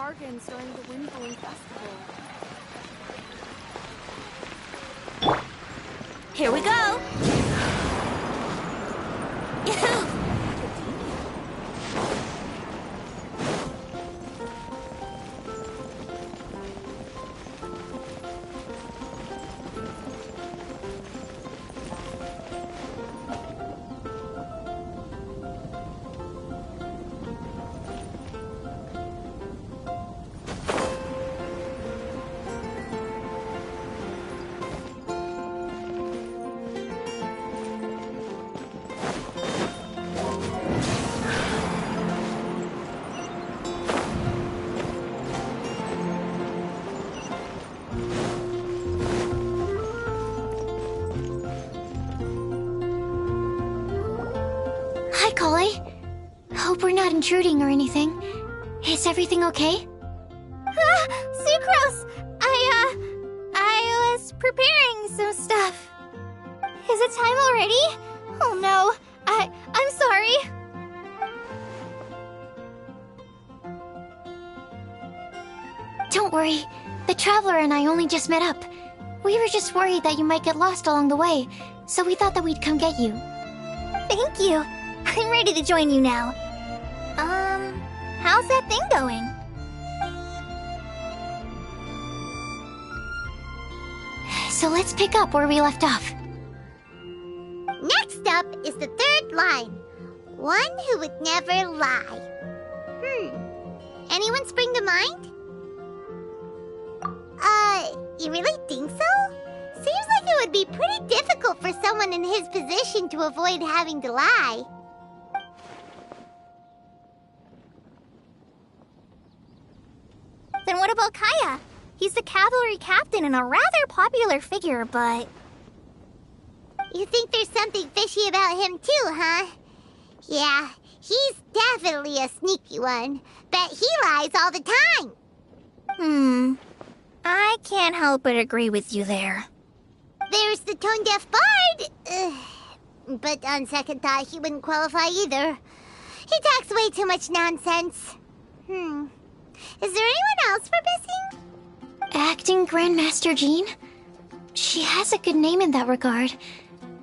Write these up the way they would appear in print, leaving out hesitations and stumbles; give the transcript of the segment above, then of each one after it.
bargains during the Windbloom Festival. Here we go! Hi, Collie. Hope we're not intruding or anything. Is everything okay? Sucrose! I was preparing some stuff. Is it time already? Oh no, I'm sorry. Don't worry. The Traveler and I only just met up. We were just worried that you might get lost along the way, so we thought that we'd come get you. Thank you. I'm ready to join you now. How's that thing going? So let's pick up where we left off. Next up is the third line. One who would never lie. Anyone spring to mind? You really think so? Seems like it would be pretty difficult for someone in his position to avoid having to lie. Then what about Kaya? He's the cavalry captain and a rather popular figure, but... You think there's something fishy about him too, huh? Yeah, he's definitely a sneaky one. Bet he lies all the time. I can't help but agree with you there. There's the tone-deaf bard. But on second thought, he wouldn't qualify either. He talks way too much nonsense. Is there anyone else we're missing? Acting Grandmaster Jean? She has a good name in that regard.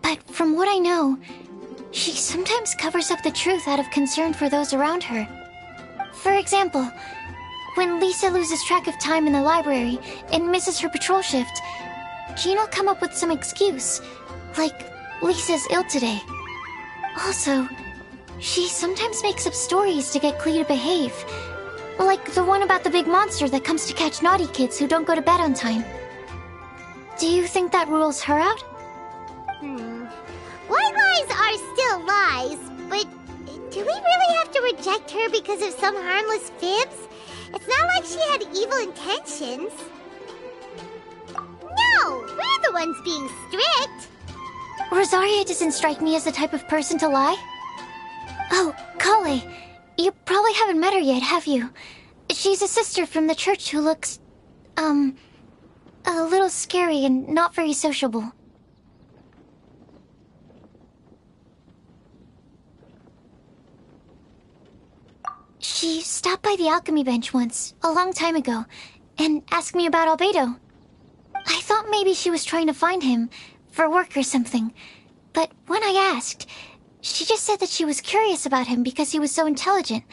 But from what I know, she sometimes covers up the truth out of concern for those around her. For example, when Lisa loses track of time in the library and misses her patrol shift, Jean will come up with some excuse, like Lisa's ill today. Also, she sometimes makes up stories to get Klee to behave, like the one about the big monster that comes to catch naughty kids who don't go to bed on time. Do you think that rules her out? White lies are still lies, but do we really have to reject her because of some harmless fibs? It's not like she had evil intentions. No, we're the ones being strict. Rosaria doesn't strike me as the type of person to lie. Oh, Kale, you probably haven't met her yet, have you? She's a sister from the church who looks, a little scary and not very sociable. She stopped by the alchemy bench once, a long time ago, and asked me about Albedo. I thought maybe she was trying to find him, for work or something. But when I asked, she just said that she was curious about him because he was so intelligent,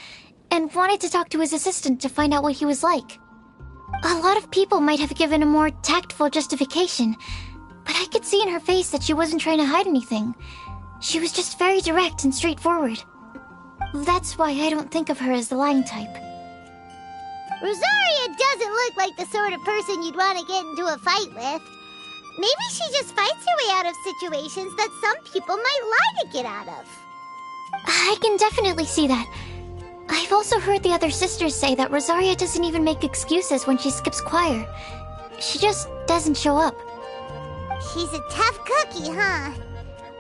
and wanted to talk to his assistant to find out what he was like. A lot of people might have given a more tactful justification, but I could see in her face that she wasn't trying to hide anything. She was just very direct and straightforward. That's why I don't think of her as the lying type. Rosaria doesn't look like the sort of person you'd want to get into a fight with. Maybe she just fights her way out of situations that some people might lie to get out of. I can definitely see that. I've also heard the other sisters say that Rosaria doesn't even make excuses when she skips choir. She just doesn't show up. She's a tough cookie, huh?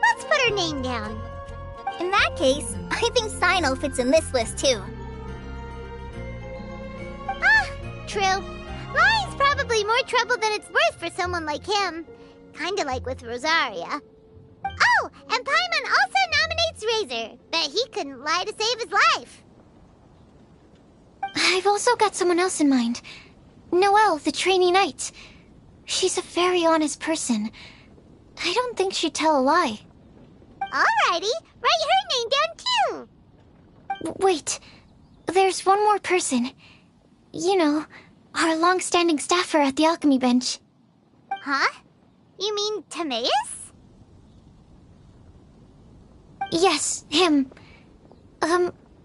Let's put her name down. In that case, I think Sino fits in this list too. True. Lying's probably more trouble than it's worth for someone like him. Kinda like with Rosaria. Oh, and Paimon also nominates Razor. Bet he couldn't lie to save his life. I I've also got someone else in mind. Noelle, the trainee knight. She's a very honest person. I don't think she'd tell a lie. Alrighty, write her name down too. Wait, there's one more person. You know, our long-standing staffer at the alchemy bench. Huh? You mean Timaeus? Yes, him.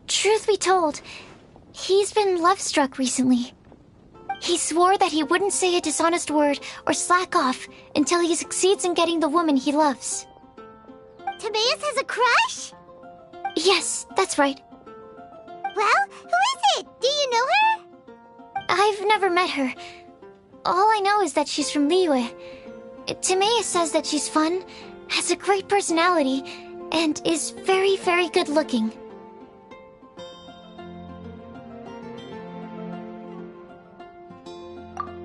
Truth be told, he's been love-struck recently. He swore that he wouldn't say a dishonest word or slack off until he succeeds in getting the woman he loves. Timaeus has a crush? Yes, that's right. Well, who is it? Do you know her? I've never met her. All I know is that she's from Liyue. Timaeus says that she's fun, has a great personality, and is very, very good looking.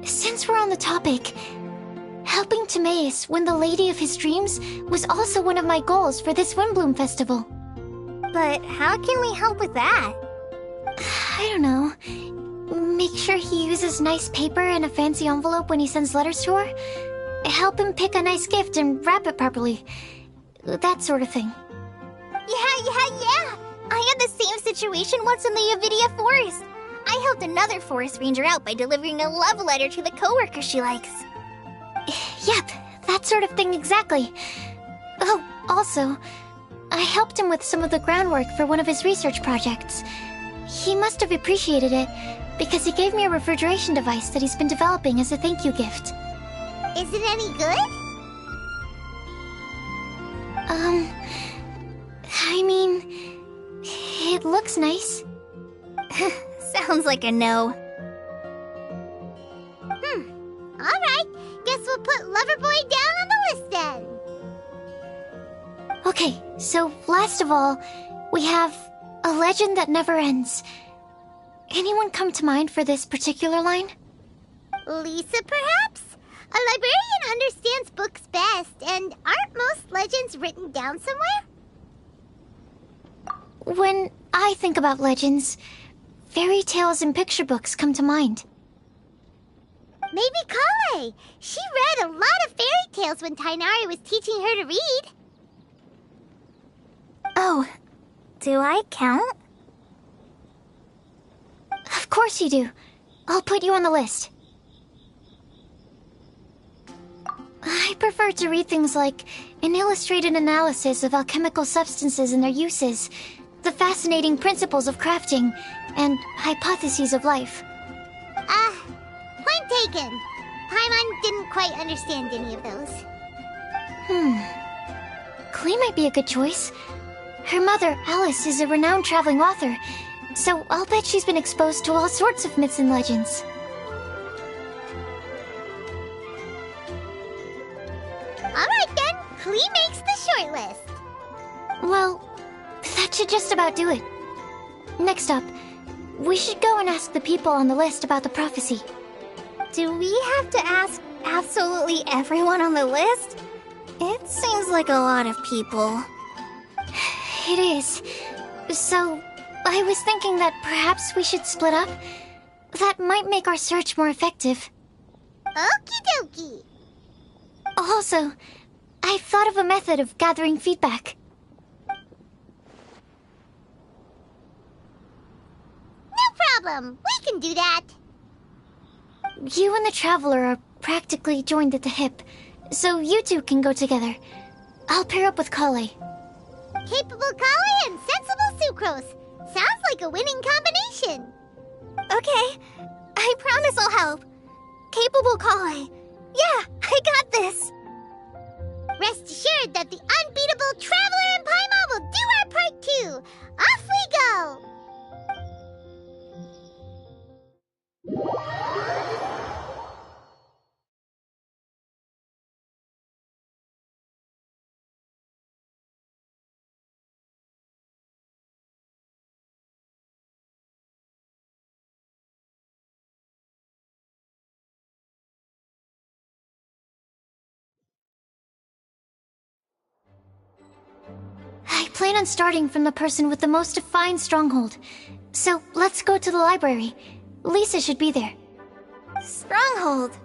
Since we're on the topic, helping Timaeus win the lady of his dreams was also one of my goals for this Windbloom Festival. But how can we help with that? I don't know. Make sure he uses nice paper and a fancy envelope when he sends letters to her. Help him pick a nice gift and wrap it properly. That sort of thing. Yeah. I had the same situation once in the Avidia Forest. I helped another forest ranger out by delivering a love letter to the coworker she likes. Yep, that sort of thing exactly. Oh, also, I helped him with some of the groundwork for one of his research projects. He must have appreciated it, because he gave me a refrigeration device that he's been developing as a thank you gift. Is it any good? I mean, it looks nice. Sounds like a no. Alright, guess we'll put Loverboy down on the list then. Okay, so last of all, we have a legend that never ends. Anyone come to mind for this particular line? Lisa, perhaps? A librarian understands books best, and aren't most legends written down somewhere? When I think about legends, fairy tales and picture books come to mind. Maybe Kale. She read a lot of fairy tales when Tainari was teaching her to read. Oh, do I count? Of course you do. I'll put you on the list. I prefer to read things like an illustrated analysis of alchemical substances and their uses, the fascinating principles of crafting, and hypotheses of life. Point taken. Paimon didn't quite understand any of those. Klee might be a good choice. Her mother, Alice, is a renowned traveling author, so I'll bet she's been exposed to all sorts of myths and legends. Alright then, Klee makes the short list. Well, that should just about do it. Next up, we should go and ask the people on the list about the prophecy. Do we have to ask absolutely everyone on the list? It seems like a lot of people. It is. So, I was thinking that perhaps we should split up. That might make our search more effective. Okie dokie. Also, I've thought of a method of gathering feedback. No problem. We can do that. You and the Traveler are practically joined at the hip, so you two can go together. I'll pair up with Kale. Capable Kale and sensible Sucrose. Sounds like a winning combination. Okay, I promise I'll help. Capable Kale. Yeah, I got this. Rest assured that the unbeatable Traveler and Paimon will do our part too. Off we go! I plan on starting from the person with the most defined stronghold. So let's go to the library. Lisa should be there. Stronghold.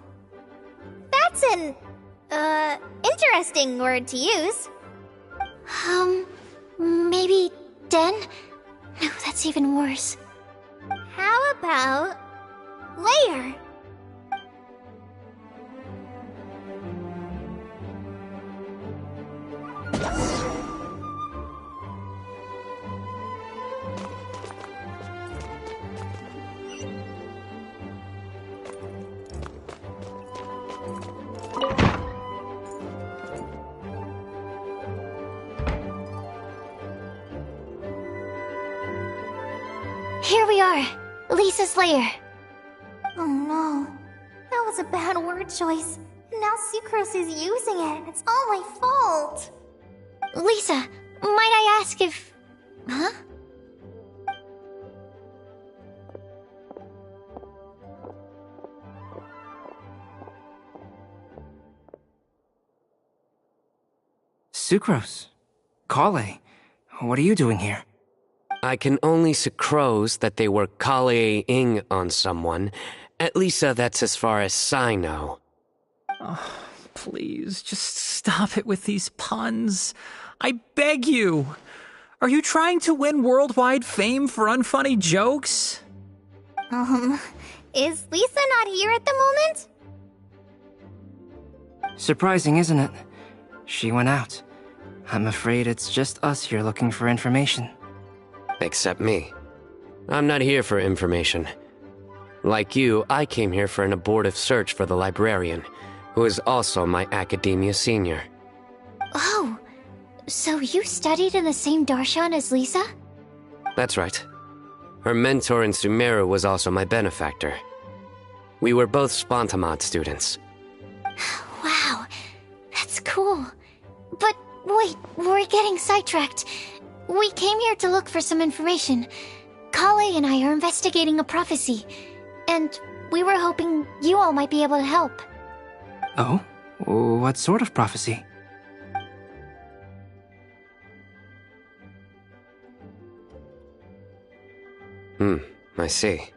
That's an, interesting word to use. Maybe den? No, that's even worse. How about layer? Here we are, Lisa's lair. Oh no, that was a bad word choice. Now Sucrose is using it. It's all my fault. Lisa, might I ask if... Huh? Sucrose. Kale. What are you doing here? I can only sucrose that they were Kale-ing on someone. At least that's as far as I know. Oh, please, just stop it with these puns. I beg you. Are you trying to win worldwide fame for unfunny jokes? Is Lisa not here at the moment? Surprising, isn't it? She went out. I'm afraid it's just us here looking for information. Except me. I'm not here for information. Like you, I came here for an abortive search for the librarian, who is also my academia senior. Oh, so you studied in the same darshan as Lisa? That's right. Her mentor in Sumeru was also my benefactor. We were both Spontamod students. Wow, that's cool. But wait, we're getting sidetracked. We came here to look for some information. Kale and I are investigating a prophecy, and we were hoping you all might be able to help. Oh? What sort of prophecy? I see.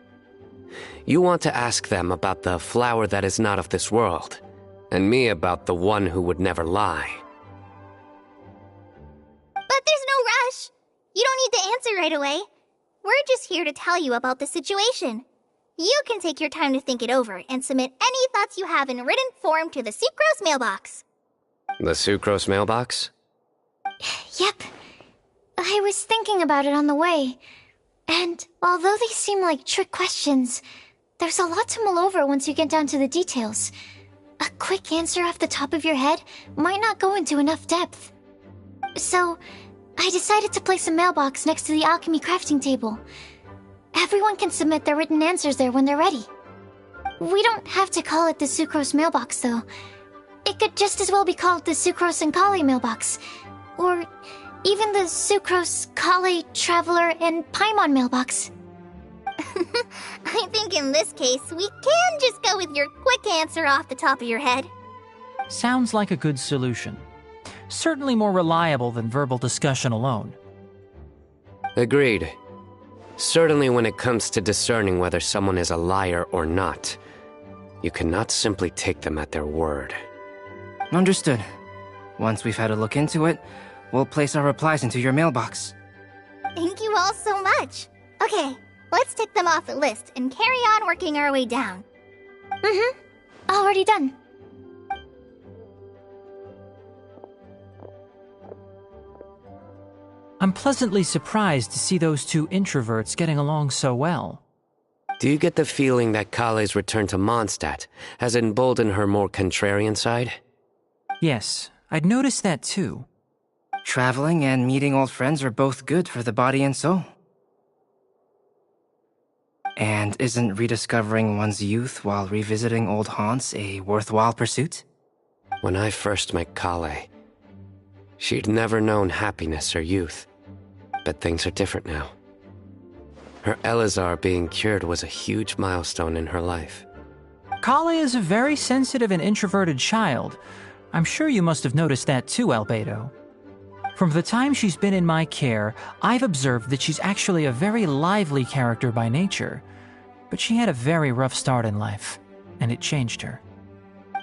You want to ask them about the flower that is not of this world, and me about the one who would never lie. But there's no rush. You don't need to answer right away. We're just here to tell you about the situation. You can take your time to think it over and submit any thoughts you have in written form to the Sucrose mailbox. The Sucrose mailbox? Yep. I was thinking about it on the way. And although they seem like trick questions, there's a lot to mull over once you get down to the details. A quick answer off the top of your head might not go into enough depth. So, I decided to place a mailbox next to the alchemy crafting table. Everyone can submit their written answers there when they're ready. We don't have to call it the Sucrose mailbox, though. It could just as well be called the Sucrose and Kale mailbox. Or even the Sucrose, Kale, Traveler, and Paimon mailbox. I think in this case, we can just go with your quick answer off the top of your head. Sounds like a good solution. Certainly more reliable than verbal discussion alone. Agreed. Certainly when it comes to discerning whether someone is a liar or not, you cannot simply take them at their word. Understood. Once we've had a look into it, we'll place our replies into your mailbox. Thank you all so much. Okay, let's tick them off the list and carry on working our way down. Already done. I'm pleasantly surprised to see those two introverts getting along so well. Do you get the feeling that Kale's return to Mondstadt has emboldened her more contrarian side? Yes, I'd noticed that too. Traveling and meeting old friends are both good for the body and soul. And isn't rediscovering one's youth while revisiting old haunts a worthwhile pursuit? When I first met Kale, she'd never known happiness or youth. But things are different now. Her Elazar being cured was a huge milestone in her life. Kale is a very sensitive and introverted child. I'm sure you must have noticed that too, Albedo. From the time she's been in my care, I've observed that she's actually a very lively character by nature. but she had a very rough start in life, and it changed her.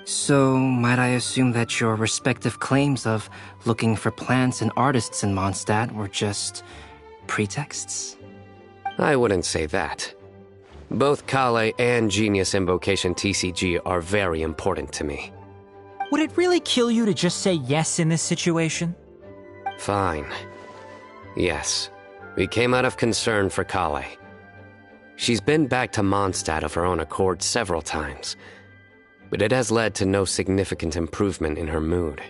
So, might I assume that your respective claims of looking for plants and artists in Mondstadt were just pretexts? I wouldn't say that. Both Kale and Genius Invocation TCG are very important to me. Would it really kill you to just say yes in this situation? Fine. Yes, we came out of concern for Kale. She's been back to Mondstadt of her own accord several times, but it has led to no significant improvement in her mood.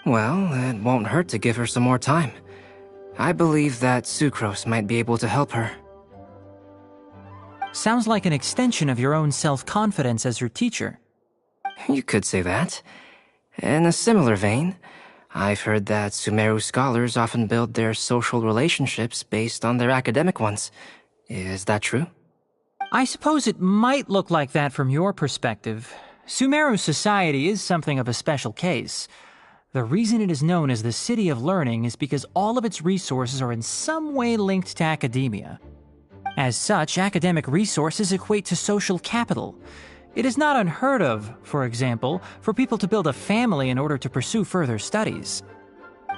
Well, it won't hurt to give her some more time. I believe that Sucrose might be able to help her. Sounds like an extension of your own self-confidence as your teacher. You could say that. In a similar vein, I've heard that Sumeru scholars often build their social relationships based on their academic ones. Is that true? I suppose it might look like that from your perspective. Sumeru society is something of a special case. The reason it is known as the City of Learning is because all of its resources are in some way linked to academia. As such, academic resources equate to social capital. It is not unheard of, for example, for people to build a family in order to pursue further studies.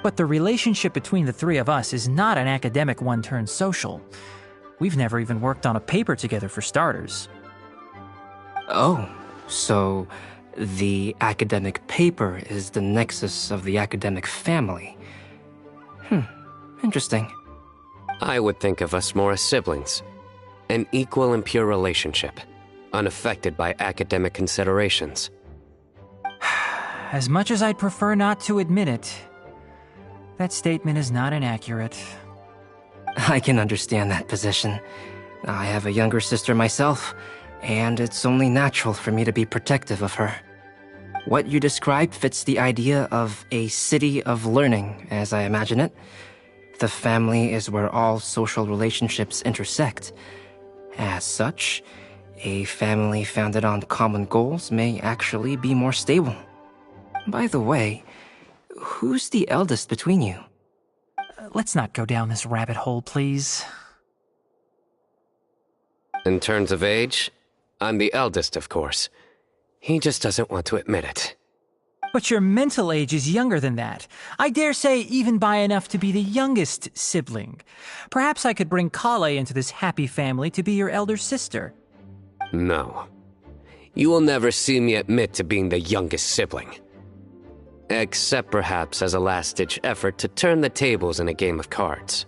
But the relationship between the three of us is not an academic one turned social. We've never even worked on a paper together for starters. Oh, so the academic paper is the nexus of the academic family. Interesting. I would think of us more as siblings. An equal and pure relationship, unaffected by academic considerations. As much as I'd prefer not to admit it, that statement is not inaccurate. I can understand that position. I have a younger sister myself, and it's only natural for me to be protective of her. What you described fits the idea of a city of learning, as I imagine it. The family is where all social relationships intersect. As such, a family founded on common goals may actually be more stable. By the way, who's the eldest between you? Let's not go down this rabbit hole, please. In terms of age, I'm the eldest, of course. He just doesn't want to admit it. But your mental age is younger than that. I dare say even by enough to be the youngest sibling. Perhaps I could bring Kale into this happy family to be your elder sister. No. You will never see me admit to being the youngest sibling. Except perhaps as a last-ditch effort to turn the tables in a game of cards.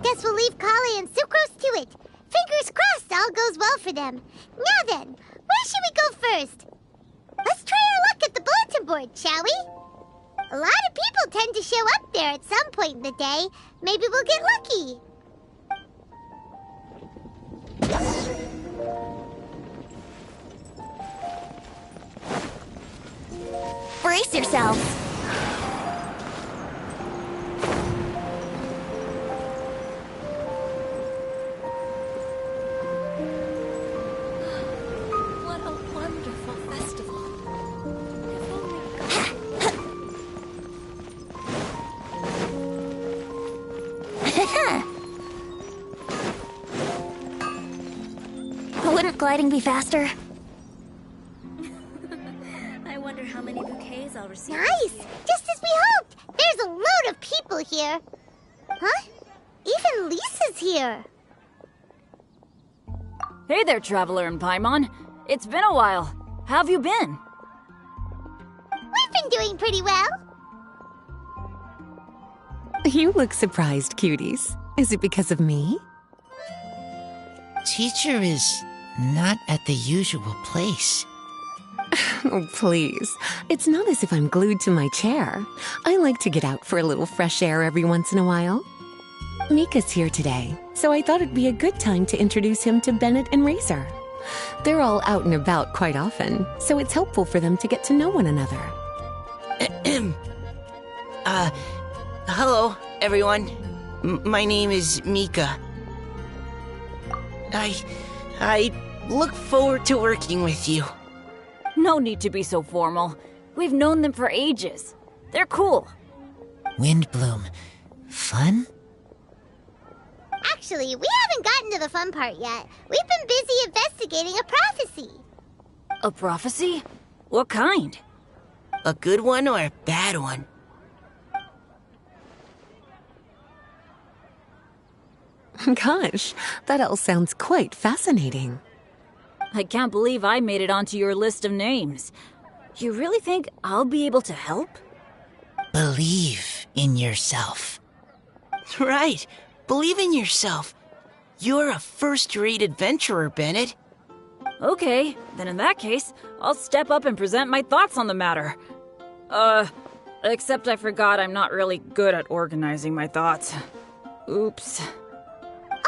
Guess we'll leave Kale and Sucrose to it. Fingers crossed all goes well for them. Now then, where should we go first? Let's try our luck at the bulletin board, shall we? A lot of people tend to show up there at some point in the day. Maybe we'll get lucky. Brace yourselves. What a wonderful festival. If only Wouldn't gliding be faster? I wonder how many bouquets I'll receive. Nice! Just as we hoped! There's a load of people here. Huh? Even Lisa's here. Hey there, Traveler in Paimon. It's been a while. How have you been? We've been doing pretty well. You look surprised, cuties. Is it because of me? teacher is not at the usual place. Oh, please. It's not as if I'm glued to my chair. I like to get out for a little fresh air every once in a while. Mika's here today, so I thought it'd be a good time to introduce him to Bennett and Razor. They're all out and about quite often, so it's helpful for them to get to know one another. Hello, everyone. My name is Mika. I look forward to working with you. No need to be so formal. We've known them for ages. They're cool. Windbloom. Fun? Actually, we haven't gotten to the fun part yet. We've been busy investigating a prophecy. A prophecy? What kind? A good one or a bad one? Gosh, that all sounds quite fascinating. I can't believe I made it onto your list of names. You really think I'll be able to help? Believe in yourself. Right. Believe in yourself. You're a first-rate adventurer, Bennett. Okay, then in that case, I'll step up and present my thoughts on the matter. Except I forgot I'm not really good at organizing my thoughts. Oops.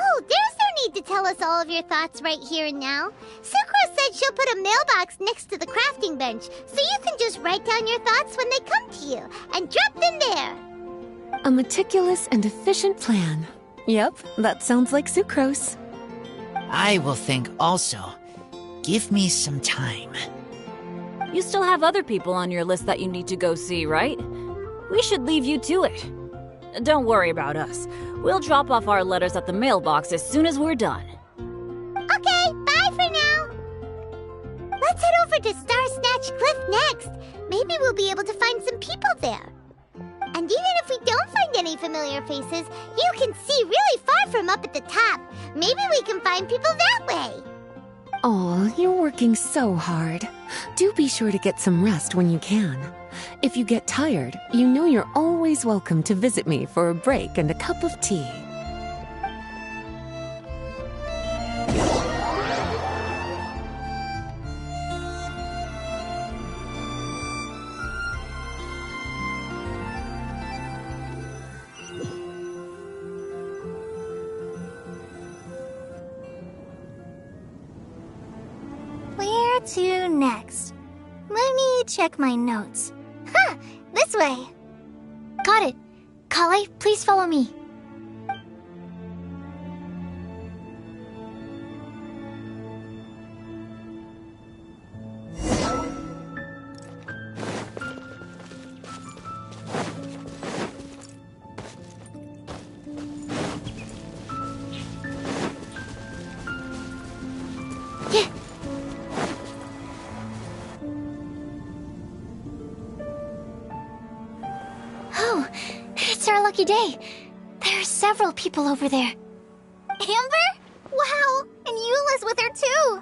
Oh, there's no need to tell us all of your thoughts right here and now. Sucrose said she'll put a mailbox next to the crafting bench, so you can just write down your thoughts when they come to you, and drop them there. A meticulous and efficient plan. Yep, that sounds like Sucrose. I will think also. Give me some time. You still have other people on your list that you need to go see, right? We should leave you to it. Don't worry about us. We'll drop off our letters at the mailbox as soon as we're done. Okay, bye for now. Let's head over to Star Snatch Cliff next. Maybe we'll be able to find some people there. And even if we don't find any familiar faces, you can see really far from up at the top. Maybe we can find people that way. Oh, you're working so hard. Do be sure to get some rest when you can. If you get tired, you know you're always welcome to visit me for a break and a cup of tea. Where to next? Let me check my notes. Huh, this way. Got it. Kale, please follow me. Oh, it's our lucky day. There are several people over there. Amber? Wow, and Eula's with her too.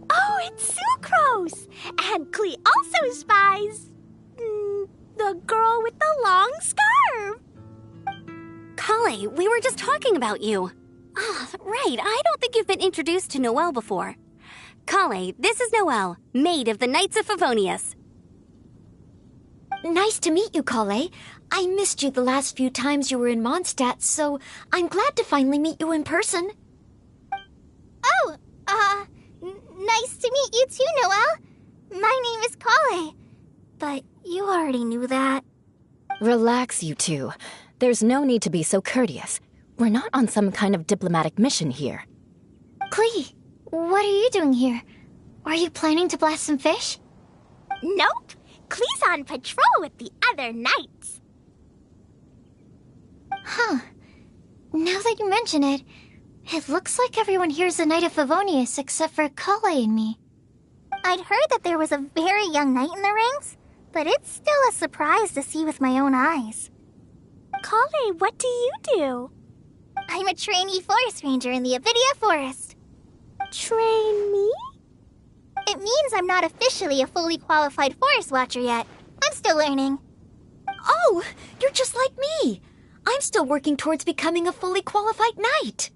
Oh, it's Sucrose! And Klee also spies the girl with the long scarf. Kale, we were just talking about you. Ah, right. I don't think you've been introduced to Noelle before. Kale, this is Noelle, maid of the Knights of Favonius. Nice to meet you, Kale. I missed you the last few times you were in Mondstadt, so I'm glad to finally meet you in person. Oh, nice to meet you too, Noelle. My name is Kale. But you already knew that. Relax, you two. There's no need to be so courteous. We're not on some kind of diplomatic mission here. Klee, what are you doing here? Are you planning to blast some fish? Nope. Klee's on patrol with the other knights. Huh. Now that you mention it, it looks like everyone here's a Knight of Favonius except for Kale and me. I'd heard that there was a very young knight in the ranks, but it's still a surprise to see with my own eyes. Kale, what do you do? I'm a trainee forest ranger in the Avidia Forest. Trainee? It means I'm not officially a fully qualified forest watcher yet. I'm still learning. Oh, Oh, you're just like me. I'm still working towards becoming a fully qualified knight.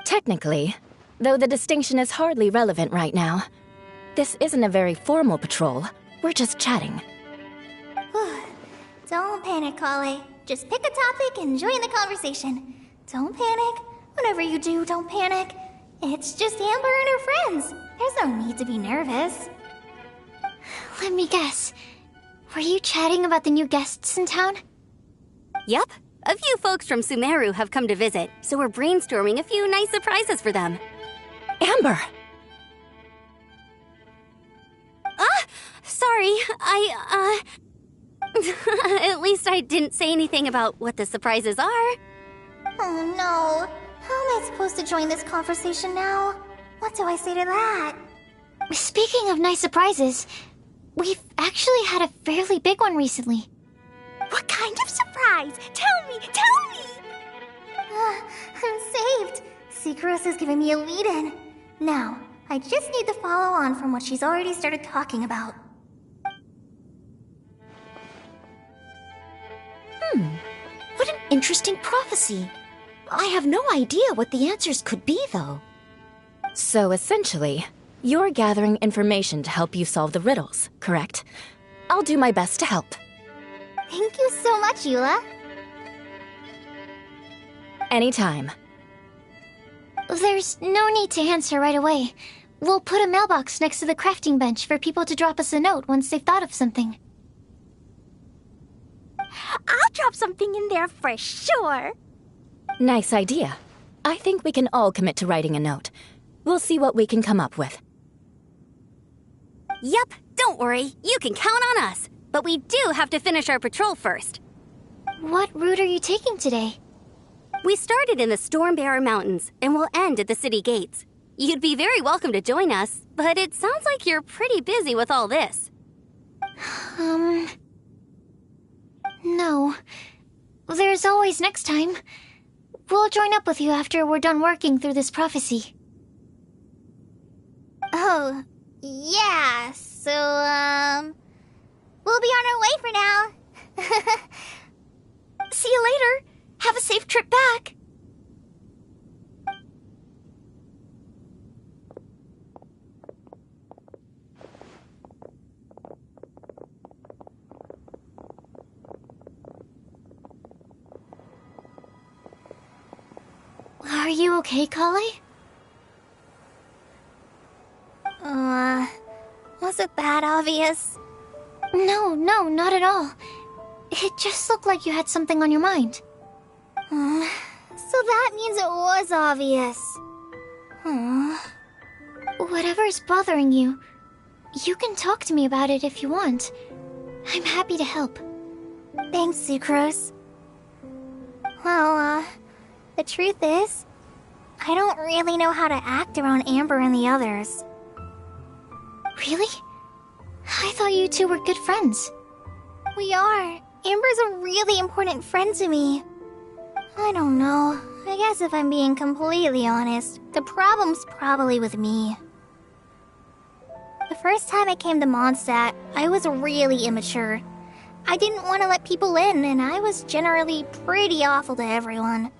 Technically, though the distinction is hardly relevant right now. This isn't a very formal patrol. We're just chatting. Don't panic, Kale. Just pick a topic and join the conversation. Don't panic. Whatever you do, don't panic. It's just Amber and her friends. There's no need to be nervous. Let me guess. Were you chatting about the new guests in town? Yup. A few folks from Sumeru have come to visit, so we're brainstorming a few nice surprises for them. Amber! Sorry, At least I didn't say anything about what the surprises are. Oh no. How am I supposed to join this conversation now? What do I say to that? Speaking of nice surprises, we've actually had a fairly big one recently. What kind of surprise? Tell me, tell me! I'm saved. Secros is giving me a lead-in. Now, I just need to follow on from what she's already started talking about. What an interesting prophecy. I have no idea what the answers could be, though. So essentially, you're gathering information to help you solve the riddles, correct? I'll do my best to help. Thank you so much, Eula. Anytime. There's no need to answer right away. We'll put a mailbox next to the crafting bench for people to drop us a note once they've thought of something. I'll drop something in there for sure. Nice idea. I think we can all commit to writing a note. We'll see what we can come up with. Yup, don't worry. You can count on us. But we do have to finish our patrol first. What route are you taking today? We started in the Stormbearer Mountains, and we'll end at the city gates. You'd be very welcome to join us, but it sounds like you're pretty busy with all this. No. There's always next time. We'll join up with you after we're done working through this prophecy. Oh, yeah, so, we'll be on our way for now. See you later. Have a safe trip back. Are you okay, Kale? Was it that obvious? No, not at all. It just looked like you had something on your mind. So that means it was obvious. Whatever's bothering you, you can talk to me about it if you want. I'm happy to help. Thanks, Sucrose. Well, the truth is, I don't really know how to act around Amber and the others. Really? I thought you two were good friends. We are. Amber's a really important friend to me. I don't know. I guess if I'm being completely honest, the problem's probably with me. The first time I came to Mondstadt, I was really immature. I didn't want to let people in, and I was generally pretty awful to everyone.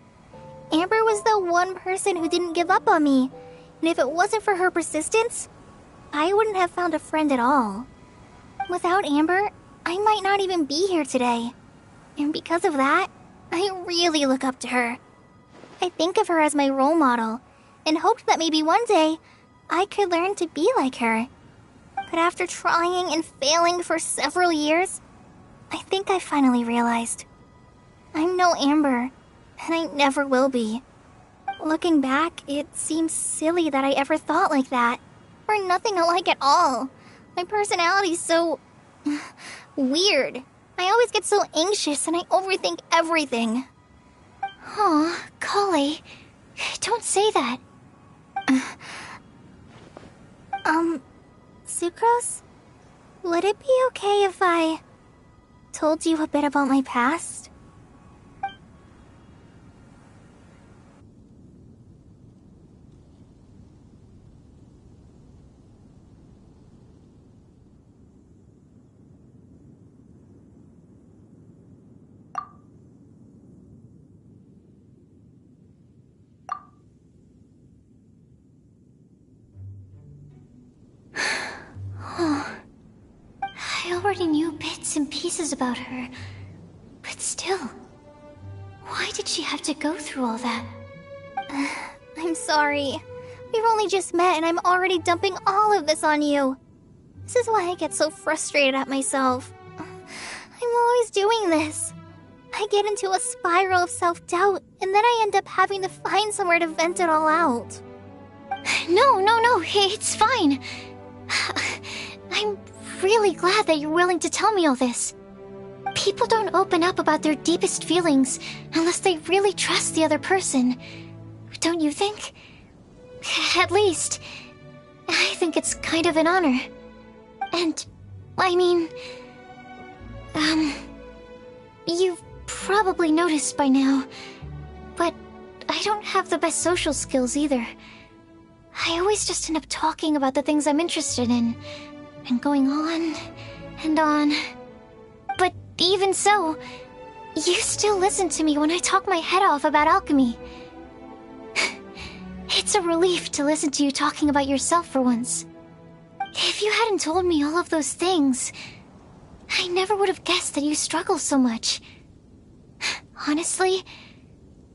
Amber was the one person who didn't give up on me, and if it wasn't for her persistence, I wouldn't have found a friend at all. Without Amber, I might not even be here today. And because of that, I really look up to her. I think of her as my role model, and hoped that maybe one day, I could learn to be like her. But after trying and failing for several years, I think I finally realized. I'm no Amber, and I never will be. Looking back, it seems silly that I ever thought like that. We're nothing alike at all. My personality's so... weird. I always get so anxious and I overthink everything. Aw, Kale, don't say that. Sucrose? Would it be okay if I told you a bit about my past? already knew bits and pieces about her. But still, why did she have to go through all that? I'm sorry. We've only just met and I'm already dumping all of this on you. This is why I get so frustrated at myself. I'm always doing this. I get into a spiral of self-doubt, and then I end up having to find somewhere to vent it all out. No, it's fine. I'm really glad that you're willing to tell me all this. People don't open up about their deepest feelings unless they really trust the other person. Don't you think? At least, I think it's kind of an honor. And, I mean... You've probably noticed by now, but I don't have the best social skills either. I always just end up talking about the things I'm interested in, and going on and on. But even so, you still listen to me when I talk my head off about alchemy. It's a relief to listen to you talking about yourself for once. If you hadn't told me all of those things, I never would have guessed that you struggle so much. Honestly,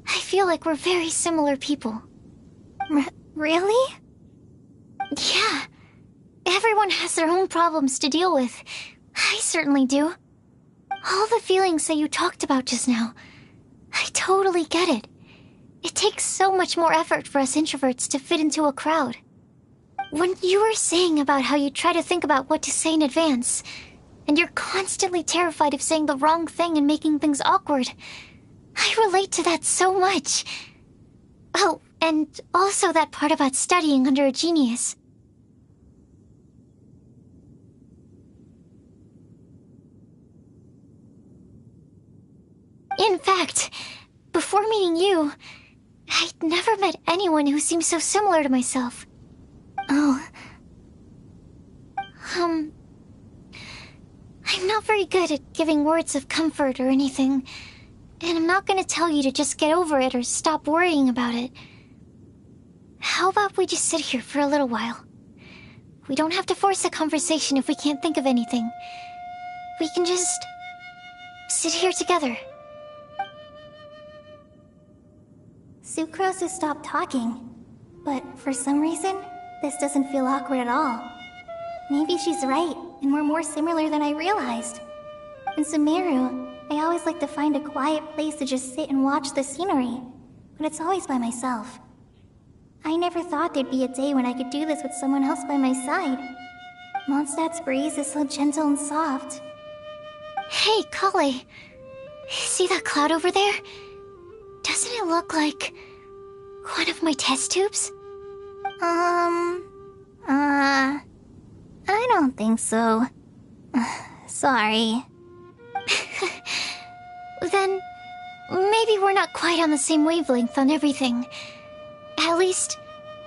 I feel like we're very similar people. Really? Yeah. Everyone has their own problems to deal with. I certainly do. All the feelings that you talked about just now, I totally get it. It takes so much more effort for us introverts to fit into a crowd. When you were saying about how you try to think about what to say in advance, and you're constantly terrified of saying the wrong thing and making things awkward, I relate to that so much. Oh, and also that part about studying under a genius. In fact, before meeting you, I'd never met anyone who seemed so similar to myself. Oh. I'm not very good at giving words of comfort or anything, and I'm not gonna tell you to just get over it or stop worrying about it. How about we just sit here for a little while? We don't have to force a conversation if we can't think of anything. We can just sit here together. Sucrose has stopped talking, but for some reason, this doesn't feel awkward at all. Maybe she's right, and we're more similar than I realized. In Sumeru, I always like to find a quiet place to just sit and watch the scenery, but it's always by myself. I never thought there'd be a day when I could do this with someone else by my side. Mondstadt's breeze is so gentle and soft. Hey, Kale. See that cloud over there? Doesn't it look like one of my test tubes? I don't think so. Sorry. Then, maybe we're not quite on the same wavelength on everything. At least,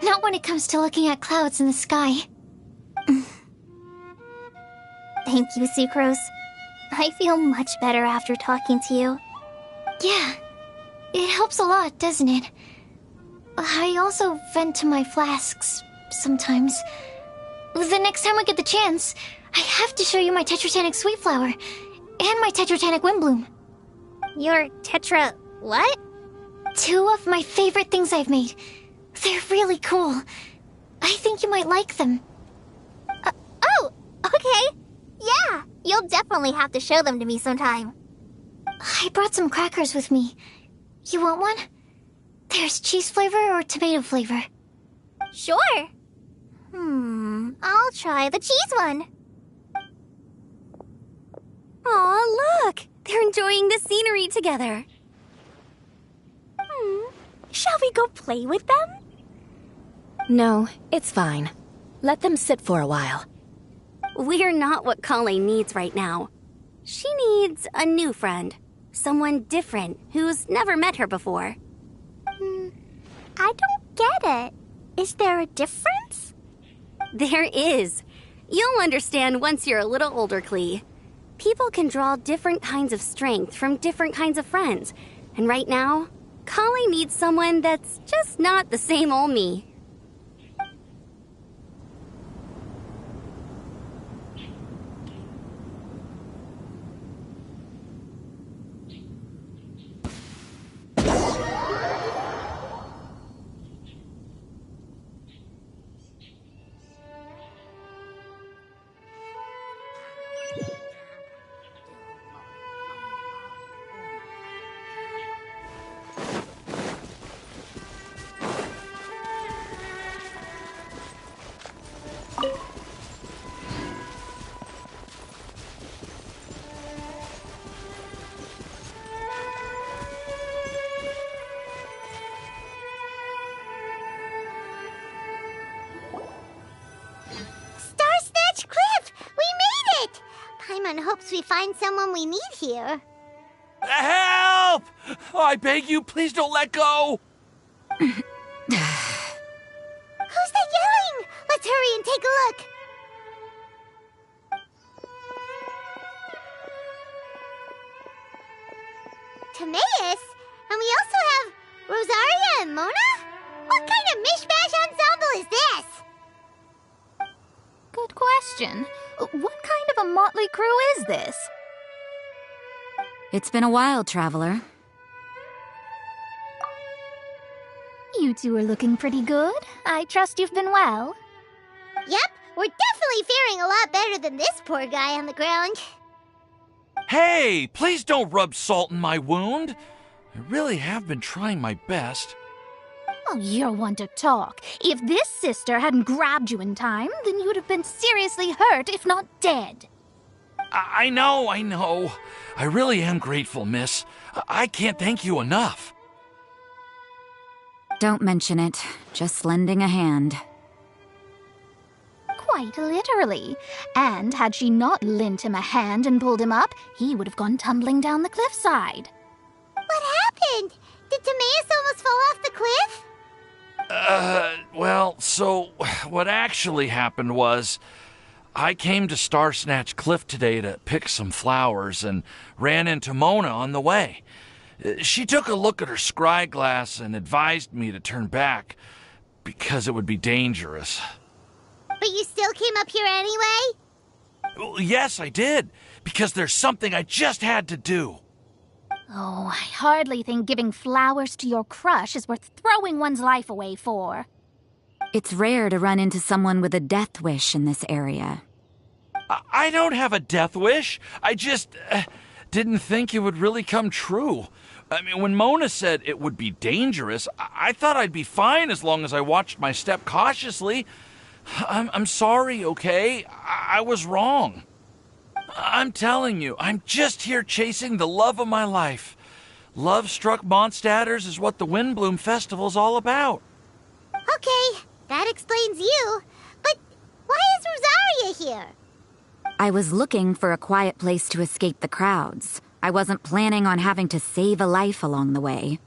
not when it comes to looking at clouds in the sky. Thank you, Sucrose. I feel much better after talking to you. Yeah, it helps a lot, doesn't it? I also vent to my flasks sometimes. The next time we get the chance, I have to show you my Tetratanic Sweet Flower and my Tetratanic Windbloom. Your Tetra... what? 2 of my favorite things I've made. They're really cool. I think you might like them. Oh, okay. Yeah, you'll definitely have to show them to me sometime. I brought some crackers with me. You want one? There's cheese flavor or tomato flavor. Sure. I'll try the cheese one. Aw, look! They're enjoying the scenery together. Shall we go play with them? No, it's fine. Let them sit for a while. We're not what Kale needs right now. She needs a new friend. Someone different who's never met her before. I don't get it. Is there a difference? There is. You'll understand once you're a little older, Klee. People can draw different kinds of strength from different kinds of friends. And right now, Kale needs someone that's just not the same old me. hopes we find someone we need here. Help! Oh, I beg you, please don't let go! Who's that yelling? Let's hurry and take a look. Timaeus? And we also have Rosaria and Mona? What kind of mishmash ensemble is this? Good question. What kind of a motley crew is this? It's been a while, Traveler. You two are looking pretty good. I trust you've been well. Yep, we're definitely faring a lot better than this poor guy on the ground. Hey, please don't rub salt in my wound. I really have been trying my best. Oh, you're one to talk. If this sister hadn't grabbed you in time, then you'd have been seriously hurt, if not dead. I know. I really am grateful, miss. I can't thank you enough. Don't mention it. Just lending a hand. Quite literally. And had she not lent him a hand and pulled him up, he would have gone tumbling down the cliffside. What happened? Did Timaeus almost fall off the cliff? Well, so what actually happened was I came to Star Snatch Cliff today to pick some flowers and ran into Mona on the way. She took a look at her scry glass and advised me to turn back because it would be dangerous. But you still came up here anyway? Well, yes, I did, because there's something I just had to do. Oh, I hardly think giving flowers to your crush is worth throwing one's life away for. It's rare to run into someone with a death wish in this area. I don't have a death wish. I just didn't think it would really come true. I mean, when Mona said it would be dangerous, I thought I'd be fine as long as I watched my step cautiously. I'm sorry, okay? I was wrong. I'm telling you, I'm just here chasing the love of my life. Love-struck Mondstadters is what the Windbloom Festival's all about. Okay, that explains you. But why is Rosaria here? I was looking for a quiet place to escape the crowds. I wasn't planning on having to save a life along the way.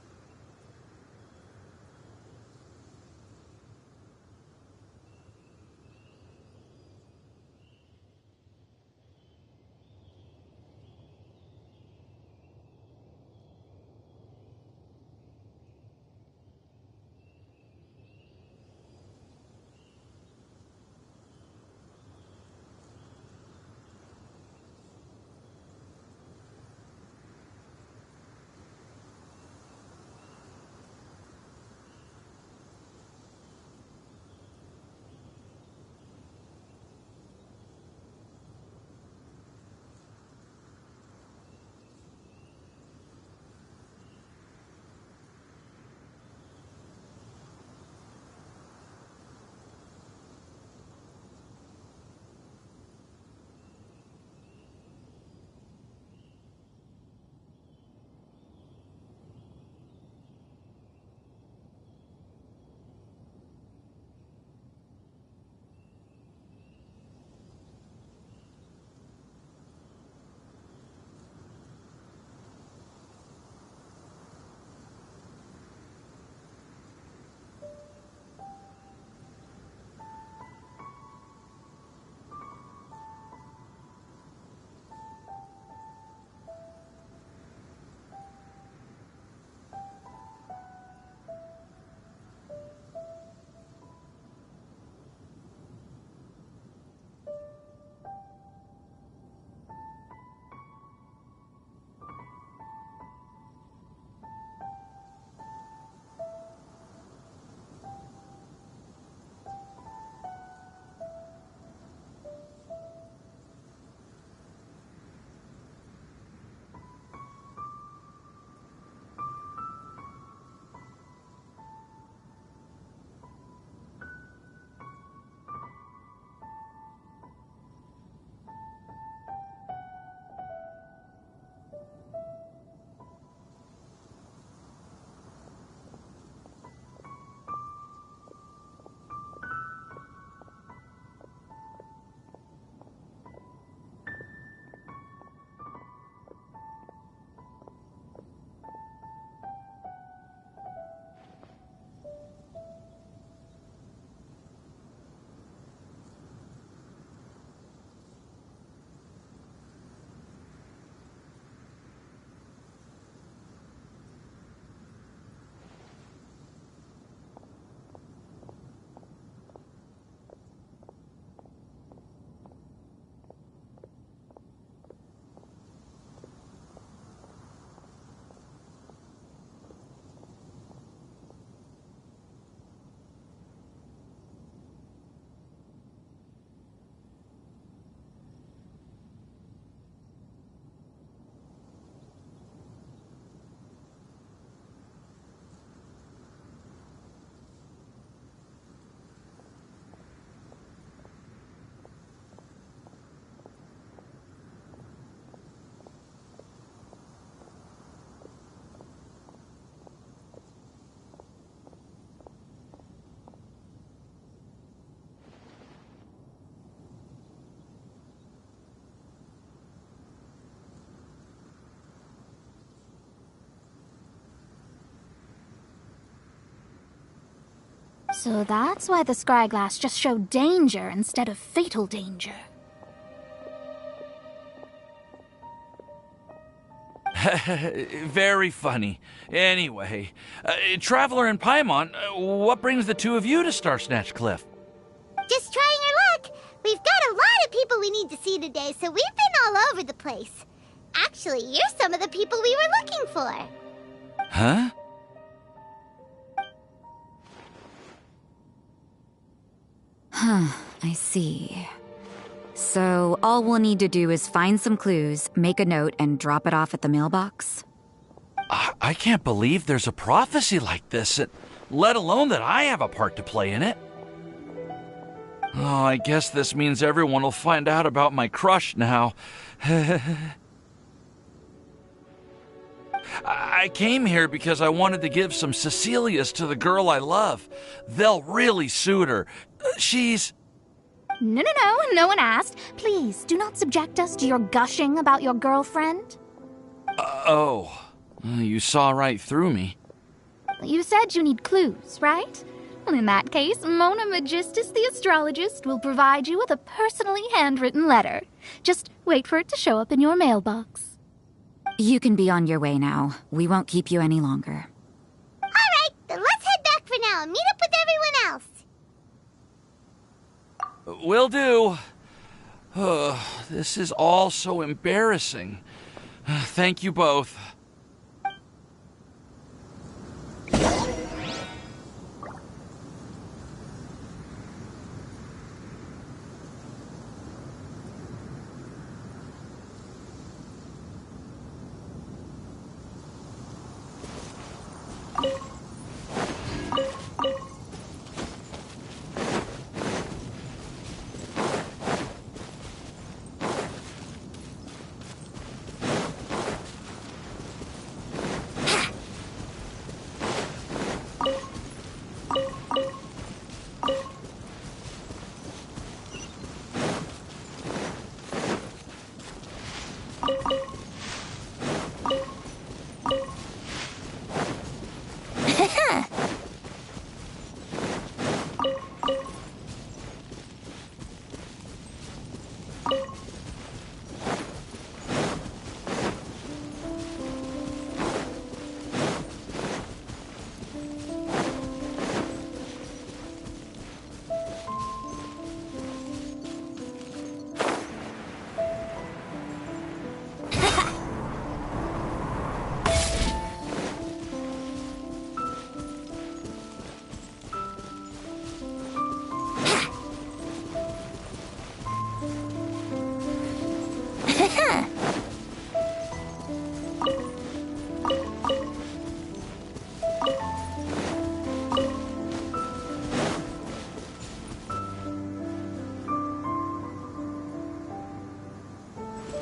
So that's why the scryglass just showed danger instead of fatal danger. Very funny. Anyway, Traveler and Paimon, what brings the two of you to Star Snatch Cliff? Just trying our luck. We've got a lot of people we need to see today, so we've been all over the place. Actually, you're some of the people we were looking for. Huh? I see. So all we'll need to do is find some clues, make a note, and drop it off at the mailbox? I can't believe there's a prophecy like this, let alone that I have a part to play in it. Oh, I guess this means everyone will find out about my crush now. I came here because I wanted to give some Cecilias to the girl I love. They'll really suit her. She's... No, no one asked. Please, do not subject us to your gushing about your girlfriend. You saw right through me. You said you need clues, right? Well, in that case, Mona Magistus the astrologist will provide you with a personally handwritten letter. Just wait for it to show up in your mailbox. You can be on your way now. We won't keep you any longer. All right, then let's head back for now and meet up with everyone else. Will do. This is all so embarrassing. Thank you both.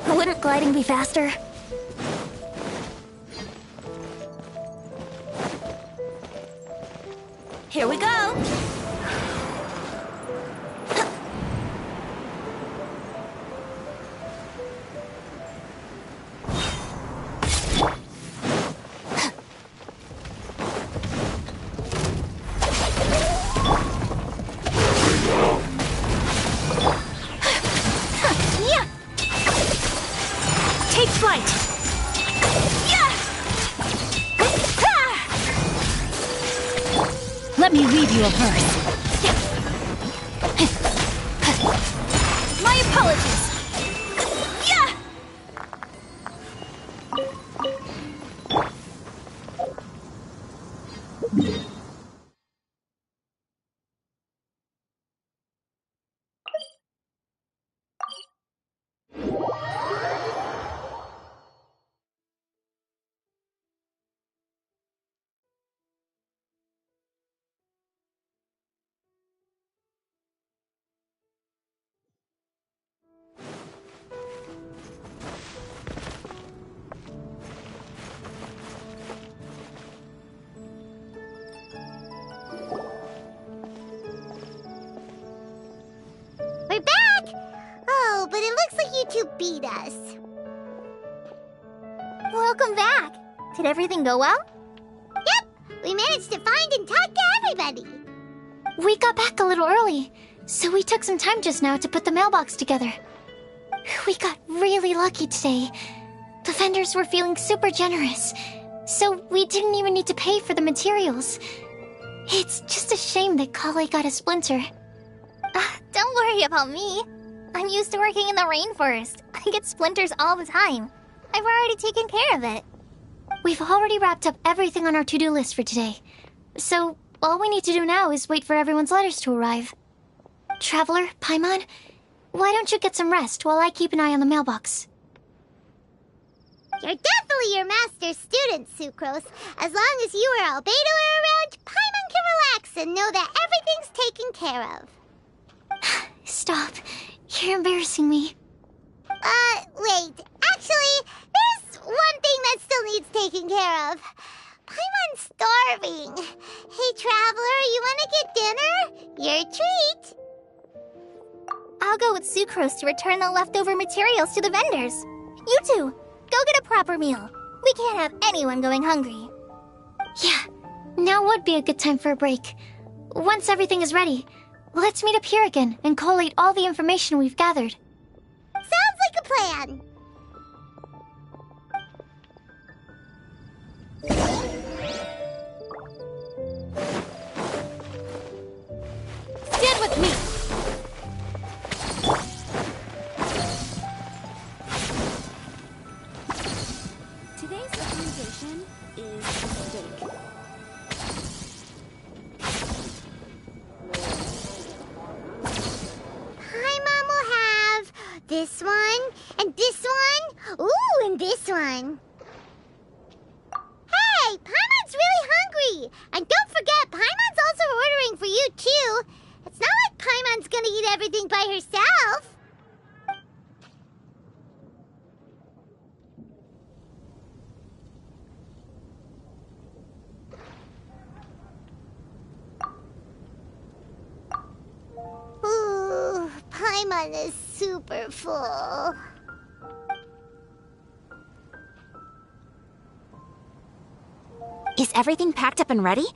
Wouldn't gliding be faster? Here we go! Take flight! Let me read you a verse. My apologies! We're back! Oh, but it looks like you two beat us. Welcome back. Did everything go well? Yep, we managed to find and talk to everybody. We got back a little early, so we took some time just now to put the mailbox together. We got really lucky today. The vendors were feeling super generous, so we didn't even need to pay for the materials. It's just a shame that Kale got a splinter. Don't worry about me. I'm used to working in the rainforest. I get splinters all the time. I've already taken care of it. We've already wrapped up everything on our to-do list for today. So, all we need to do now is wait for everyone's letters to arrive. Traveler, Paimon, why don't you get some rest while I keep an eye on the mailbox? You're definitely your master's student, Sucrose. As long as you or Albedo are around, Paimon can relax and know that everything's taken care of. Stop. You're embarrassing me. Wait. Actually, there's one thing that still needs taking care of. Paimon's starving. Hey, Traveler, you want to get dinner? Your treat. I'll go with Sucrose to return the leftover materials to the vendors. You two, go get a proper meal. We can't have anyone going hungry. Yeah, now would be a good time for a break. Once everything is ready, let's meet up here again and collate all the information we've gathered. Sounds like a plan. Stand with me! Today's recommendation is steak. Paimon will have this one, and this one. Ooh, and this one. Hey, Paimon's really hungry. And don't forget, Paimon's also ordering for you, too. It's not like Paimon's gonna eat everything by herself. Ooh, Paimon is super full. Is everything packed up and ready?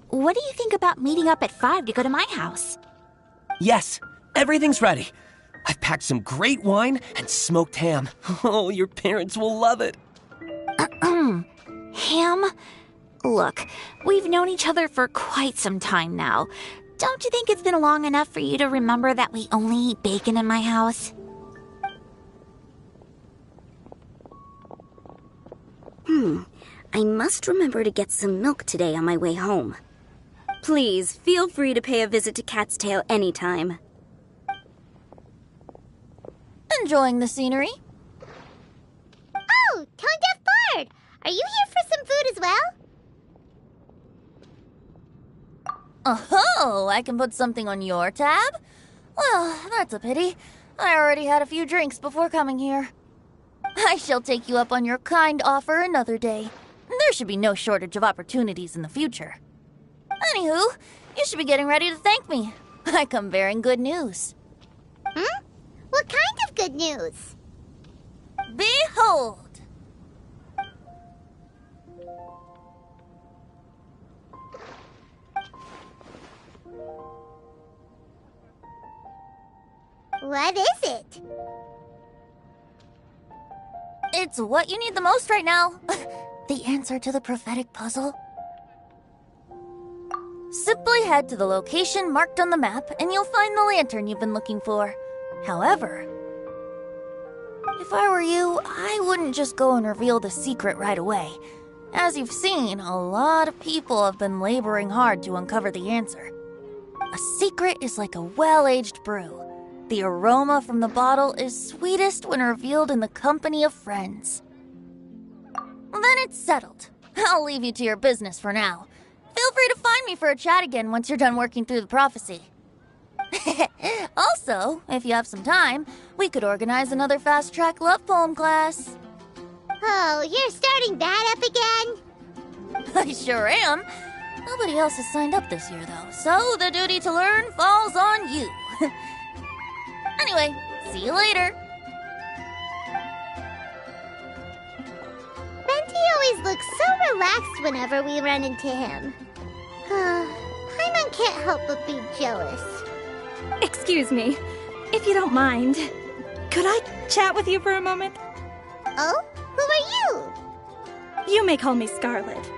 What do you think about meeting up at 5 to go to my house? Yes, everything's ready. I've packed some great wine and smoked ham. Oh, your parents will love it. Ham? Look, we've known each other for quite some time now. Don't you think it's been long enough for you to remember that we only eat bacon in my house? I must remember to get some milk today on my way home. Please, feel free to pay a visit to Cat's Tail anytime. Enjoying the scenery? Oh, Tone Deaf Bard! Are you here for some food as well? Oh, I can put something on your tab? Well, that's a pity. I already had a few drinks before coming here. I shall take you up on your kind offer another day. There should be no shortage of opportunities in the future. Anywho, you should be getting ready to thank me. I come bearing good news. What kind of good news? Behold! What is it? It's what you need the most right now. The answer to the prophetic puzzle. Simply head to the location marked on the map and you'll find the lantern you've been looking for. However, if I were you, I wouldn't just go and reveal the secret right away. As you've seen, a lot of people have been laboring hard to uncover the answer. A secret is like a well-aged brew. The aroma from the bottle is sweetest when revealed in the company of friends. Then it's settled. I'll leave you to your business for now. Feel free to find me for a chat again once you're done working through the prophecy. Also, if you have some time, we could organize another fast-track love poem class. Oh, you're starting that up again? I sure am. Nobody else has signed up this year, though, so the duty to learn falls on you. Anyway, see you later. Venti always looks so relaxed whenever we run into him. Paimon can't help but be jealous. Excuse me, if you don't mind, could I chat with you for a moment? Oh? Who are you? You may call me Scarlet.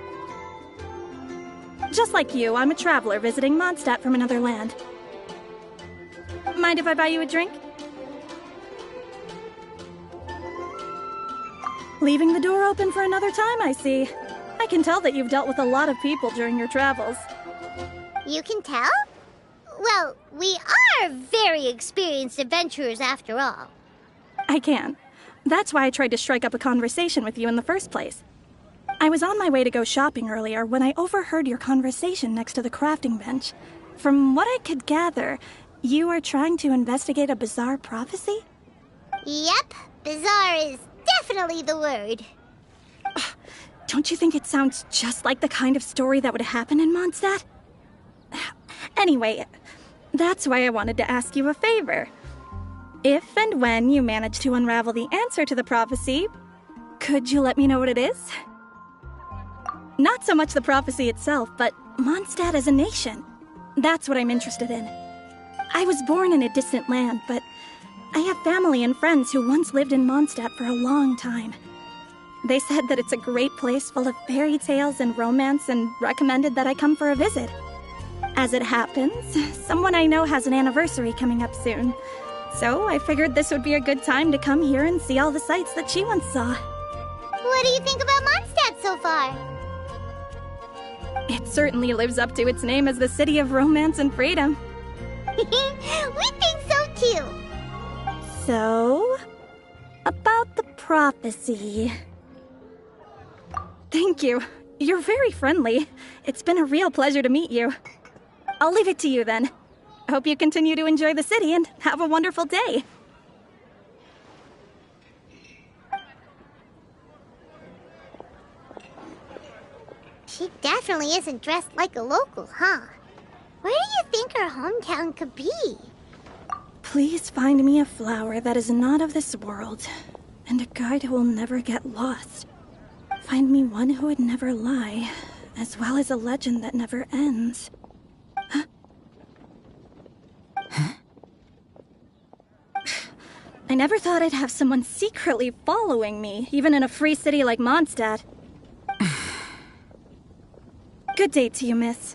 Just like you, I'm a traveler visiting Mondstadt from another land. Mind if I buy you a drink? Leaving the door open for another time, I see. I can tell that you've dealt with a lot of people during your travels. You can tell? Well, we are very experienced adventurers after all. I can. That's why I tried to strike up a conversation with you in the first place. I was on my way to go shopping earlier when I overheard your conversation next to the crafting bench. From what I could gather, you are trying to investigate a bizarre prophecy? Yep, bizarre is definitely the word. Don't you think it sounds just like the kind of story that would happen in Mondstadt? Anyway, that's why I wanted to ask you a favor. If and when you manage to unravel the answer to the prophecy, could you let me know what it is? Not so much the prophecy itself, but Mondstadt as a nation. That's what I'm interested in. I was born in a distant land, but I have family and friends who once lived in Mondstadt for a long time. They said that it's a great place full of fairy tales and romance and recommended that I come for a visit. As it happens, someone I know has an anniversary coming up soon. So I figured this would be a good time to come here and see all the sights that she once saw. What do you think about Mondstadt so far? It certainly lives up to its name as the city of romance and freedom. We think so too. So, about the prophecy. Thank you. You're very friendly. It's been a real pleasure to meet you. I'll leave it to you then. Hope you continue to enjoy the city and have a wonderful day. She definitely isn't dressed like a local, huh? Where do you think her hometown could be? Please find me a flower that is not of this world, and a guide who will never get lost. Find me one who would never lie, as well as a legend that never ends. Huh? I never thought I'd have someone secretly following me, even in a free city like Mondstadt. Good day to you, miss.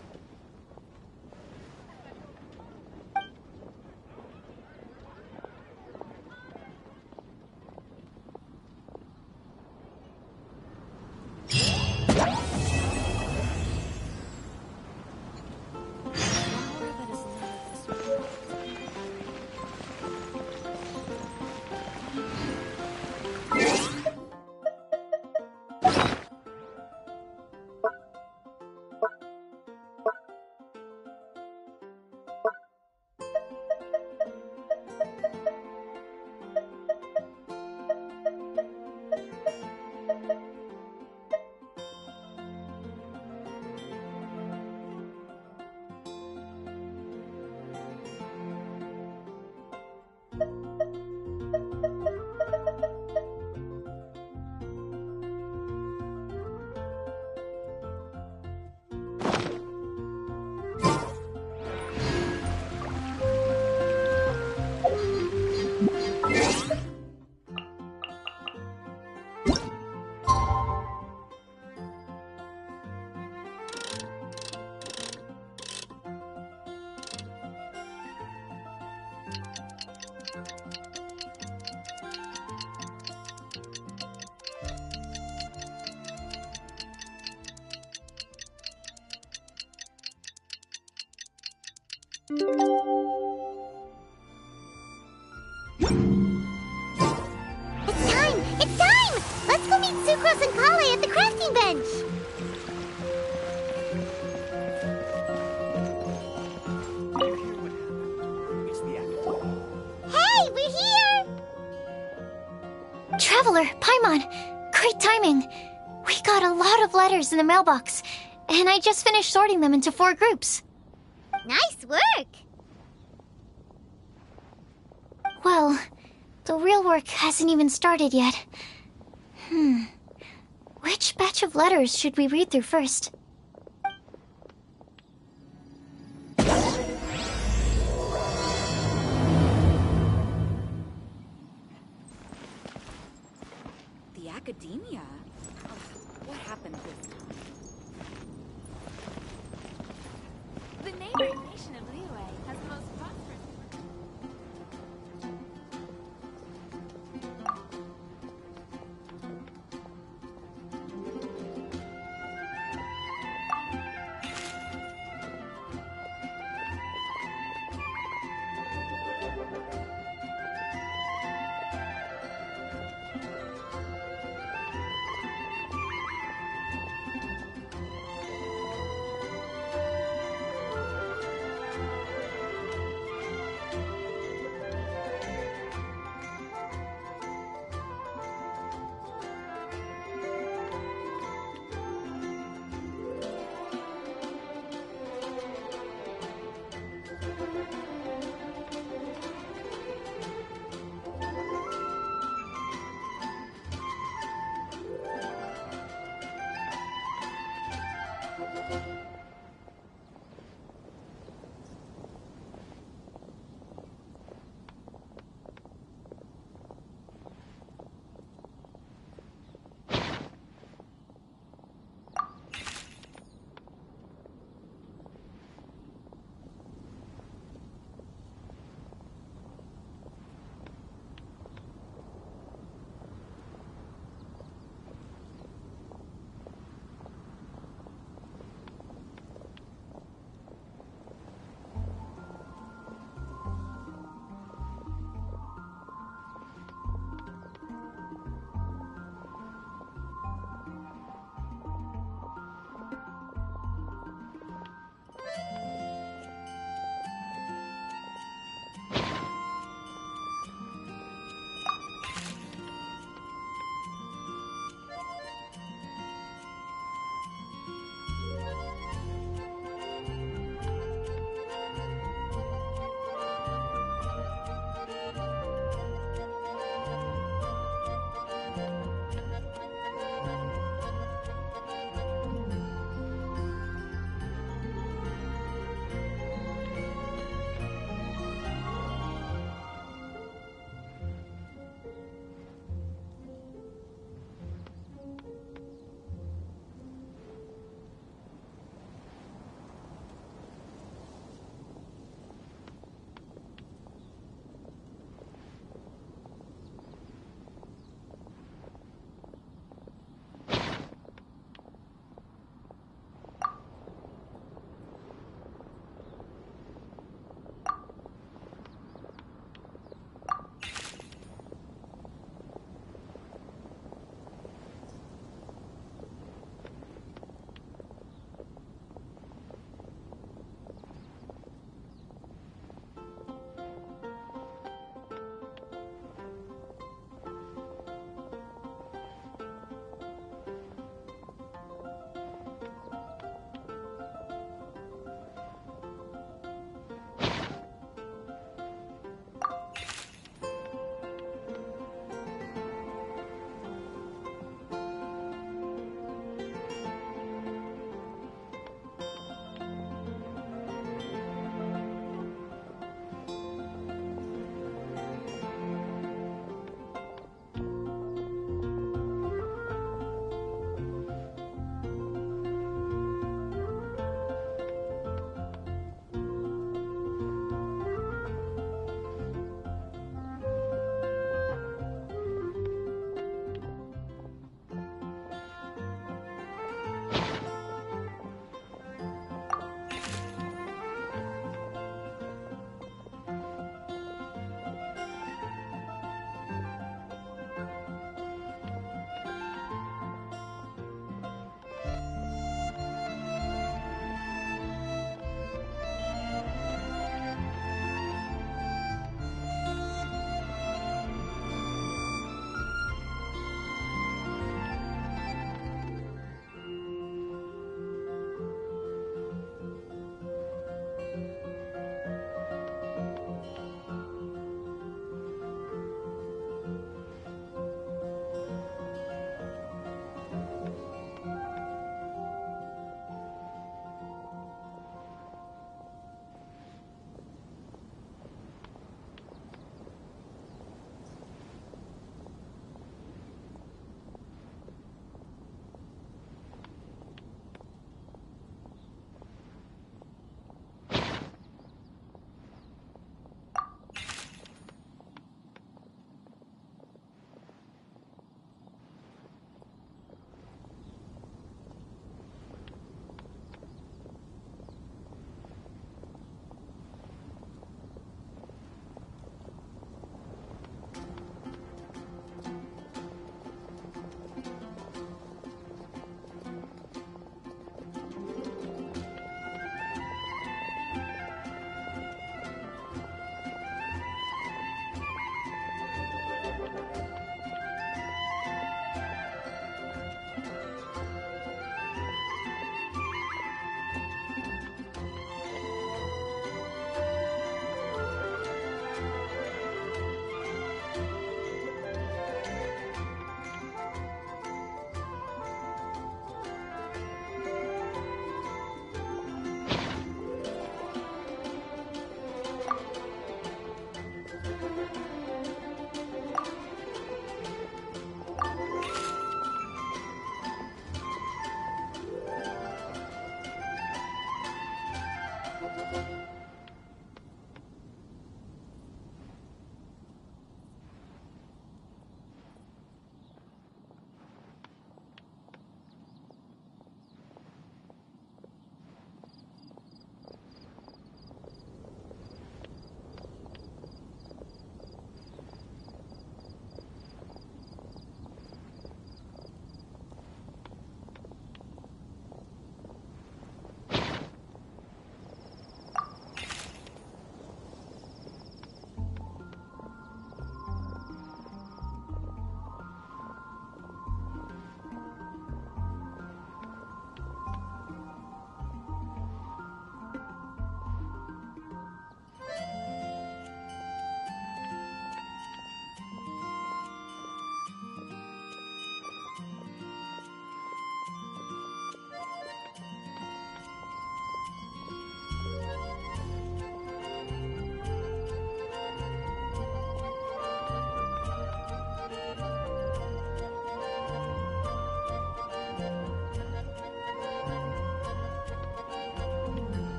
It's time! It's time! Let's go meet Sucrose and Kale at the crafting bench! Hey, we're here! Traveler, Paimon, great timing. We got a lot of letters in the mailbox, and I just finished sorting them into 4 groups. Nice work! Well, the real work hasn't even started yet. Which batch of letters should we read through first? friend this time. The neighboring nation of Liyue has the most prosperous...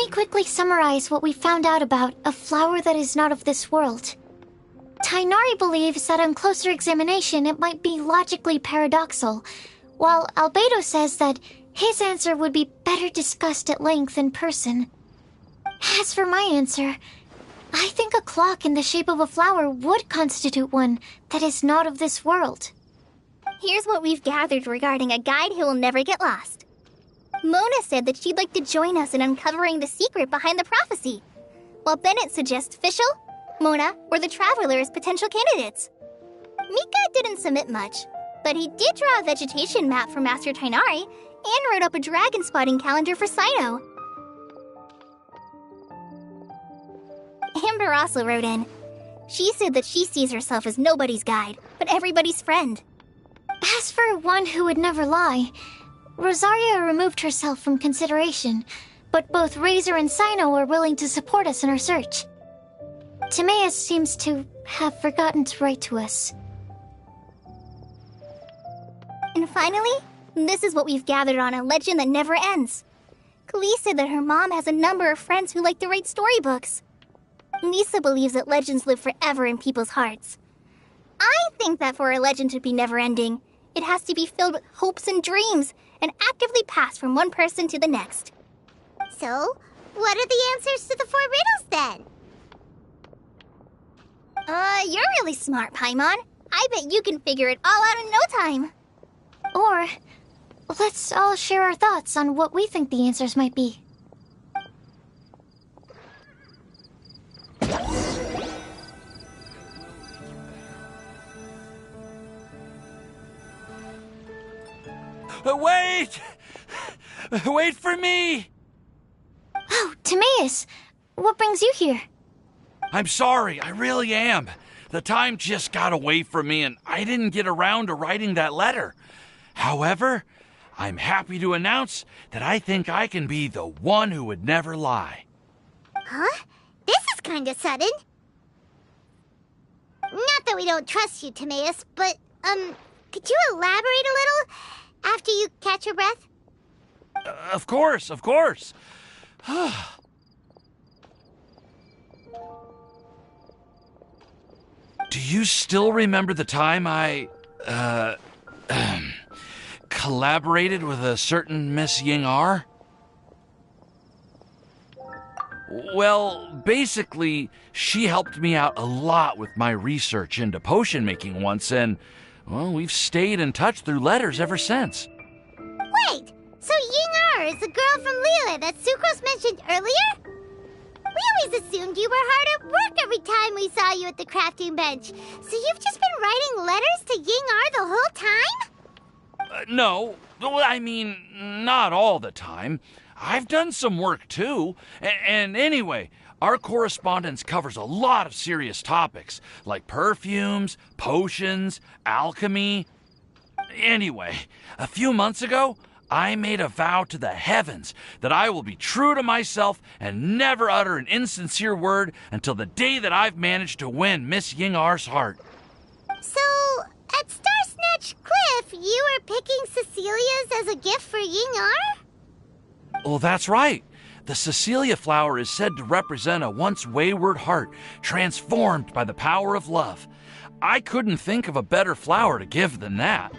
me quickly summarize what we found out about a flower that is not of this world. Tainari believes that on closer examination it might be logically paradoxal, while Albedo says that his answer would be better discussed at length in person. As for my answer, I think a clock in the shape of a flower would constitute one that is not of this world. Here's what we've gathered regarding a guide who will never get lost. Mona said that she'd like to join us in uncovering the secret behind the prophecy, while Bennett suggests Fischl, Mona, or the Traveler as potential candidates. Mika didn't submit much, but he did draw a vegetation map for Master Tainari and wrote up a dragon spotting calendar for Saito. Amber also wrote in. She said that she sees herself as nobody's guide, but everybody's friend. As for one who would never lie, Rosaria removed herself from consideration, but both Razor and Sino are willing to support us in our search. Timaeus seems to have forgotten to write to us. And finally, this is what we've gathered on a legend that never ends. Klee said that her mom has a number of friends who like to write storybooks. Lisa believes that legends live forever in people's hearts. I think that for a legend to be never-ending, it has to be filled with hopes and dreams and actively passed from one person to the next. So, what are the answers to the 4 riddles then? You're really smart, Paimon. I bet you can figure it all out in no time. Or, let's all share our thoughts on what we think the answers might be. Wait! Wait for me! Oh, Timaeus! What brings you here? I'm sorry, I really am. The time just got away from me and I didn't get around to writing that letter. However, I'm happy to announce that I think I can be the one who would never lie. Huh? This is kinda sudden. Not that we don't trust you, Timaeus, but, could you elaborate a little after you catch your breath? Of course, of course. Do you still remember the time I, collaborated with a certain Miss Ying-ar? Well, basically, she helped me out a lot with my research into potion making once, and, well, we've stayed in touch through letters ever since. Wait, so Ying-ar is the girl from Liyue that Sucrose mentioned earlier? We always assumed you were hard at work every time we saw you at the crafting bench. So you've just been writing letters to Ying-ar the whole time? No, I mean, not all the time. I've done some work too. And anyway, our correspondence covers a lot of serious topics, like perfumes, potions, alchemy. Anyway, a few months ago, I made a vow to the heavens that I will be true to myself and never utter an insincere word until the day that I've managed to win Miss Ying-ar's heart. So, at Star Snatch Cliff, you were picking Cecilia's as a gift for Ying-ar? Well, that's right. The Cecilia flower is said to represent a once wayward heart transformed by the power of love. I couldn't think of a better flower to give than that.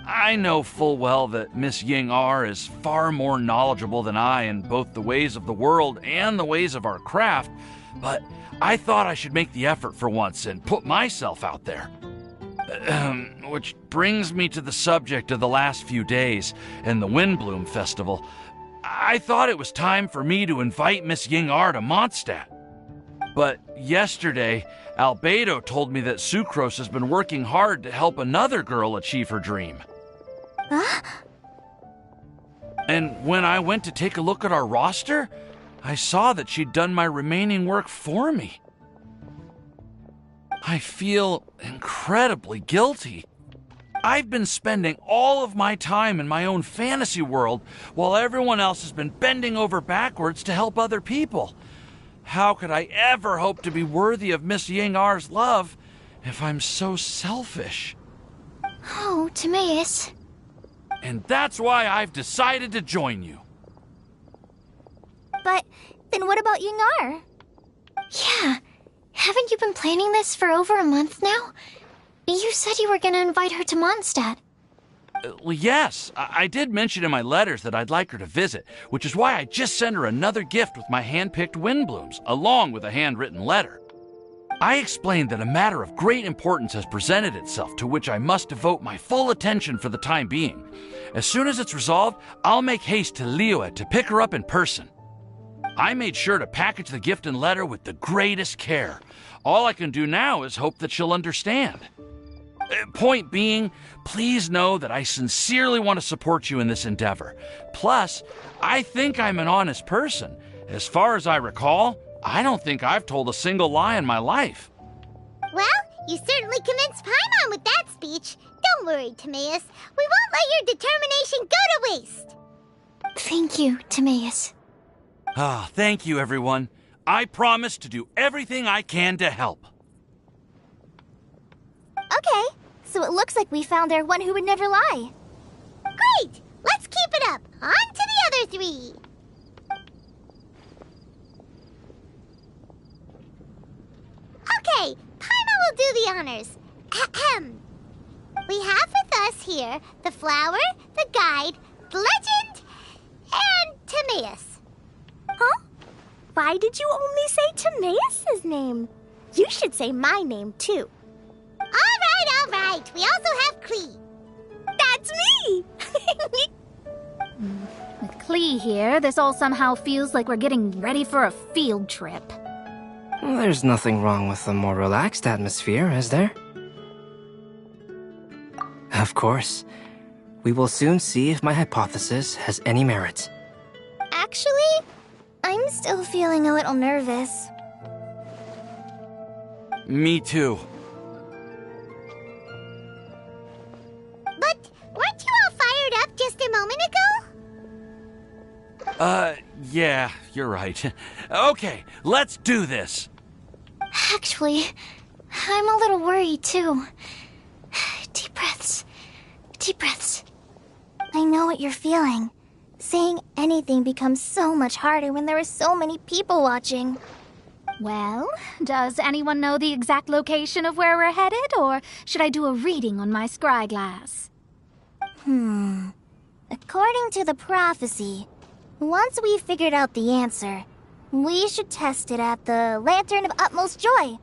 I know full well that Miss Ying-ar is far more knowledgeable than I in both the ways of the world and the ways of our craft, but I thought I should make the effort for once and put myself out there. Which brings me to the subject of the last few days and the Windbloom Festival. I thought it was time for me to invite Miss Ying-ar to Mondstadt. But yesterday, Albedo told me that Sucrose has been working hard to help another girl achieve her dream. Huh? And when I went to take a look at our roster, I saw that she'd done my remaining work for me. I feel incredibly guilty. I've been spending all of my time in my own fantasy world while everyone else has been bending over backwards to help other people. How could I ever hope to be worthy of Miss Ying-ar's love if I'm so selfish? Oh, Timaeus. And that's why I've decided to join you. But Then what about Yingar? Yeah. Haven't you been planning this for over a month now? You said you were gonna invite her to Mondstadt. Well, yes, I did mention in my letters that I'd like her to visit, which is why I just sent her another gift with my hand-picked wind blooms, along with a handwritten letter. I explained that a matter of great importance has presented itself to which I must devote my full attention for the time being. As soon as it's resolved, I'll make haste to Liyue to pick her up in person. I made sure to package the gift and letter with the greatest care. All I can do now is hope that she'll understand. Point being, please know that I sincerely want to support you in this endeavor. Plus, I think I'm an honest person. As far as I recall, I don't think I've told a single lie in my life. Well, you certainly convinced Paimon with that speech. Don't worry, Timaeus. We won't let your determination go to waste. Thank you, Timaeus. Ah, thank you, everyone. I promise to do everything I can to help. Okay, so it looks like we found our one who would never lie. Great! Let's keep it up. On to the other three. Okay, Paimon will do the honors. Ahem. We have with us here the flower, the guide, the legend, and Timaeus. Huh? Why did you only say Timaeus' name? You should say my name, too. All right. We also have Klee. That's me! With Klee here, this all somehow feels like we're getting ready for a field trip. There's nothing wrong with a more relaxed atmosphere, is there? Of course. We will soon see if my hypothesis has any merit. Actually, I'm still feeling a little nervous. Me too. But weren't you all fired up just a moment ago? Yeah, you're right. Okay, let's do this. Actually, I'm a little worried, too. Deep breaths. Deep breaths. I know what you're feeling. Saying anything becomes so much harder when there are so many people watching. Well, does anyone know the exact location of where we're headed, or should I do a reading on my scry glass? According to the prophecy, once we've figured out the answer, we should test it at the Lantern of Utmost Joy.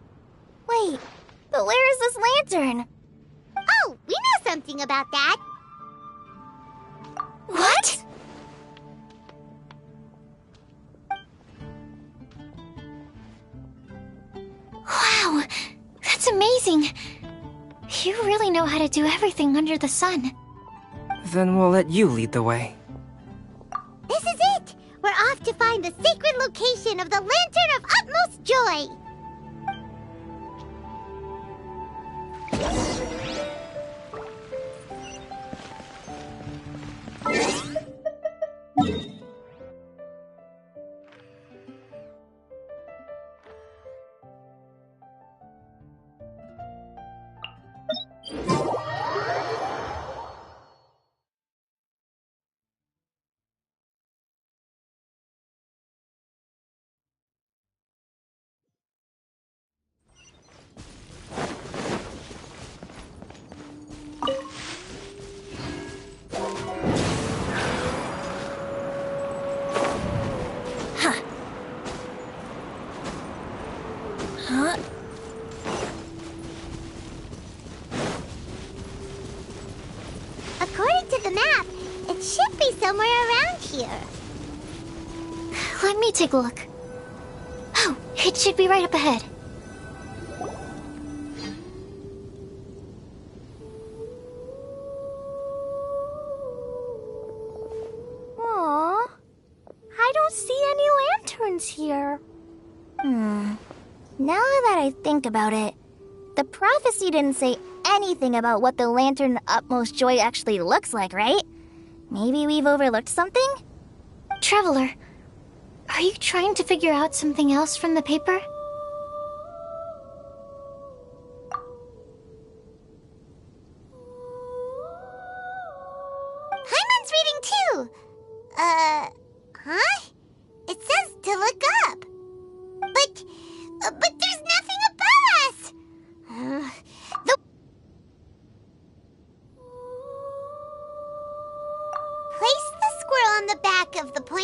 Wait, but where is this lantern? Oh, we know something about that. What? Wow, that's amazing. You really know how to do everything under the sun. Then we'll let you lead the way. This is it! We're off to find the sacred location of the Lantern of Utmost Joy! According to the map, it should be somewhere around here. Let me take a look. Oh, it should be right up ahead. Aww. I don't see any lanterns here. Now that I think about it, the prophecy didn't say anything about what the Lantern of Utmost Joy actually looks like, right? Maybe we've overlooked something? Traveler, are you trying to figure out something else from the paper? Paimon's reading too! Huh? It says to look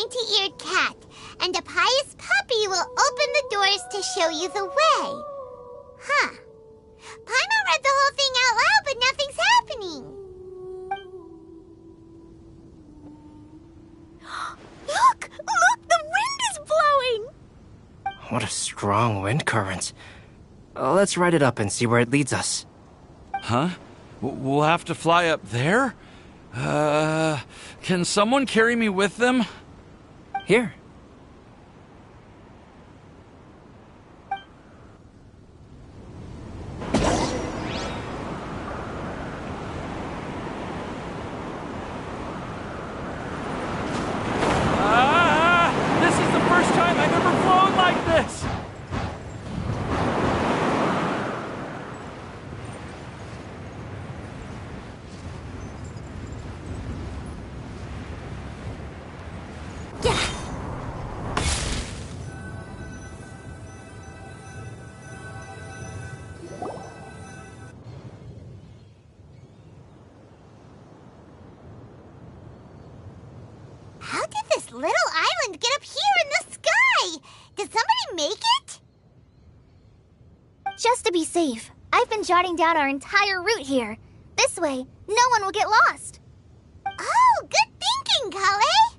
pointy-eared cat, and a pious puppy will open the doors to show you the way. Huh. Paimon read the whole thing out loud, but nothing's happening. Look! Look! The wind is blowing! What a strong wind current. Let's write it up and see where it leads us. Huh? We'll have to fly up there? Can someone carry me with them? Here. This is the first time I've ever flown like this! How did this little island get up here in the sky? Did somebody make it? Just to be safe, I've been jotting down our entire route here. This way, no one will get lost. Oh, good thinking, Kale.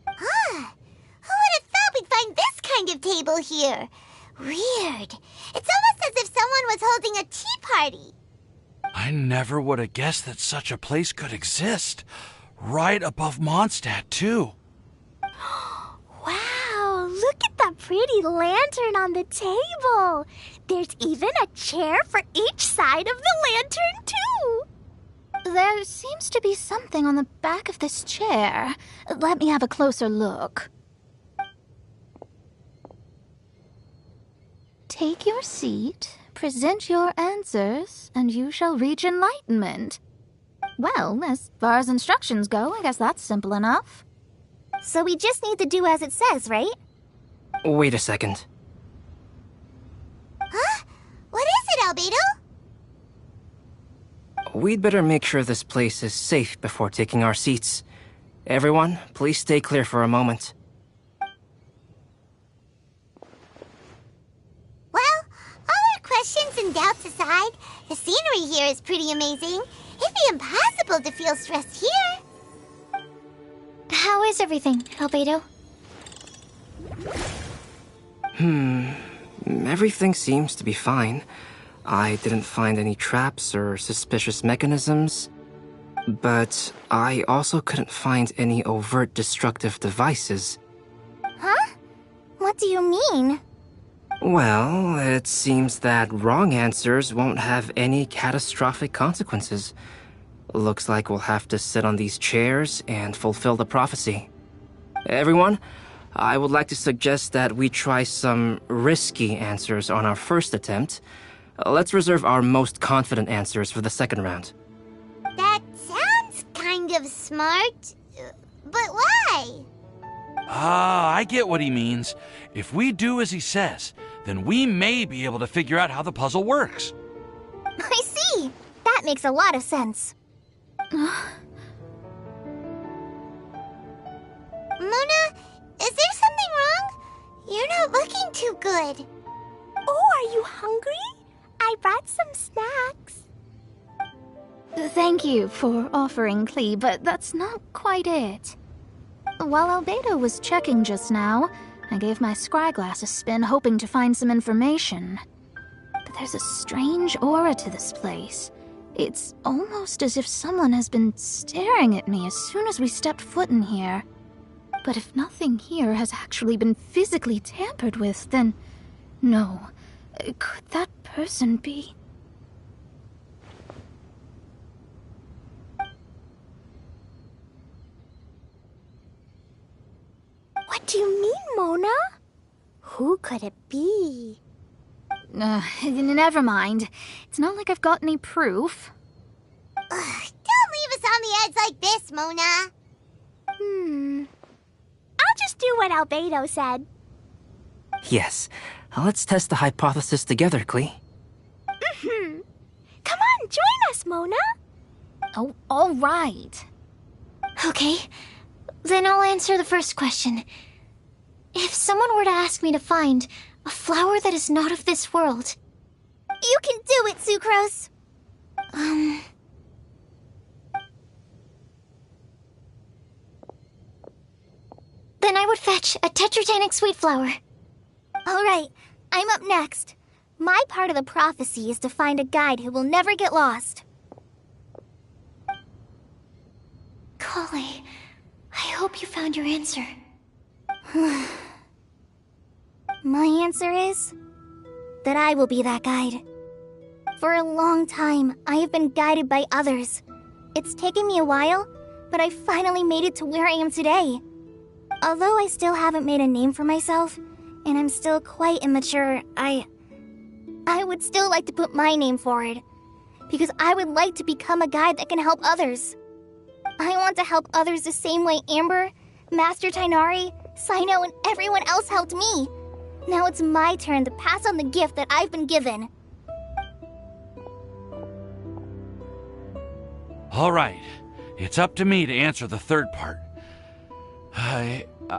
Huh. Who would have thought we'd find this kind of table here? Weird. It's almost as if someone was holding a tea party. I never would have guessed that such a place could exist. Right above Mondstadt, too. Wow, look at that pretty lantern on the table. There's even a chair for each side of the lantern, too. There seems to be something on the back of this chair. Let me have a closer look. Take your seat, present your answers, and you shall reach enlightenment. Well, as far as instructions go, I guess that's simple enough. So we just need to do as it says, right? Wait a second. Huh? What is it, Albedo? We'd better make sure this place is safe before taking our seats. Everyone, please stay clear for a moment. Well, all our questions and doubts aside, the scenery here is pretty amazing. It'd be impossible to feel stressed here. How is everything, Albedo? Everything seems to be fine. I didn't find any traps or suspicious mechanisms. But I also couldn't find any overt destructive devices. Huh? What do you mean? Well, it seems that wrong answers won't have any catastrophic consequences. Looks like we'll have to sit on these chairs and fulfill the prophecy. Everyone, I would like to suggest that we try some risky answers on our first attempt. Let's reserve our most confident answers for the second round. That sounds kind of smart, but why? I get what he means. If we do as he says, then we may be able to figure out how the puzzle works. I see. That makes a lot of sense. Mona, is there something wrong? You're not looking too good. Oh, are you hungry? I brought some snacks. Thank you for offering, Klee, but that's not quite it. While Albedo was checking just now, I gave my scryglass a spin hoping to find some information. But there's a strange aura to this place. It's almost as if someone has been staring at me as soon as we stepped foot in here. But if nothing here has actually been physically tampered with, then no. Could that person be... What do you mean, Mona? Who could it be? Never mind. It's not like I've got any proof. Don't leave us on the edge like this, Mona. I'll just do what Albedo said. Yes, let's test the hypothesis together, Klee. Come on, join us, Mona. Oh, all right. Okay, Then I'll answer the first question. If someone were to ask me to find a flower that is not of this world... You can do it, Sucrose! Then I would fetch a tetragenic sweet flower. Alright, I'm up next. My part of the prophecy is to find a guide who will never get lost. Kale, I hope you found your answer. My answer is that I will be that guide. For a long time, I have been guided by others. It's taken me a while, but I finally made it to where I am today. Although I still haven't made a name for myself, and I'm still quite immature, I would still like to put my name forward, because I would like to become a guide that can help others. I want to help others the same way Amber, Master Tainari, Sino, and everyone else helped me. Now it's my turn to pass on the gift that I've been given. All right, it's up to me to answer the third part.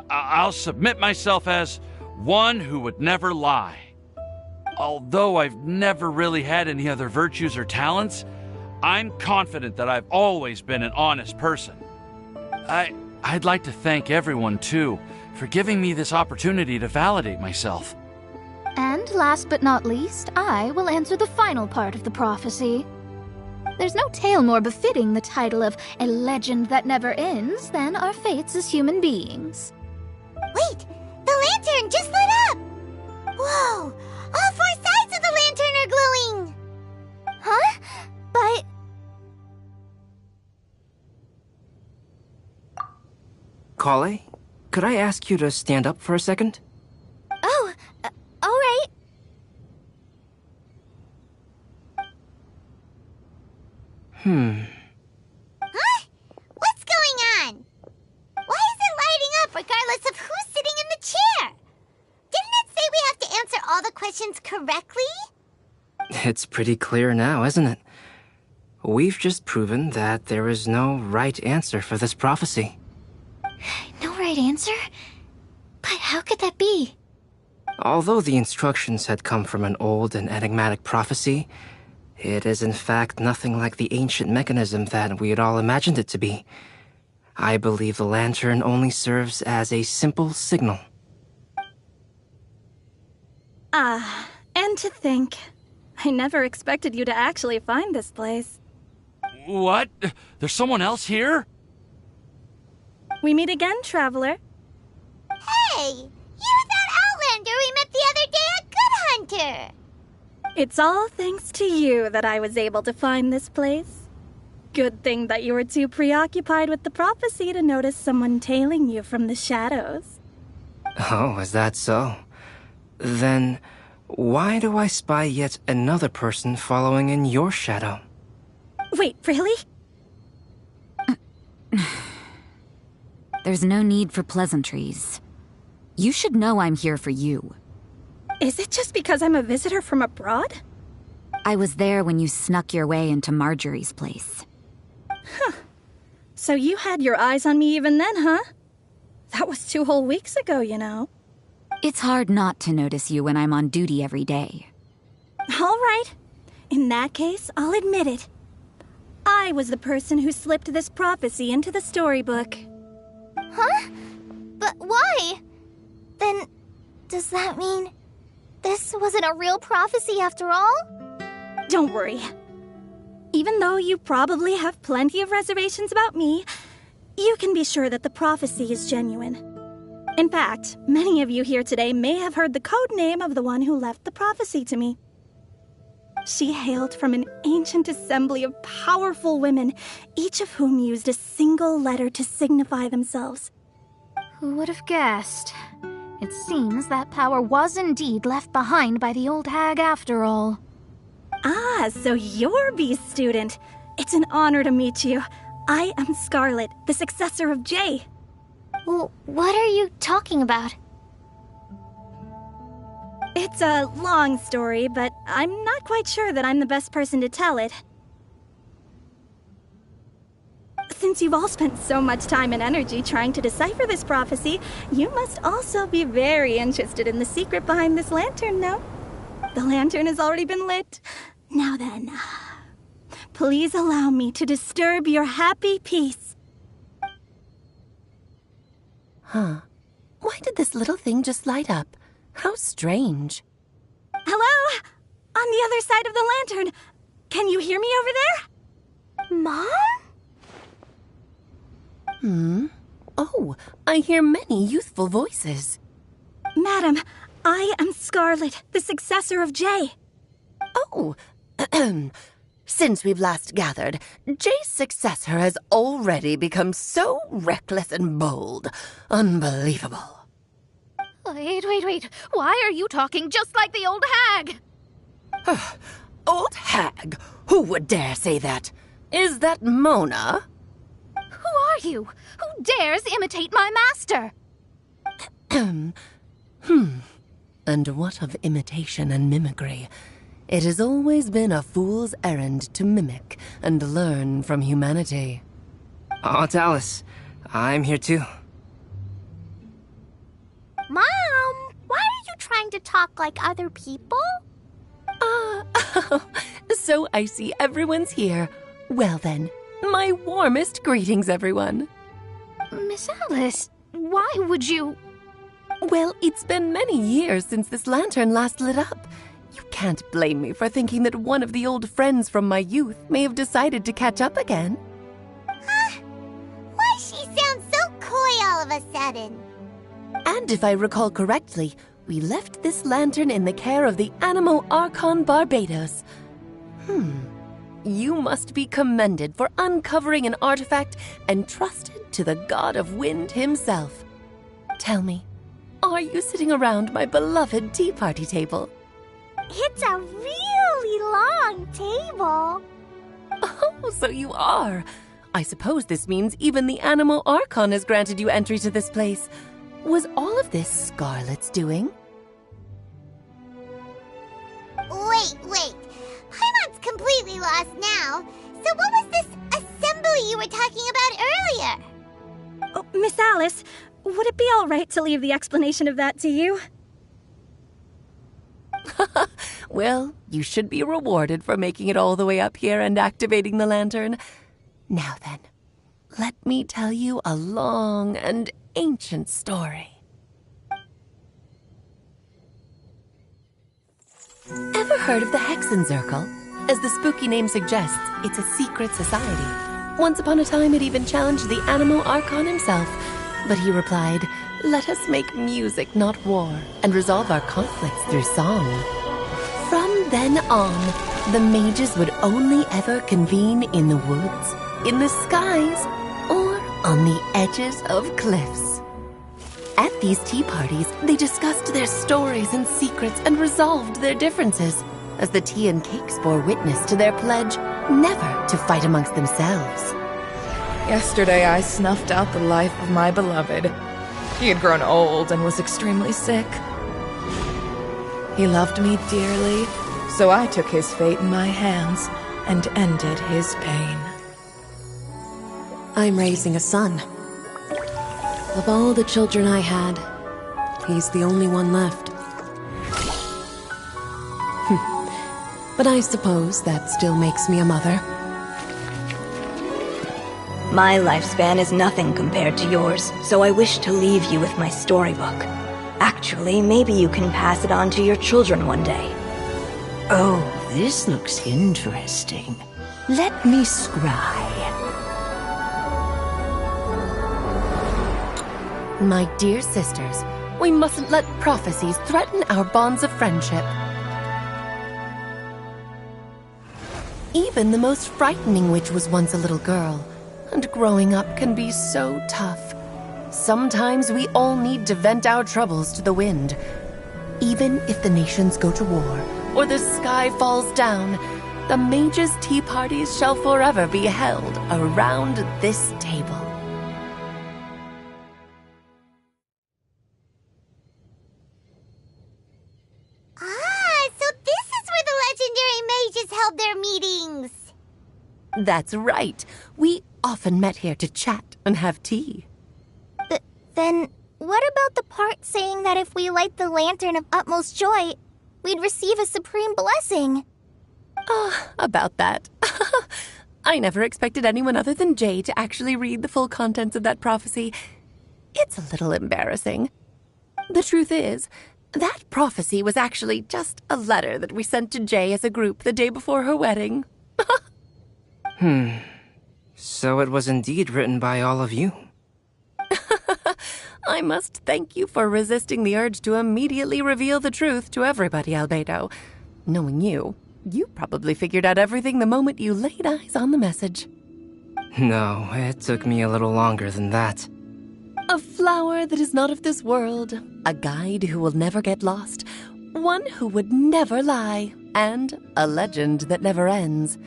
I'll submit myself as one who would never lie. Although I've never really had any other virtues or talents, I'm confident that I've always been an honest person. I'd like to thank everyone, too, for giving me this opportunity to validate myself. And last but not least, I will answer the final part of the prophecy. There's no tale more befitting the title of a legend that never ends than our fates as human beings. Wait! The lantern just lit up! Whoa! All four sides of the lantern are glowing! Huh? But... Kale, could I ask you to stand up for a second? Oh, alright. Huh? What's going on? Why is it lighting up regardless of who's sitting in the chair? Didn't it say we have to answer all the questions correctly? It's pretty clear now, isn't it? We've just proven that there is no right answer for this prophecy. No right answer? But how could that be? Although the instructions had come from an old and enigmatic prophecy, it is in fact nothing like the ancient mechanism that we had all imagined it to be. I believe the lantern only serves as a simple signal. And to think, I never expected you to actually find this place. What? There's someone else here? We meet again, traveler. Hey! You're that Outlander we met the other day at Good Hunter! It's all thanks to you that I was able to find this place. Good thing that you were too preoccupied with the prophecy to notice someone tailing you from the shadows. Oh, is that so? Then, why do I spy yet another person following in your shadow? Wait, really? There's no need for pleasantries. You should know I'm here for you. Is it just because I'm a visitor from abroad? I was there when you snuck your way into Marjorie's place. Huh. So you had your eyes on me even then, huh? That was 2 whole weeks ago, you know. It's hard not to notice you when I'm on duty every day. All right. In that case, I'll admit it. I was the person who slipped this prophecy into the storybook. Huh? But why? Then, does that mean this wasn't a real prophecy after all? Don't worry. Even though you probably have plenty of reservations about me, you can be sure that the prophecy is genuine. In fact, many of you here today may have heard the code name of the one who left the prophecy to me. She hailed from an ancient assembly of powerful women, each of whom used a single letter to signify themselves. Who would have guessed? It seems that power was indeed left behind by the old hag after all. Ah, so you're B's student. It's an honor to meet you. I am Scarlet, the successor of Jay. Well, what are you talking about? It's a long story, but I'm not quite sure that I'm the best person to tell it. Since you've all spent so much time and energy trying to decipher this prophecy, you must also be very interested in the secret behind this lantern, no? The lantern has already been lit. Now then, please allow me to disturb your happy peace. Huh. Why did this little thing just light up? How strange. Hello? On the other side of the lantern. Can you hear me over there? Mom? Oh, I hear many youthful voices. Madam, I am Scarlet, the successor of Jay. Oh, since we've last gathered, Jay's successor has already become so reckless and bold. Unbelievable. Wait. Why are you talking just like the old hag? Old hag? Who would dare say that? Is that Mona? Who are you? Who dares imitate my master? And what of imitation and mimicry? It has always been a fool's errand to mimic and learn from humanity. Aunt Alice, I'm here too. Mom, why are you trying to talk like other people? So I see everyone's here. Well then, my warmest greetings, everyone. Miss Alice, why would you... Well, it's been many years since this lantern last lit up. You can't blame me for thinking that one of the old friends from my youth may have decided to catch up again. Why she sounds so coy all of a sudden? And if I recall correctly, we left this lantern in the care of the Animo Archon Barbados. You must be commended for uncovering an artifact entrusted to the god of wind himself. Tell me, are you sitting around my beloved tea party table? It's a really long table. Oh, so you are. I suppose this means even the Animo Archon has granted you entry to this place. Was all of this Scarlet's doing? Wait. Paimon's completely lost now. So what was this assembly you were talking about earlier? Oh, Miss Alice, would it be all right to leave the explanation of that to you? Well, you should be rewarded for making it all the way up here and activating the lantern. Now then, let me tell you a long and ancient story. Ever heard of the Hexenzirkel? As the spooky name suggests, it's a secret society. Once upon a time, it even challenged the Animo Archon himself. But he replied, "Let us make music, not war, and resolve our conflicts through song." From then on, the mages would only ever convene in the woods, in the skies, or on the edges of cliffs. At these tea parties, they discussed their stories and secrets and resolved their differences, as the tea and cakes bore witness to their pledge never to fight amongst themselves. Yesterday I snuffed out the life of my beloved. He had grown old and was extremely sick. He loved me dearly, so I took his fate in my hands and ended his pain. I'm raising a son. Of all the children I had, he's the only one left. But I suppose that still makes me a mother. My lifespan is nothing compared to yours, so I wish to leave you with my storybook. Actually, maybe you can pass it on to your children one day. Oh, this looks interesting. Let me scry. My dear sisters, we mustn't let prophecies threaten our bonds of friendship. Even the most frightening witch was once a little girl, and growing up can be so tough. Sometimes we all need to vent our troubles to the wind. Even if the nations go to war, or the sky falls down, the mages' tea parties shall forever be held around this table. So this is where the legendary mages held their meetings. That's right. We often met here to chat and have tea. Then, what about the part saying that if we light the lantern of utmost joy, we'd receive a supreme blessing? About that. I never expected anyone other than Jay to actually read the full contents of that prophecy. It's a little embarrassing. The truth is, that prophecy was actually just a letter that we sent to Jay as a group the day before her wedding. So it was indeed written by all of you. I must thank you for resisting the urge to immediately reveal the truth to everybody, Albedo. Knowing you, you probably figured out everything the moment you laid eyes on the message. No, it took me a little longer than that. A flower that is not of this world, a guide who will never get lost, one who would never lie, and a legend that never ends.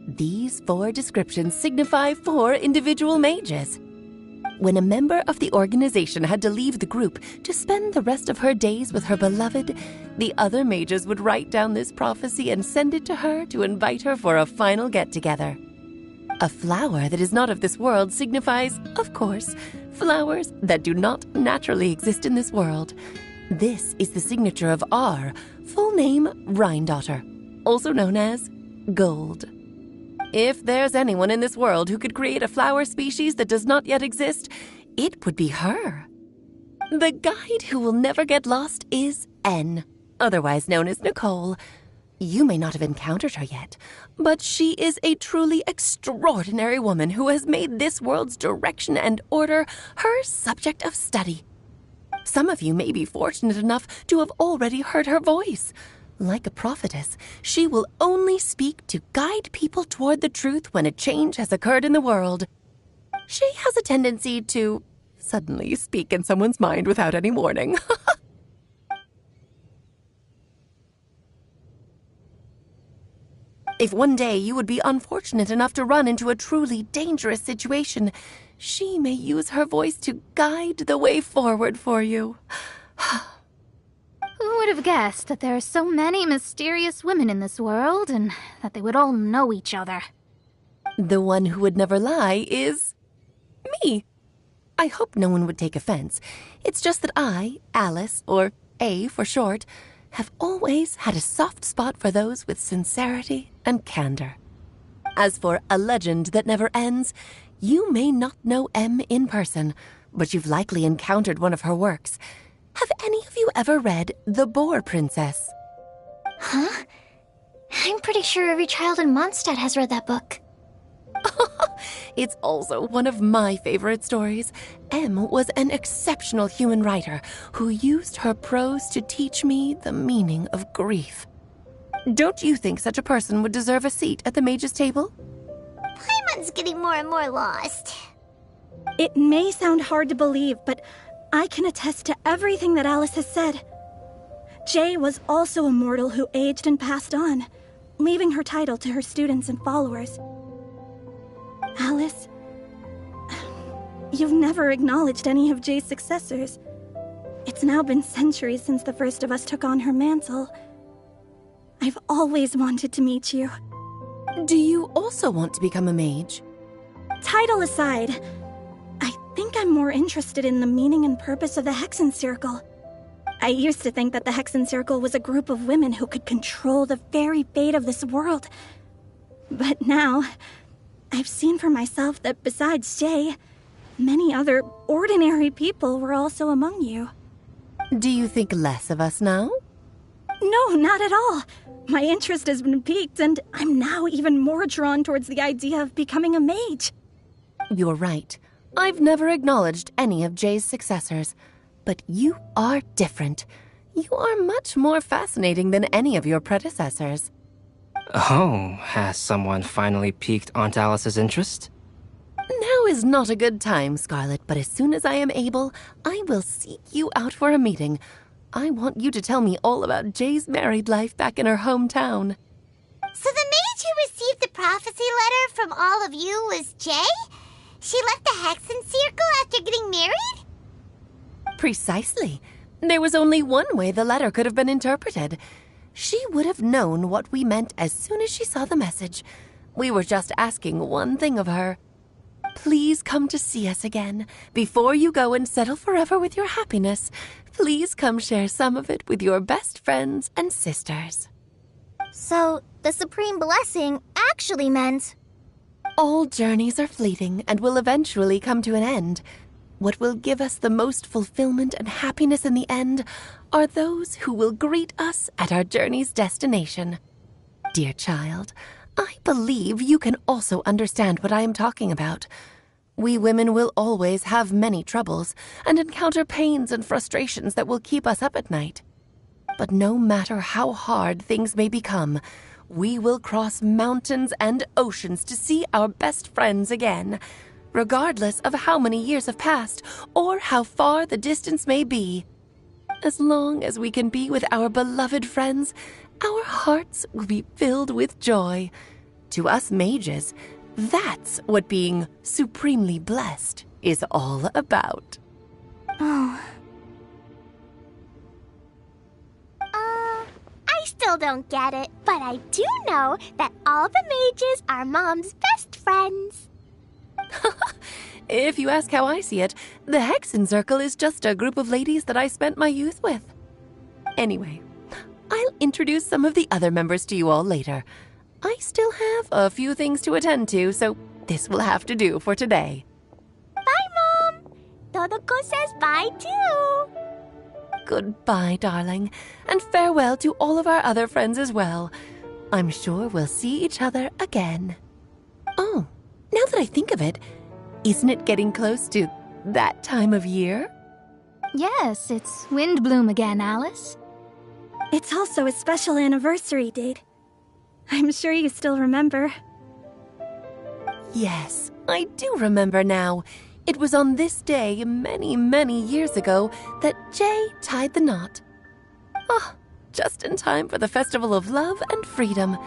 These 4 descriptions signify 4 individual mages. When a member of the organization had to leave the group to spend the rest of her days with her beloved, the other mages would write down this prophecy and send it to her to invite her for a final get-together. A flower that is not of this world signifies, of course, flowers that do not naturally exist in this world. This is the signature of our full name, Rhine-daughter, also known as Gold. If there's anyone in this world who could create a flower species that does not yet exist, it would be her. The guide who will never get lost is N, otherwise known as Nicole. You may not have encountered her yet, but she is a truly extraordinary woman who has made this world's direction and order her subject of study. Some of you may be fortunate enough to have already heard her voice. Like a prophetess, she will only speak to guide people toward the truth when a change has occurred in the world. She has a tendency to suddenly speak in someone's mind without any warning. If one day you would be unfortunate enough to run into a truly dangerous situation, she may use her voice to guide the way forward for you. Who would have guessed that there are so many mysterious women in this world, and that they would all know each other? The one who would never lie is me. I hope no one would take offense. It's just that I, Alice, or A for short, have always had a soft spot for those with sincerity and candor. As for a legend that never ends, you may not know M in person, but you've likely encountered one of her works. Have any of you ever read The Boar Princess? Huh? I'm pretty sure every child in Mondstadt has read that book. It's also one of my favorite stories. M was an exceptional human writer who used her prose to teach me the meaning of grief. Don't you think such a person would deserve a seat at the mage's table? Paimon's getting more and more lost. It may sound hard to believe, but I can attest to everything that Alice has said. Jay was also a mortal who aged and passed on, leaving her title to her students and followers. Alice, you've never acknowledged any of Jay's successors. It's now been centuries since the first of us took on her mantle. I've always wanted to meet you. Do you also want to become a mage? Title aside, I think I'm more interested in the meaning and purpose of the Hexen Circle. I used to think that the Hexen Circle was a group of women who could control the very fate of this world. But now, I've seen for myself that besides Jay, many other ordinary people were also among you. Do you think less of us now? No, not at all. My interest has been piqued, and I'm now even more drawn towards the idea of becoming a mage. You're right. I've never acknowledged any of Jay's successors. But you are different. You are much more fascinating than any of your predecessors. Oh, has someone finally piqued Aunt Alice's interest? Now is not a good time, Scarlet, but as soon as I am able, I will seek you out for a meeting. I want you to tell me all about Jay's married life back in her hometown. So the mage who received the prophecy letter from all of you was Jay? She left the Hexen Circle after getting married? Precisely. There was only one way the letter could have been interpreted. She would have known what we meant as soon as she saw the message. We were just asking one thing of her. please come to see us again. Before you go and settle forever with your happiness, please come share some of it with your best friends and sisters. So, the Supreme Blessing actually meant... All journeys are fleeting and will eventually come to an end. What will give us the most fulfillment and happiness in the end are those who will greet us at our journey's destination. Dear child, I believe you can also understand what I am talking about. We women will always have many troubles and encounter pains and frustrations that will keep us up at night. But no matter how hard things may become, we will cross mountains and oceans to see our best friends again, regardless of how many years have passed or how far the distance may be. As long as we can be with our beloved friends, our hearts will be filled with joy. To us mages, that's what being supremely blessed is all about. Oh. I still don't get it, but I do know that all the mages are Mom's best friends. If you ask how I see it, the Hexen Circle is just a group of ladies that I spent my youth with. Anyway, I'll introduce some of the other members to you all later. I still have a few things to attend to, so this will have to do for today. Bye, Mom! Todoko says bye, too! Goodbye, darling, and farewell to all of our other friends as well. I'm sure we'll see each other again. Oh, now that I think of it, isn't it getting close to that time of year? Yes, it's Windbloom again, Alice. It's also a special anniversary date. I'm sure you still remember. Yes, I do remember now. It was on this day many, many years ago that Jay tied the knot. Ah, just in time for the Festival of Love and Freedom.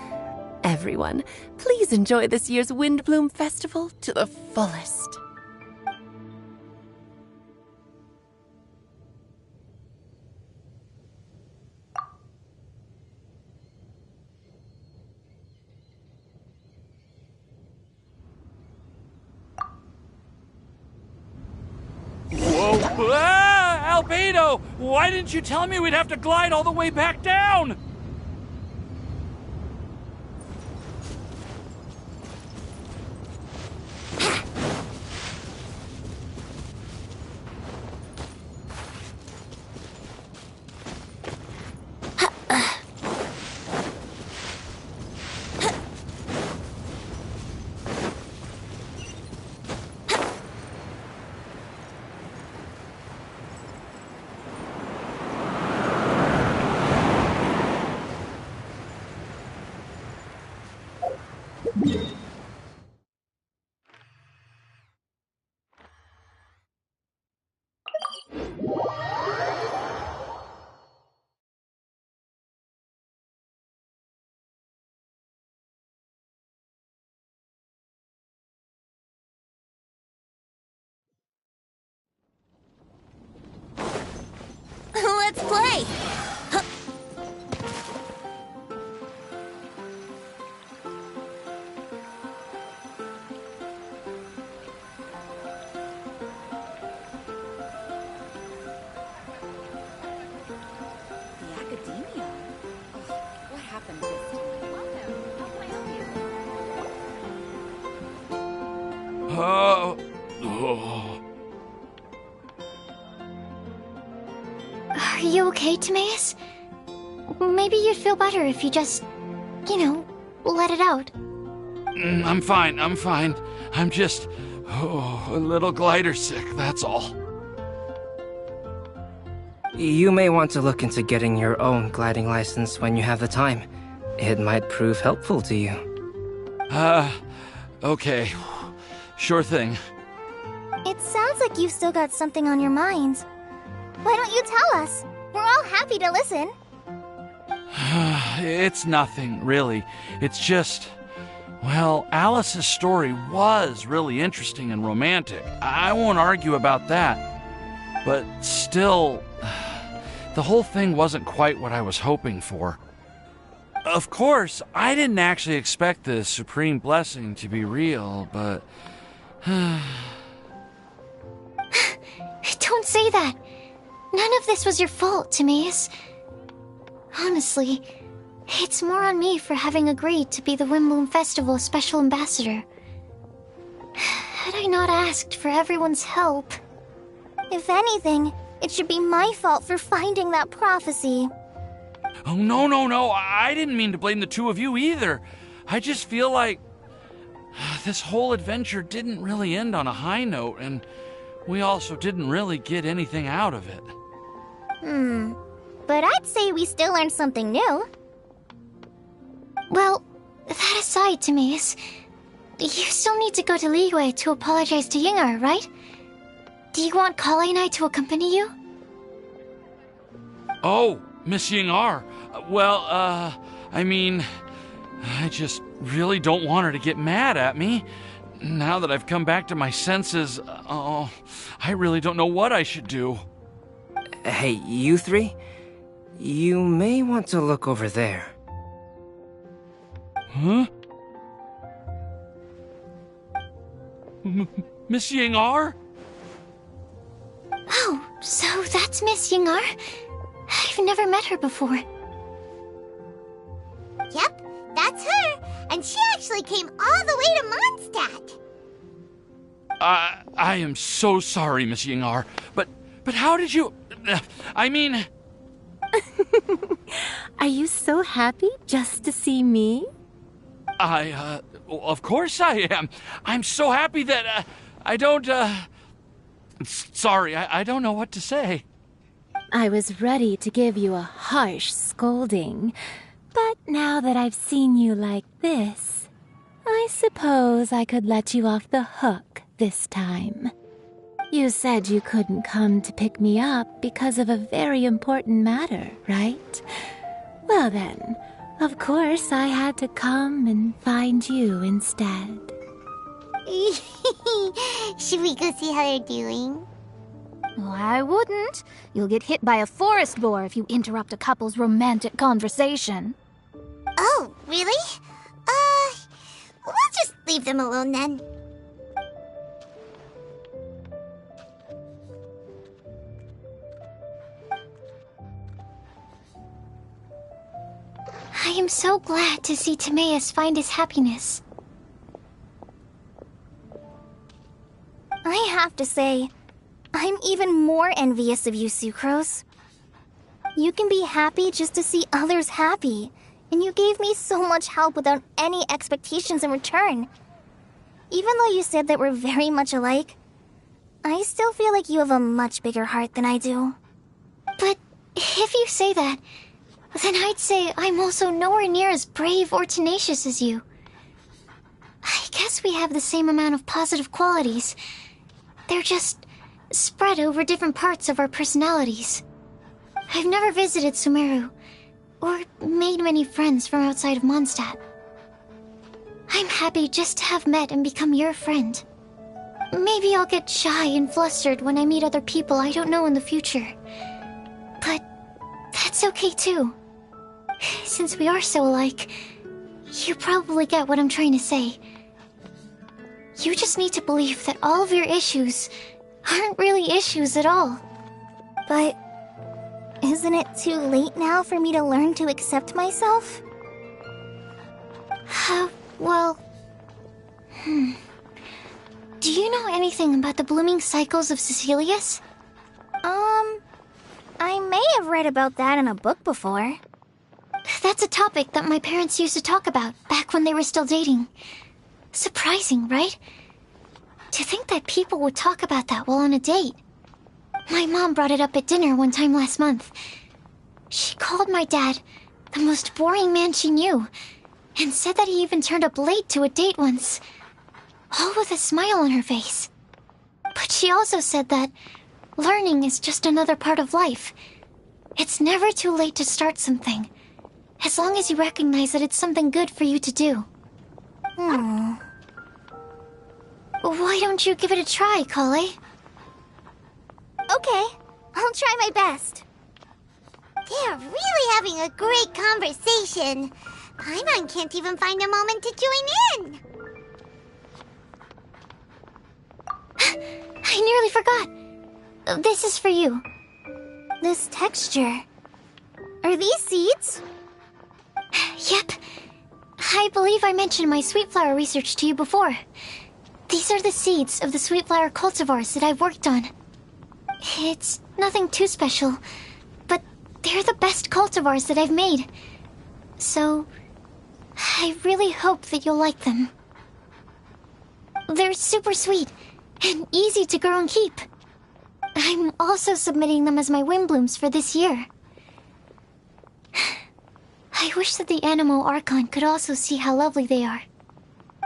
Everyone, please enjoy this year's Windbloom Festival to the fullest. Whoa! Ah! Albedo! Why didn't you tell me we'd have to glide all the way back down? Let's play! Oh. Are you okay, Timaeus? Maybe you'd feel better if you just, let it out. I'm fine. I'm just a little glider sick, that's all. You may want to look into getting your own gliding license when you have the time. It might prove helpful to you. Okay. Sure thing. It sounds like you've still got something on your mind. Why don't you tell us? We're all happy to listen. It's nothing, really. It's just... Well, Alice's story was really interesting and romantic. I won't argue about that. But still, the whole thing wasn't quite what I was hoping for. Of course, I didn't actually expect the Supreme Blessing to be real, but Don't say that. None of this was your fault, Timaeus. Honestly, it's more on me for having agreed to be the Windbloom Festival special ambassador. Had I not asked for everyone's help... If anything, it should be my fault for finding that prophecy. Oh, no. I didn't mean to blame the two of you either. I just feel like this whole adventure didn't really end on a high note, and we also didn't really get anything out of it. But I'd say we still learned something new. Well, that aside, Timaeus, you still need to go to Liyue to apologize to Yingar, right? Do you want Kale and I to accompany you? Oh, Miss Yingar. Well, I mean, I just really don't want her to get mad at me. Now that I've come back to my senses, I really don't know what I should do. Hey, you three? You may want to look over there. Huh? Miss Yingar? Oh, so that's Miss Yingar? I've never met her before. Yep, that's her. And she actually came all the way to Mondstadt. I am so sorry, Miss Yingar. But how did you... I mean... Are you so happy just to see me? Of course I am. I'm so happy that, I don't, Sorry, I don't know what to say. I was ready to give you a harsh scolding, but now that I've seen you like this, I suppose I could let you off the hook this time. You said you couldn't come to pick me up because of a very important matter, right? Well then, of course I had to come and find you instead. Should we go see how they're doing? Oh, I wouldn't. You'll get hit by a forest boar if you interrupt a couple's romantic conversation. Oh, really? We'll just leave them alone then. I am so glad to see Timaeus find his happiness. I have to say, I'm even more envious of you, Sucrose. You can be happy just to see others happy, and you gave me so much help without any expectations in return. Even though you said that we're very much alike, I still feel like you have a much bigger heart than I do. But if you say that, then I'd say I'm also nowhere near as brave or tenacious as you. I guess we have the same amount of positive qualities. They're just spread over different parts of our personalities. I've never visited Sumeru, or made many friends from outside of Mondstadt. I'm happy just to have met and become your friend. Maybe I'll get shy and flustered when I meet other people I don't know in the future. But that's okay too. Since we are so alike, you probably get what I'm trying to say. You just need to believe that all of your issues aren't really issues at all. But isn't it too late now for me to learn to accept myself? Well... Do you know anything about the blooming cycles of Cecilius? I may have read about that in a book before. That's a topic that my parents used to talk about back when they were still dating. Surprising, right? To think that people would talk about that while on a date. My mom brought it up at dinner one time last month. She called my dad the most boring man she knew, and said that he even turned up late to a date once, all with a smile on her face. But she also said that learning is just another part of life. It's never too late to start something, as long as you recognize that it's something good for you to do. Why don't you give it a try, Kale? Okay, I'll try my best. They're really having a great conversation. Paimon can't even find a moment to join in. I nearly forgot. This is for you. This texture. Are these seeds? Yep. I believe I mentioned my sweet flower research to you before. These are the seeds of the sweet flower cultivars that I've worked on. It's nothing too special, but they're the best cultivars that I've made. So, I really hope that you'll like them. They're super sweet and easy to grow and keep. I'm also submitting them as my windblooms for this year. I wish that the Animo Archon could also see how lovely they are.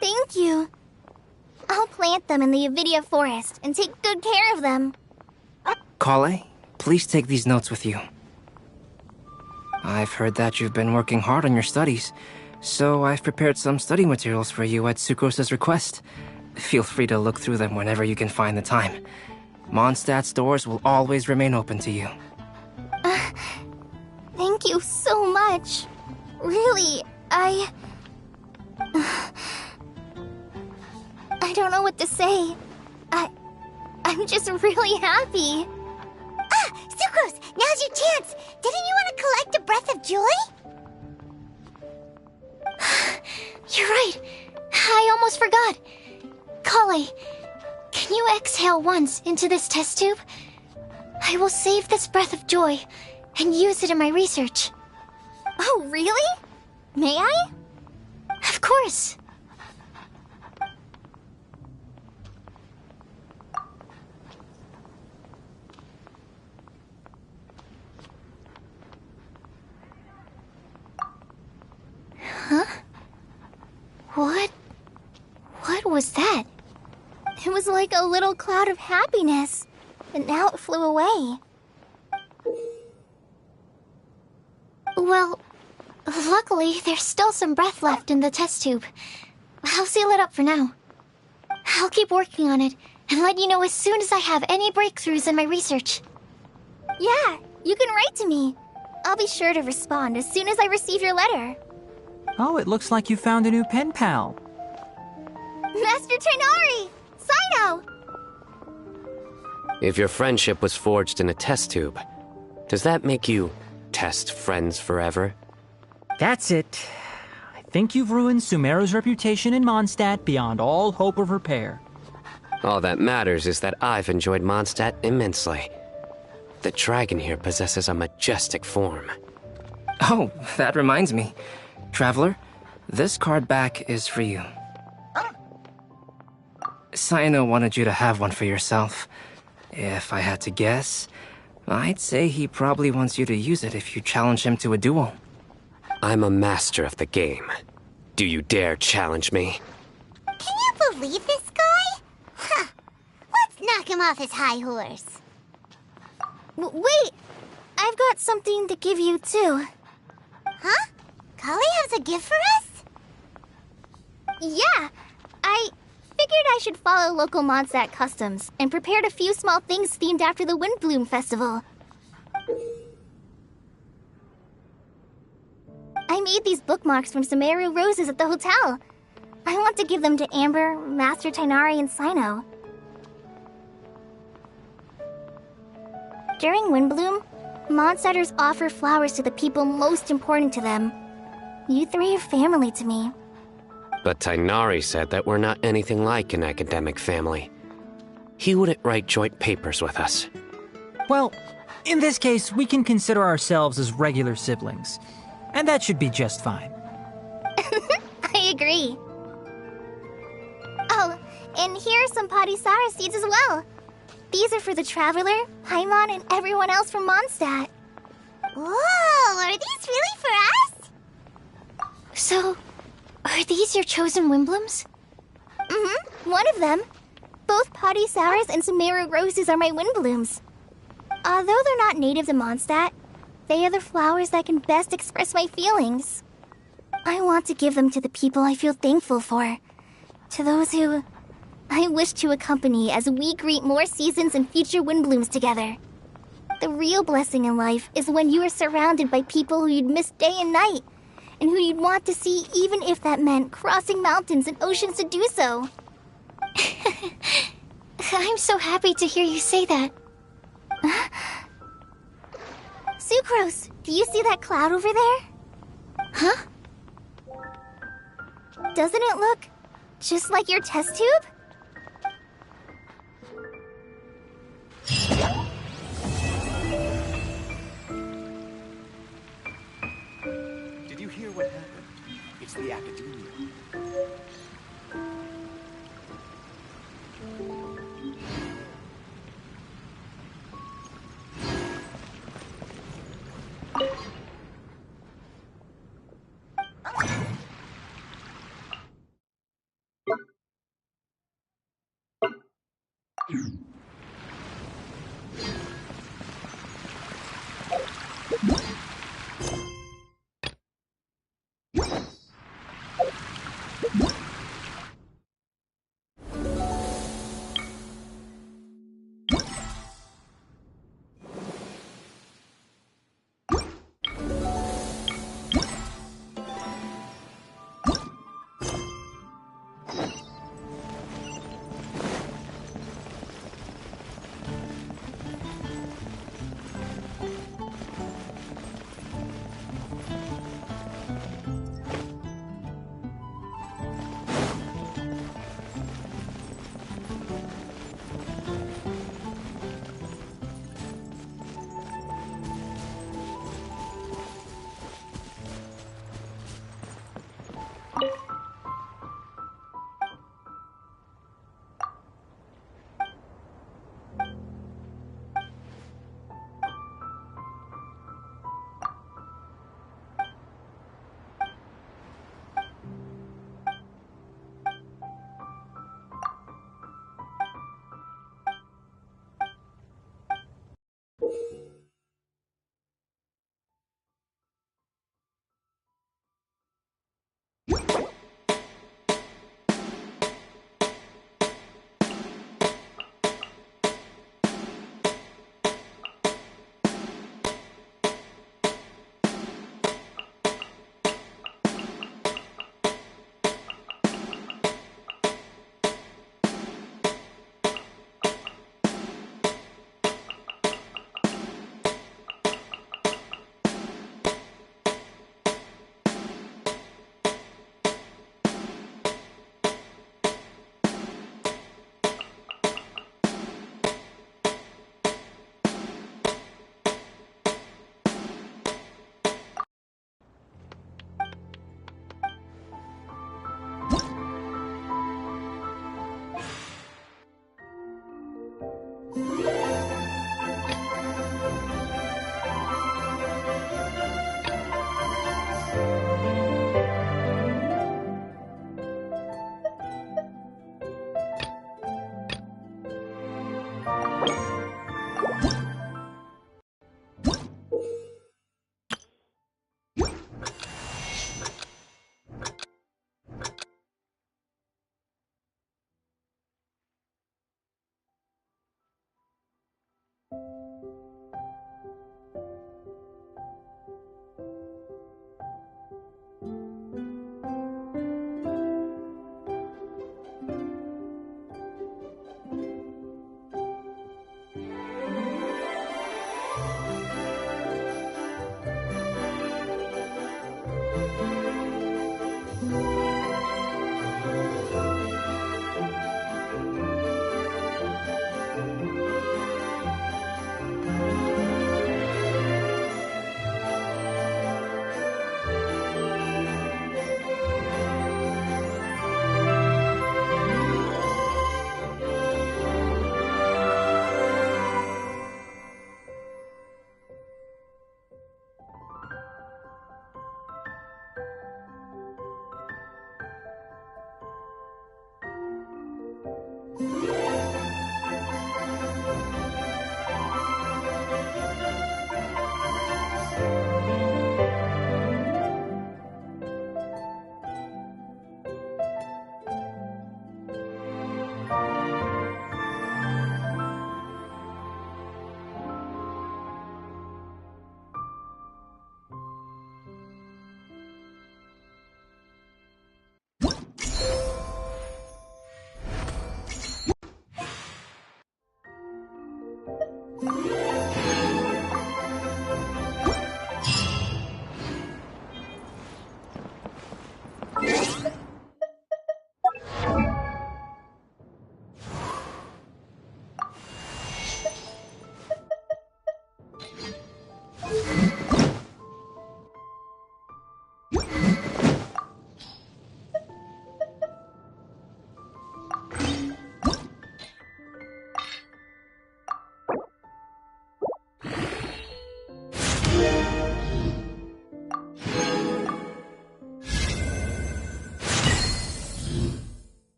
Thank you. I'll plant them in the Avidia forest and take good care of them. Kale, please take these notes with you. I've heard that you've been working hard on your studies, so I've prepared some study materials for you at Sucrose's request. Feel free to look through them whenever you can find the time. Mondstadt's doors will always remain open to you. Thank you so much. Really, I don't know what to say. I'm just really happy. Sucrose, now's your chance. Didn't you want to collect a breath of joy? You're right. I almost forgot. Kale, can you exhale once into this test tube? I will save this breath of joy and use it in my research. Oh, really? May I? Of course. Huh? What was that? It was like a little cloud of happiness, but now it flew away. Well, luckily, there's still some breath left in the test tube. I'll seal it up for now. I'll keep working on it and let you know as soon as I have any breakthroughs in my research. Yeah, you can write to me. I'll be sure to respond as soon as I receive your letter. Oh, it looks like you found a new pen pal. Master Tainari! Sino! If your friendship was forged in a test tube, does that make you test friends forever? That's it. I think you've ruined Sumeru's reputation in Mondstadt beyond all hope of repair. All that matters is that I've enjoyed Mondstadt immensely. The dragon here possesses a majestic form. Oh, that reminds me. Traveler, this card back is for you. Sino wanted you to have one for yourself. If I had to guess, I'd say he probably wants you to use it if you challenge him to a duel. I'm a master of the game. Do you dare challenge me? Can you believe this guy? Huh. Let's knock him off his high horse. Wait! I've got something to give you, too. Huh? Kale has a gift for us? Yeah! I figured I should follow local Mondstadt customs and prepared a few small things themed after the Windbloom Festival. I made these bookmarks from Sumeru roses at the hotel. I want to give them to Amber, Master Tainari, and Sino. During Windbloom, Mondstadters offer flowers to the people most important to them. You three are family to me. But Tainari said that we're not anything like an academic family. He wouldn't write joint papers with us. Well, in this case, we can consider ourselves as regular siblings. And that should be just fine. I agree. Oh, and here are some Padisara seeds as well. These are for the Traveler, Paimon, and everyone else from Mondstadt. Whoa, are these really for us? So, are these your chosen Windblooms? Mm-hmm, one of them. Both Padisauras and Sumeru roses are my Windblooms. Although they're not native to Mondstadt, they are the flowers that can best express my feelings. I want to give them to the people I feel thankful for. To those who I wish to accompany as we greet more seasons and future Windblooms together. The real blessing in life is when you are surrounded by people who you'd miss day and night, and who you'd want to see even if that meant crossing mountains and oceans to do so. I'm so happy to hear you say that. Sucrose, do you see that cloud over there? Huh? Doesn't it look just like your test tube? Did you hear what happened? It's the academia.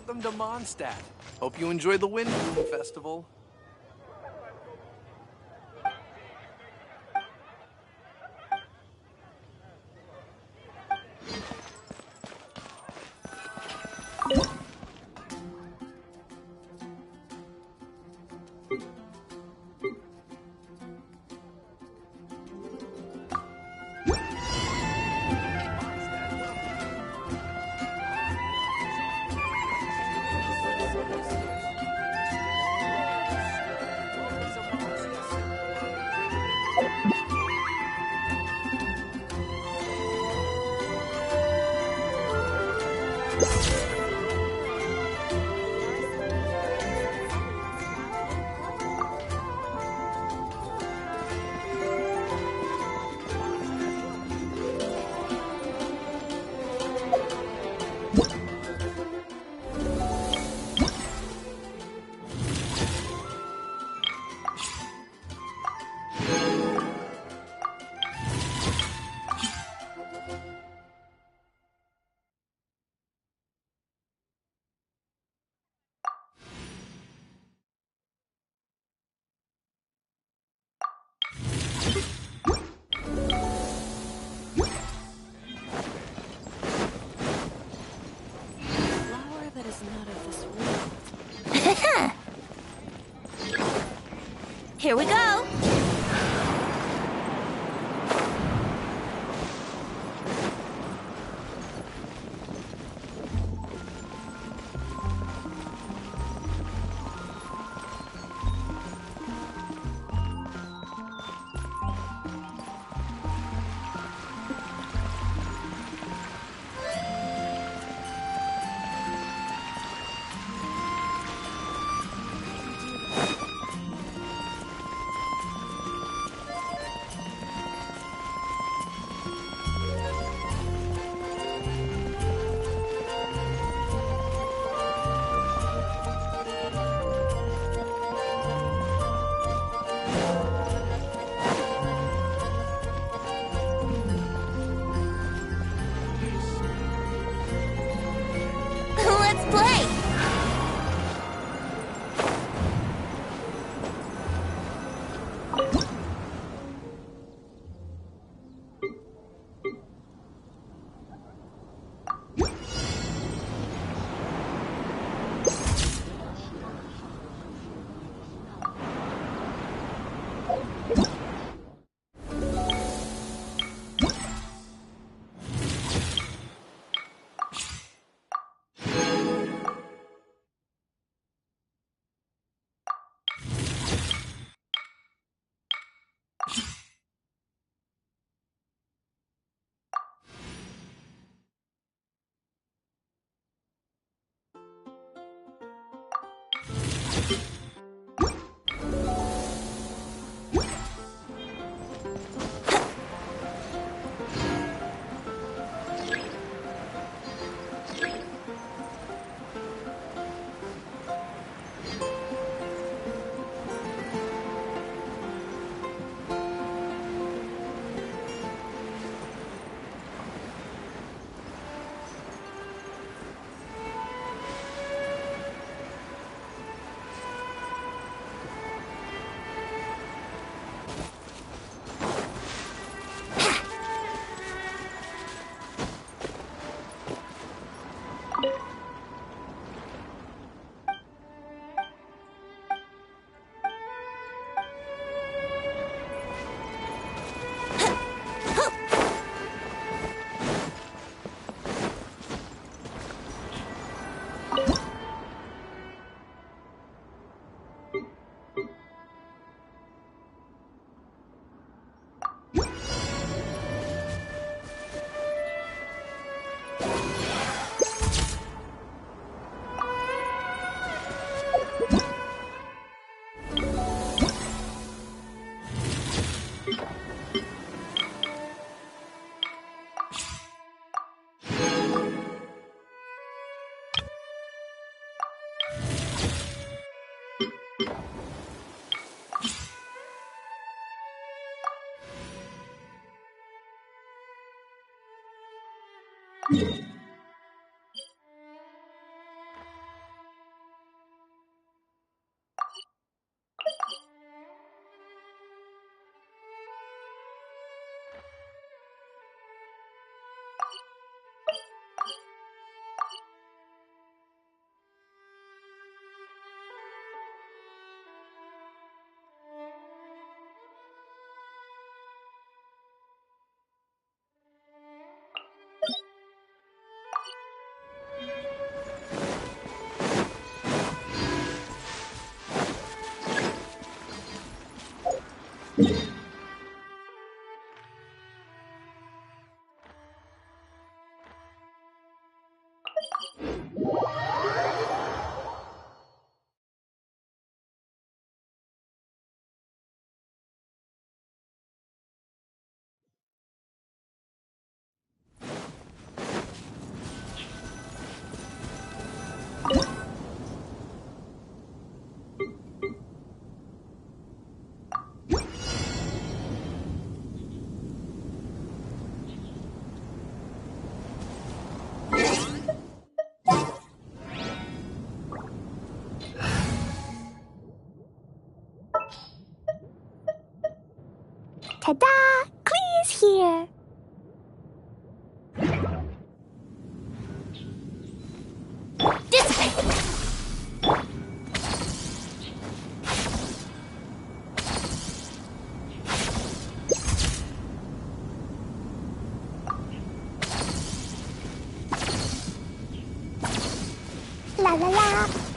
Welcome to Mondstadt. Hope you enjoy the Wind Bloom Festival. Here we go! Ta-da! Clee's here! La la la!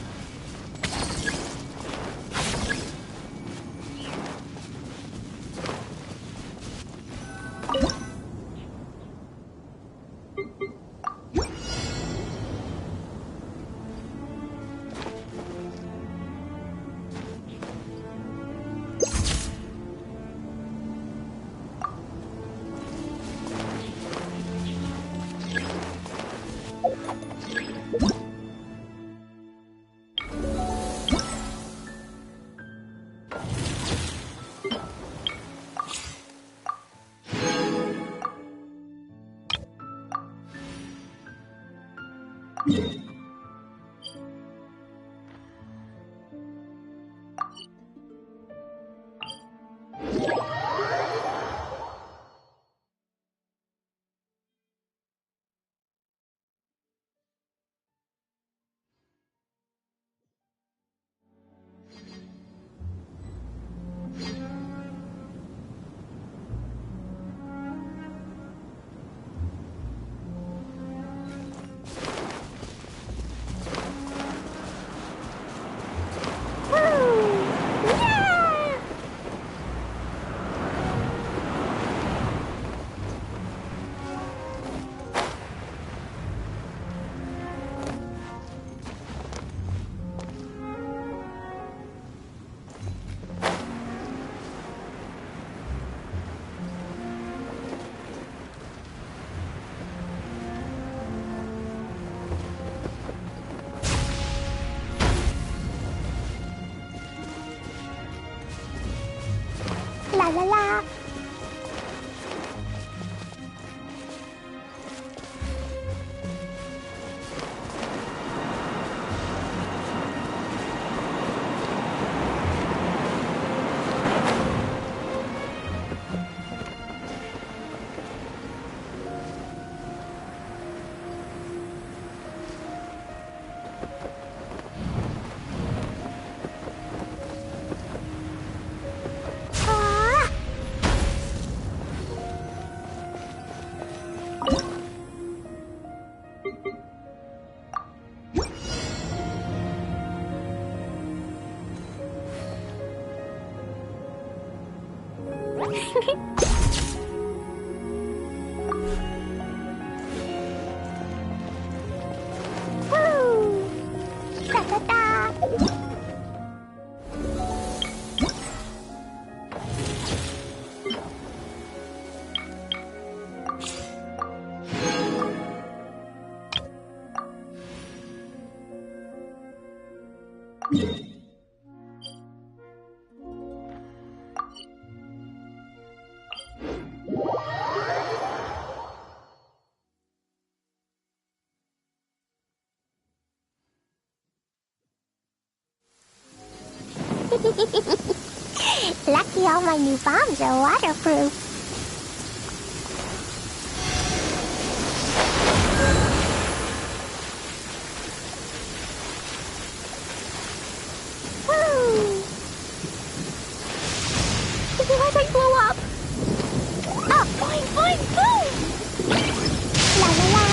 Lucky all my new bombs are waterproof. Woo! What I blow up? Oh, boing, boing, boom! La la la!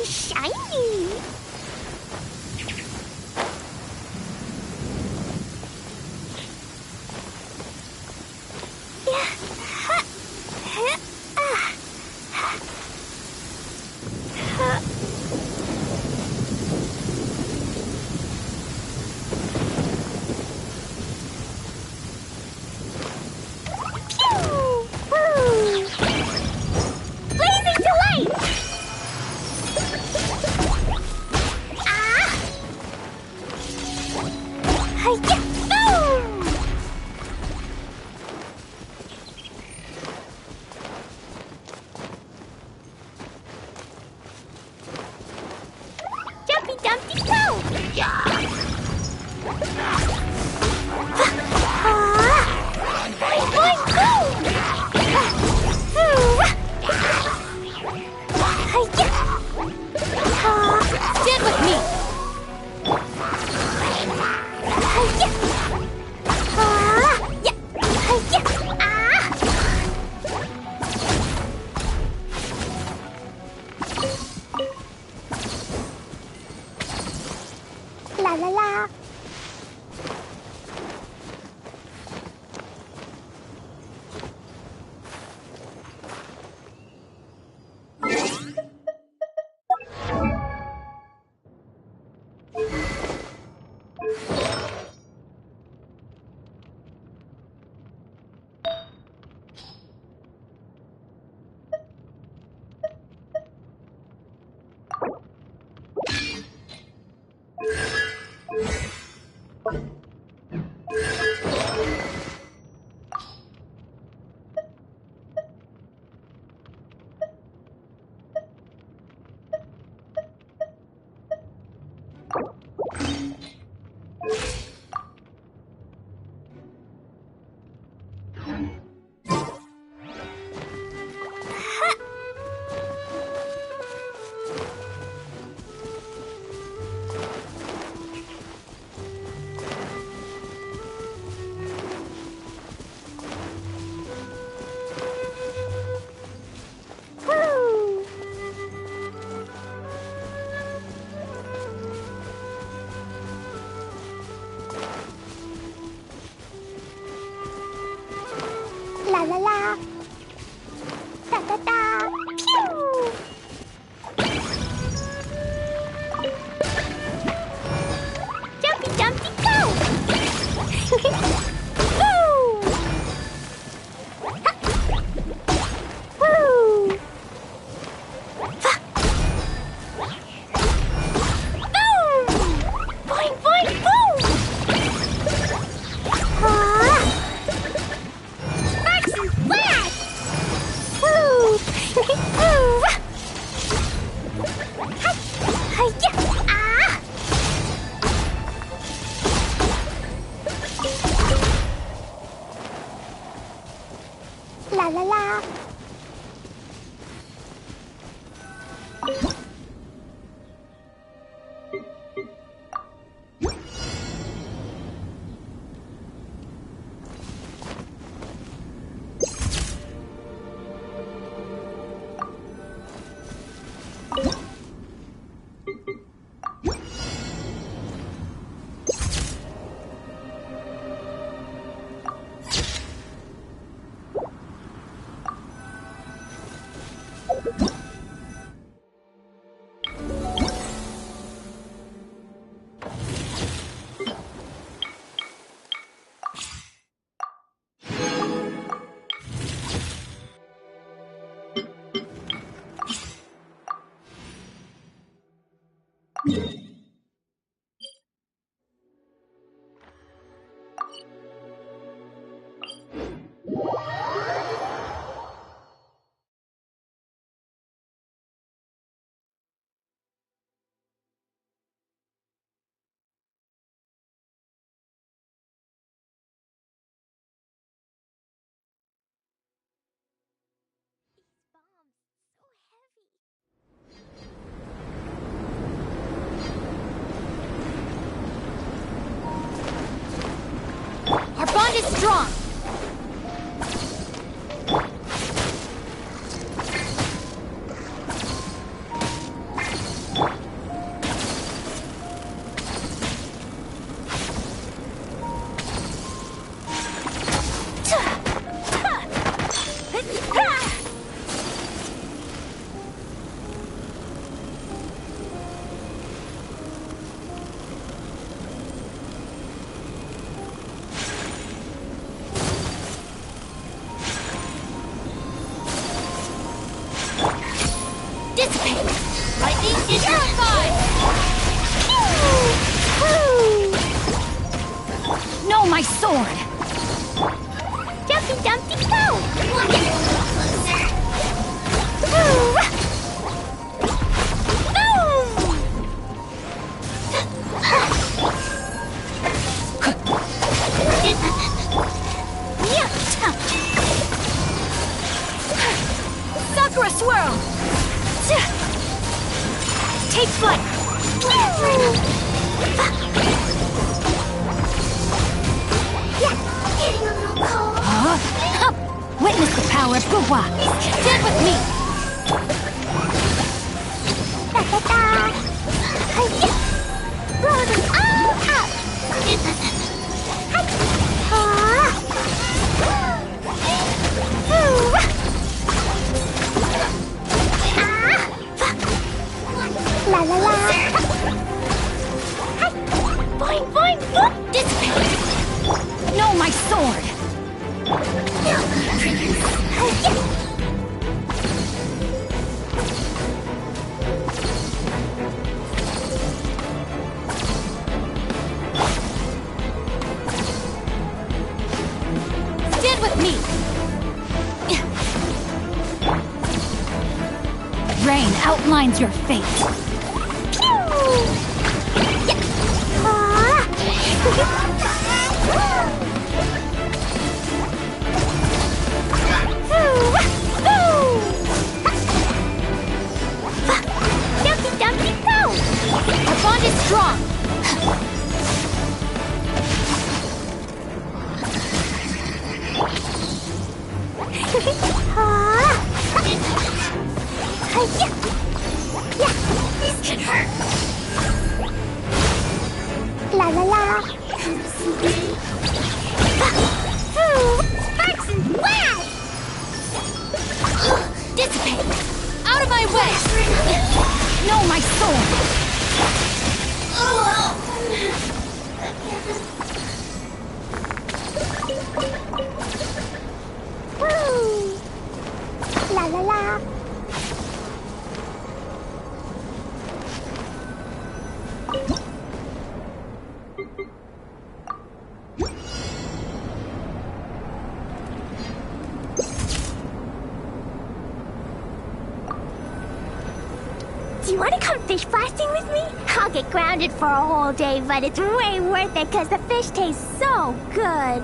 Shiny! Blazing delight! Jumpy Dumpty Go! Boing, boing, boom! Stand with me! La la la. La la la. Da da da. Pew! Jumpy Dumpty Go! Woo! Woo! Boom! Boing, boing, boom! Sparks and flash! Woo! Woo! Hi-ya! Ah! La la la. strong! No, my sword! Jumpy Dumpty go! Sakura swirl! Take flight! Witness the power of Guhua! Stand with me! Blow them all out! La la la! Boing boing boing! Dissipate! No, my sword! Stand with me! Rain outlines your fate. Dumpty Dumpty go! Our bond is strong! This can hurt. La la la. Sparks and flash! Dissipate! Out of my way! No, my sword! Woo! La la la. Do you want to come fish blasting with me? I'll get grounded for a whole day, but it's way worth it because the fish tastes so good.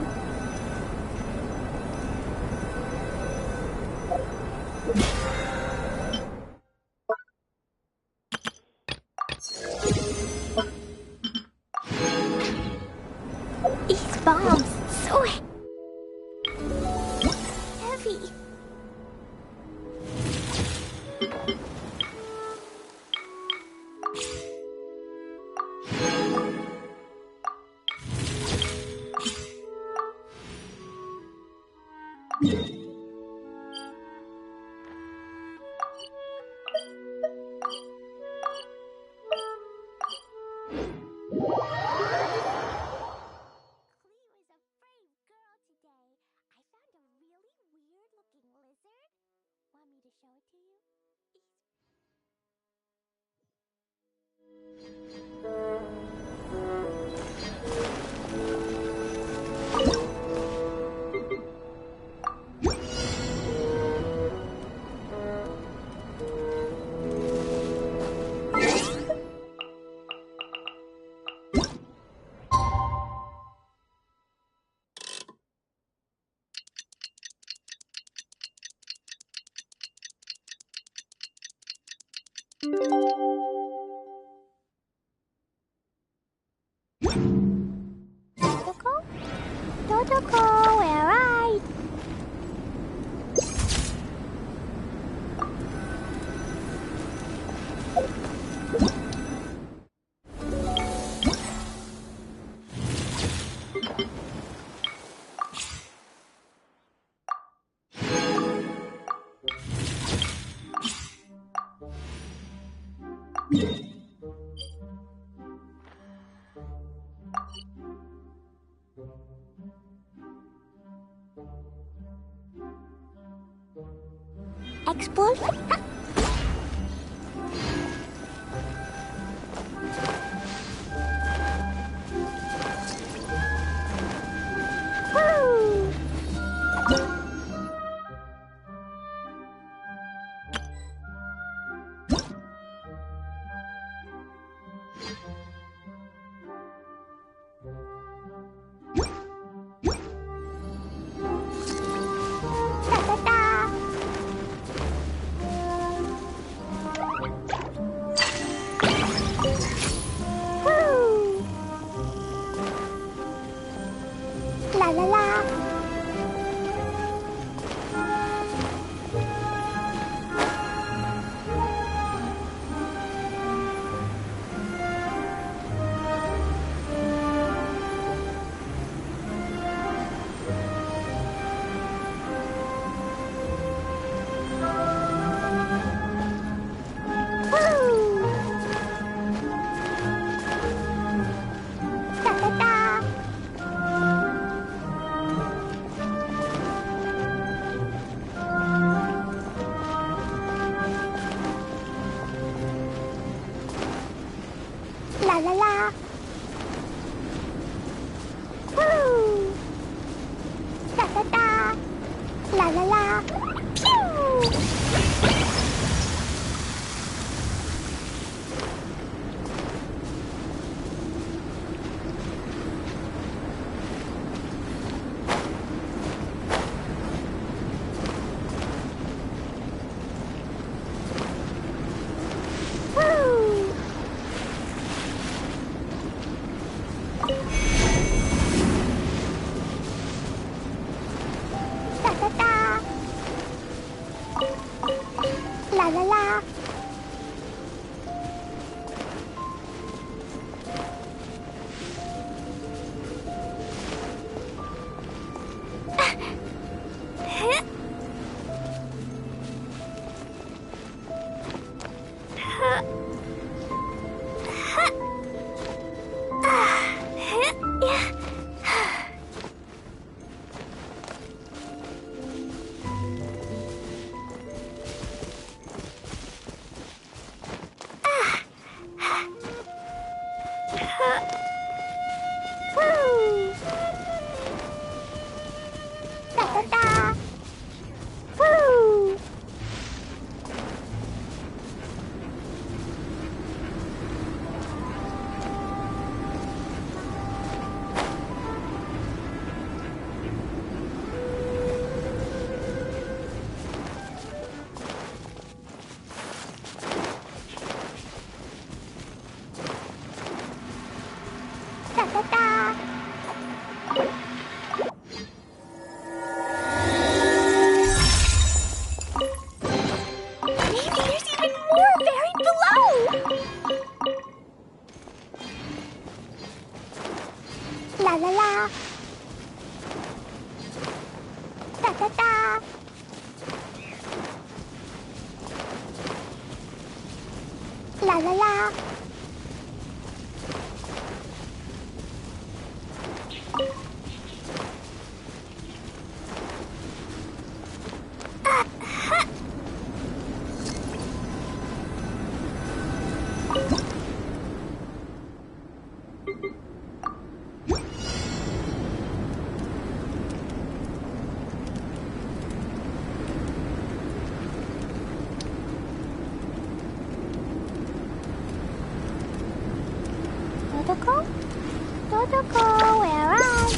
These bombs, so heavy. Dodoko? Dodoko? Explode. Woo! La la la. La la la. Woo! Da da da. La la la. Pew! Woo! Da da da. La la la. Woo! Da da da. Woo! Da da da. Maybe there's even more buried below. La la la. Da da da. La la la. Dodoko? Dodoko, where are you?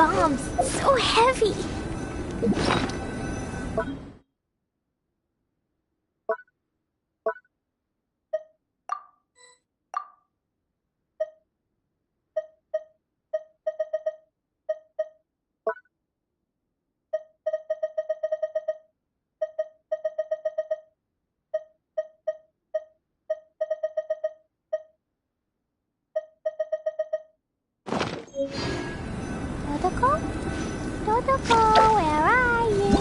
bombs. So heavy. Dodoko? Dodoko, where are you?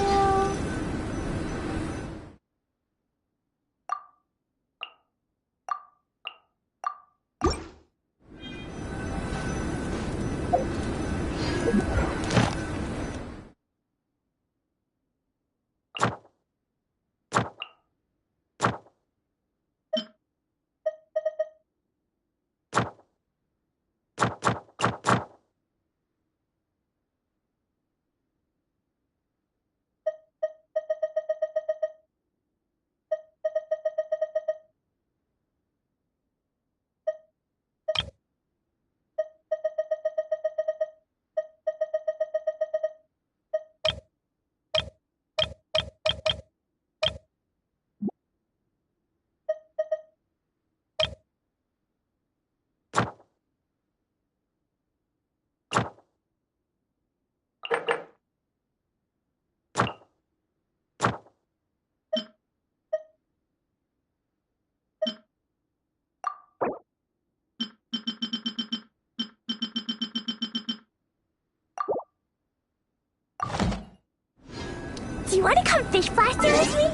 Do you want to come fish blasting with me?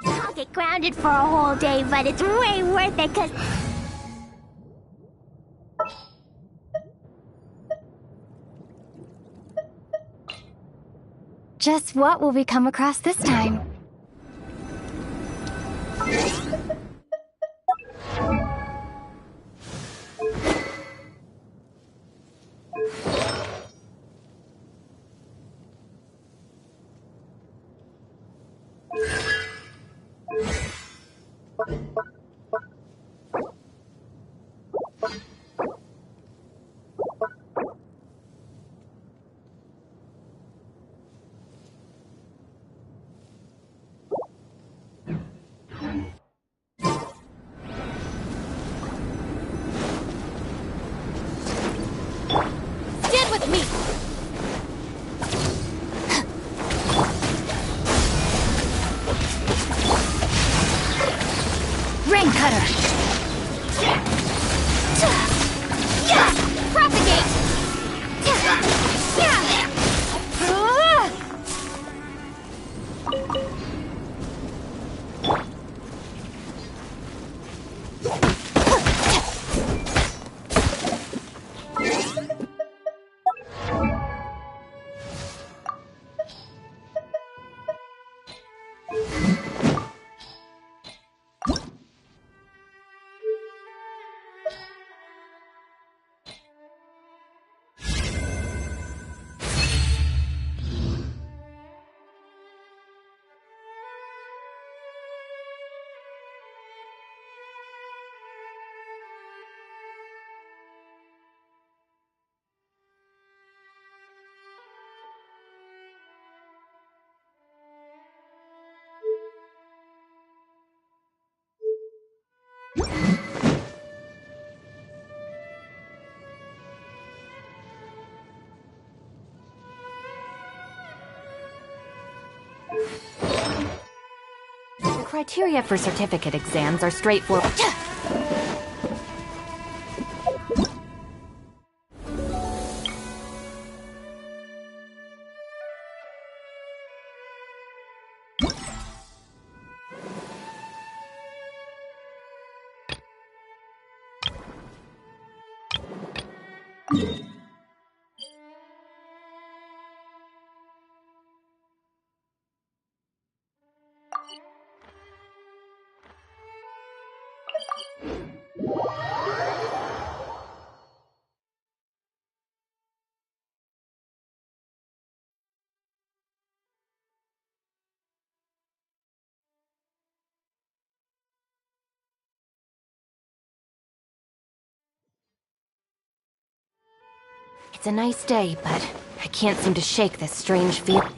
I'll get grounded for a whole day, but it's way worth it because... Just what will we come across this time? Stand with me! Rain cutter! Yeah! Propagate! The criteria for certificate exams are straightforward. It's a nice day, but I can't seem to shake this strange feeling.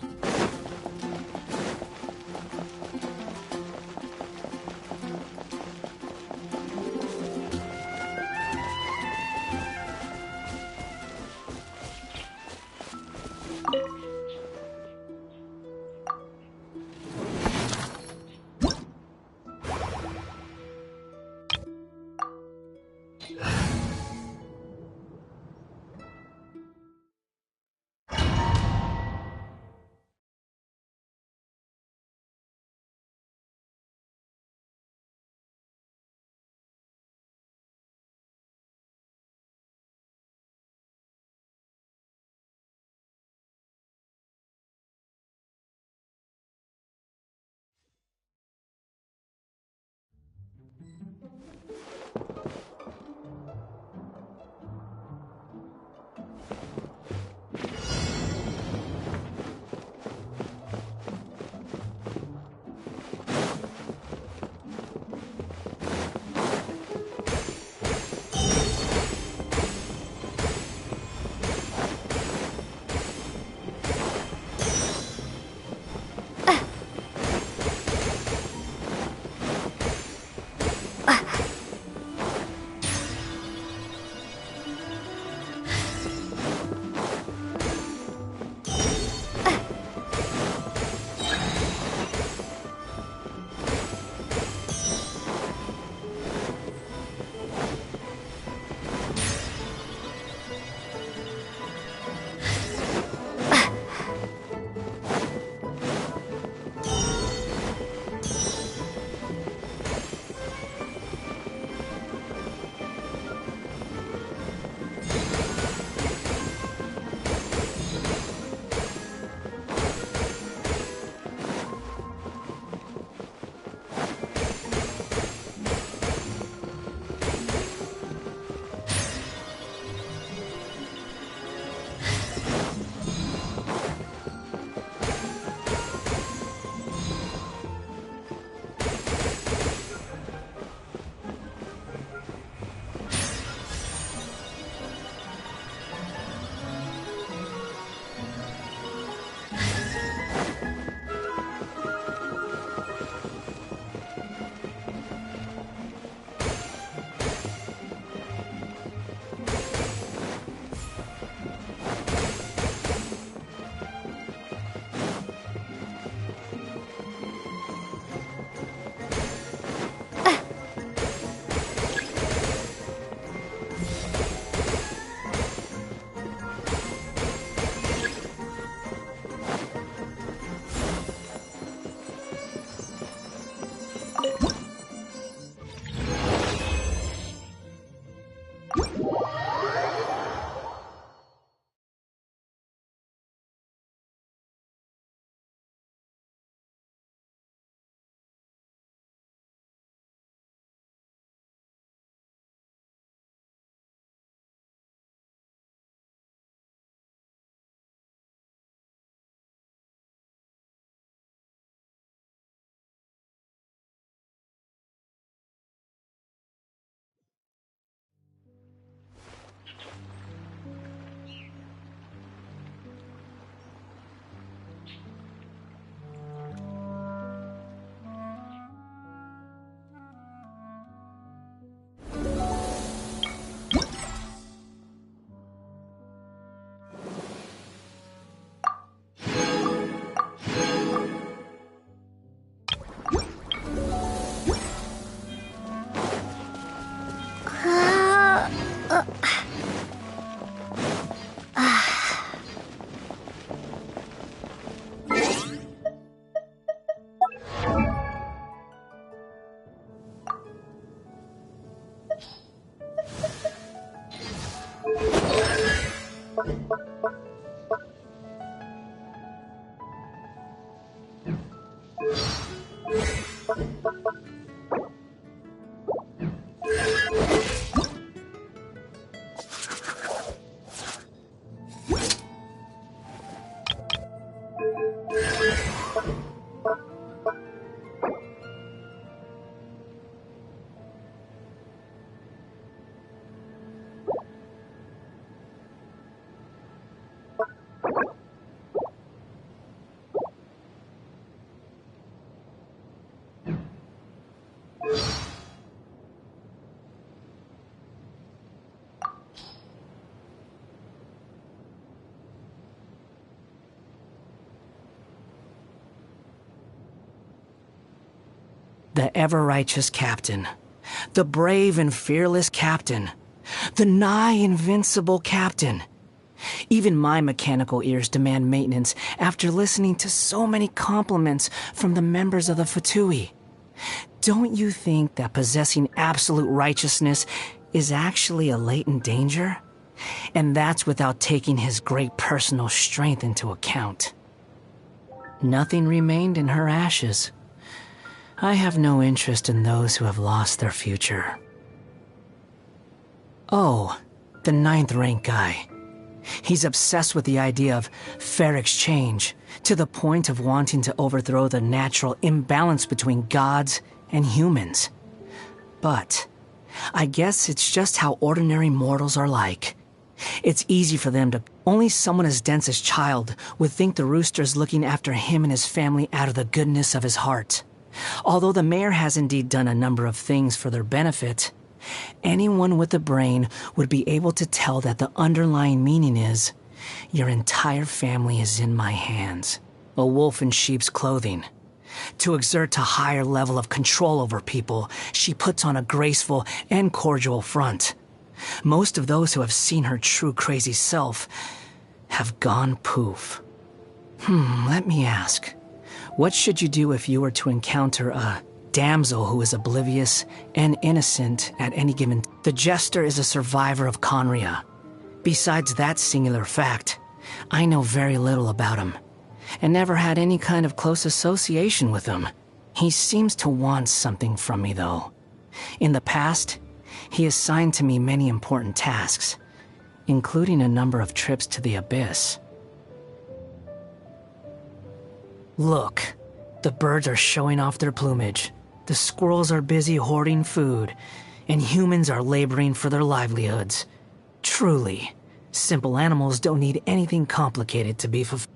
The ever-righteous captain. The brave and fearless captain. The nigh-invincible captain. Even my mechanical ears demand maintenance after listening to so many compliments from the members of the Fatui. Don't you think that possessing absolute righteousness is actually a latent danger? And that's without taking his great personal strength into account. Nothing remained in her ashes. I have no interest in those who have lost their future. Oh, the 9th rank guy. He's obsessed with the idea of fair exchange, to the point of wanting to overthrow the natural imbalance between gods and humans. But I guess it's just how ordinary mortals are like. It's easy for them to... Only someone as dense as Child would think the rooster's looking after him and his family out of the goodness of his heart. Although the mayor has indeed done a number of things for their benefit, anyone with a brain would be able to tell that the underlying meaning is, your entire family is in my hands, a wolf in sheep's clothing. To exert a higher level of control over people, she puts on a graceful and cordial front. Most of those who have seen her true crazy self have gone poof. Let me ask, what should you do if you were to encounter a damsel who is oblivious and innocent at any given... The jester is a survivor of Conria. Besides that singular fact, I know very little about him, and never had any kind of close association with him. He seems to want something from me, though. In the past, he assigned to me many important tasks, including a number of trips to the Abyss. Look, the birds are showing off their plumage, the squirrels are busy hoarding food, and humans are laboring for their livelihoods. Truly, simple animals don't need anything complicated to be fulfilled.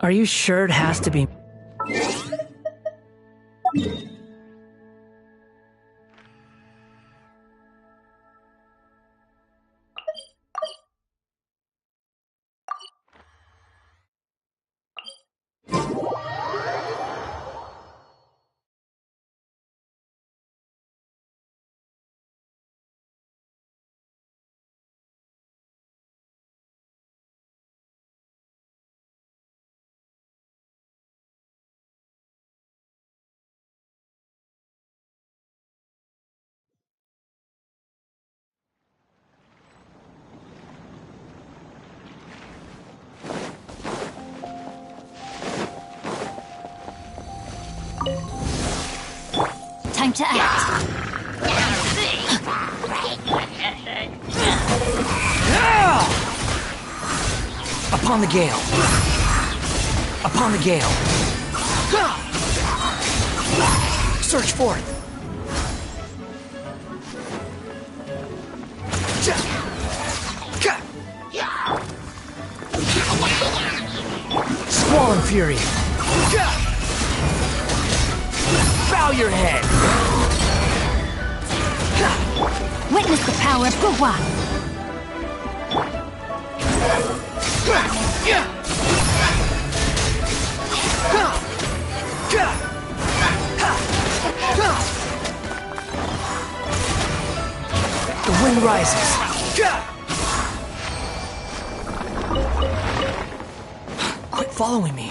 Are you sure it has to be... to act. Upon the gale. Upon the gale. Search forth. Squall and fury. Bow your head. Witness the power of Guhua. The wind rises. Quit following me.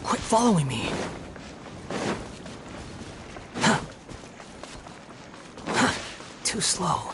Quit following me. Too slow.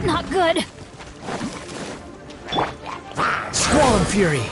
Not good. Squall and fury.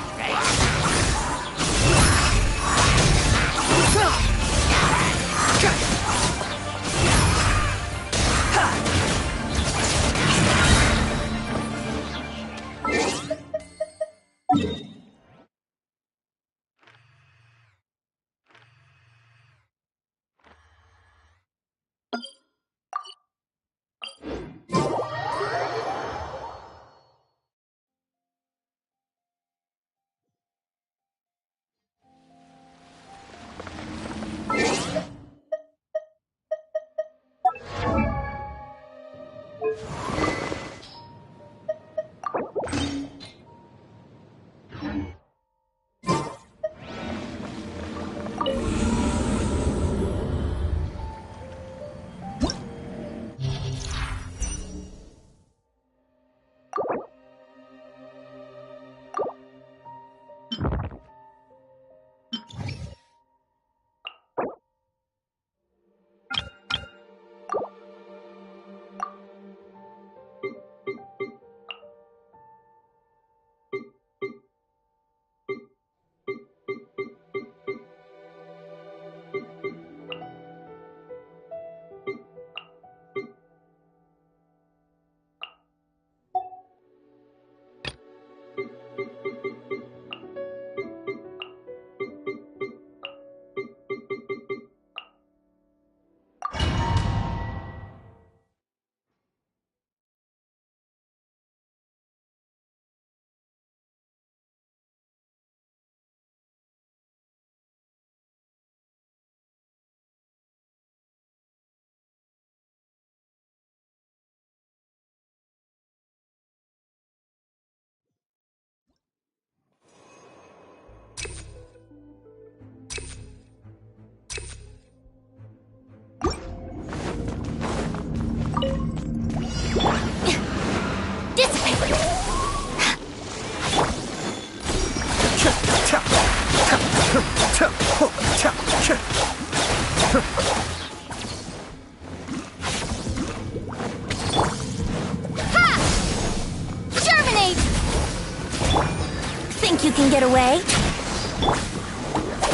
Think you can get away?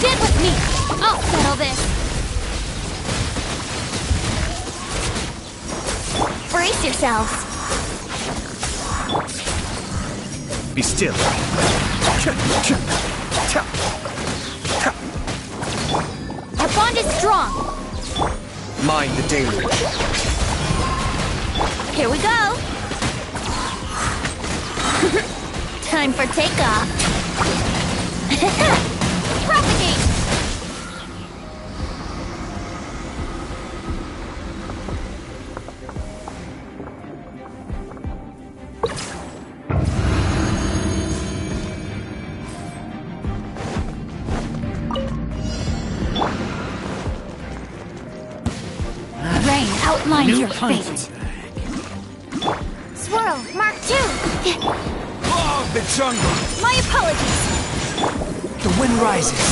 Get with me! I'll settle this! Brace yourselves. Be still. Our bond is strong! Mind the deluge. Here we go! Time for takeoff! Propagate! outlines your fate. Swirl, Mark 2. Fog the jungle. My apologies. The wind rises.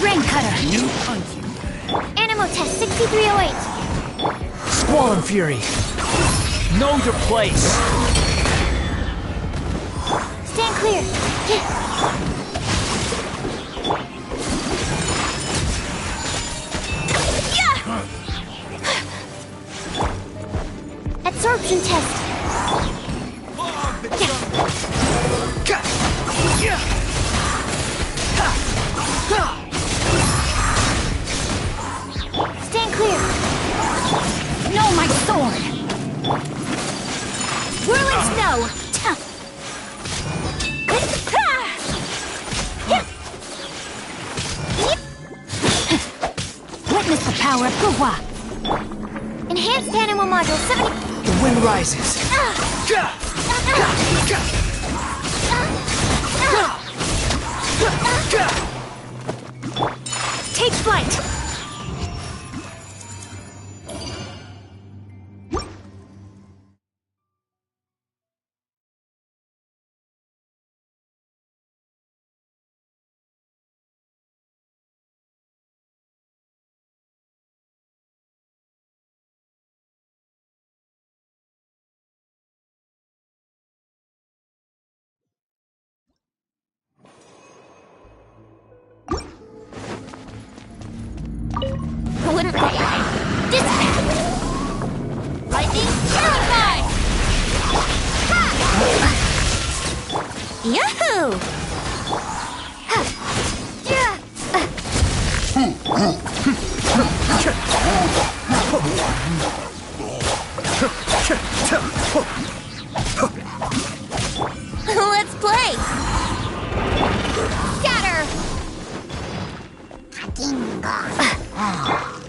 Rain Cutter. New hunting. Animal test 6308. Squall and Fury. Know your place. Stand clear. Absorption test. Stand clear. No, my sword. Whirling snow. Witness the power of Guhua. Enhanced animal module 70. The wind rises. Take flight. Wouldn't Dispatch! Lightning Terrify! Yahoo! Let's play! Scatter!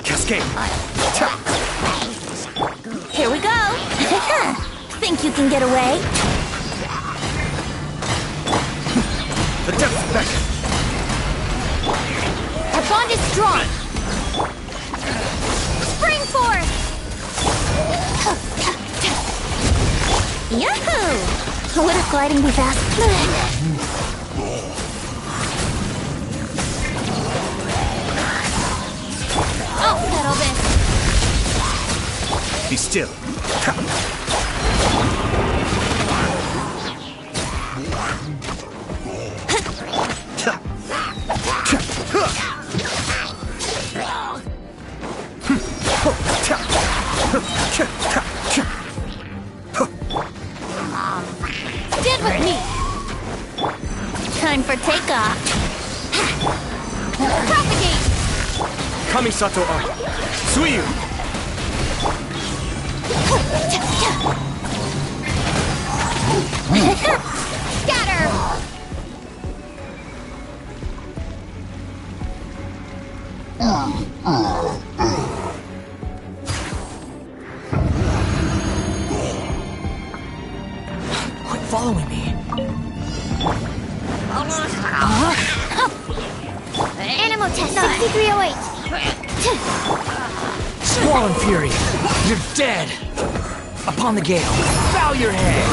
Cascade. Here we go! Think you can get away? The depths beckon. Our bond is strong! Spring force! Yahoo! Wouldn't gliding be fast? Oh, settle this! Be still. Stand with me! Time for takeoff! Propagate! Kamisato Art. Suiyu. Scatter! Quit following me. Animal test 6308. Squall and Fury. You're dead. Upon the gale. Bow your head.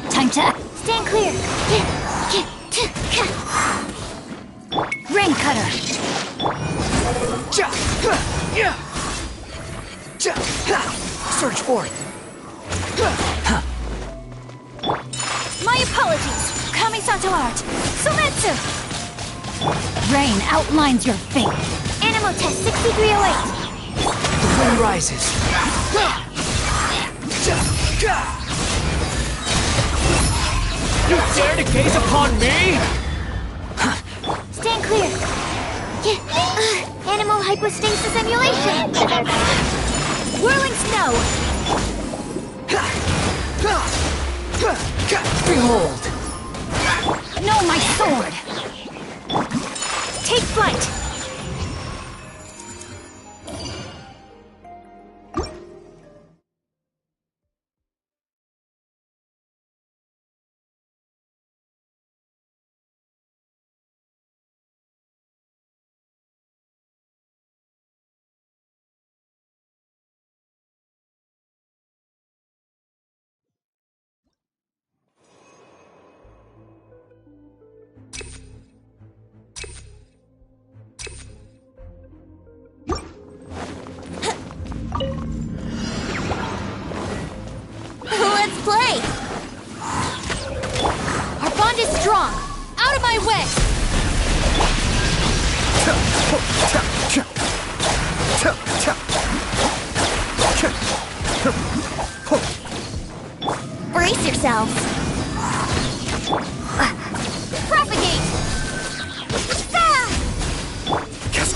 Time to stand clear. Rain Cutter. Surge forth. My apologies. Kamisato Art. Sumetsu. Rain outlines your fate. Animal test 6308. The wind rises. You dare to gaze upon me? Stand clear. Animal hypostasis emulation. Whirling snow. Behold. No, my sword. Take flight.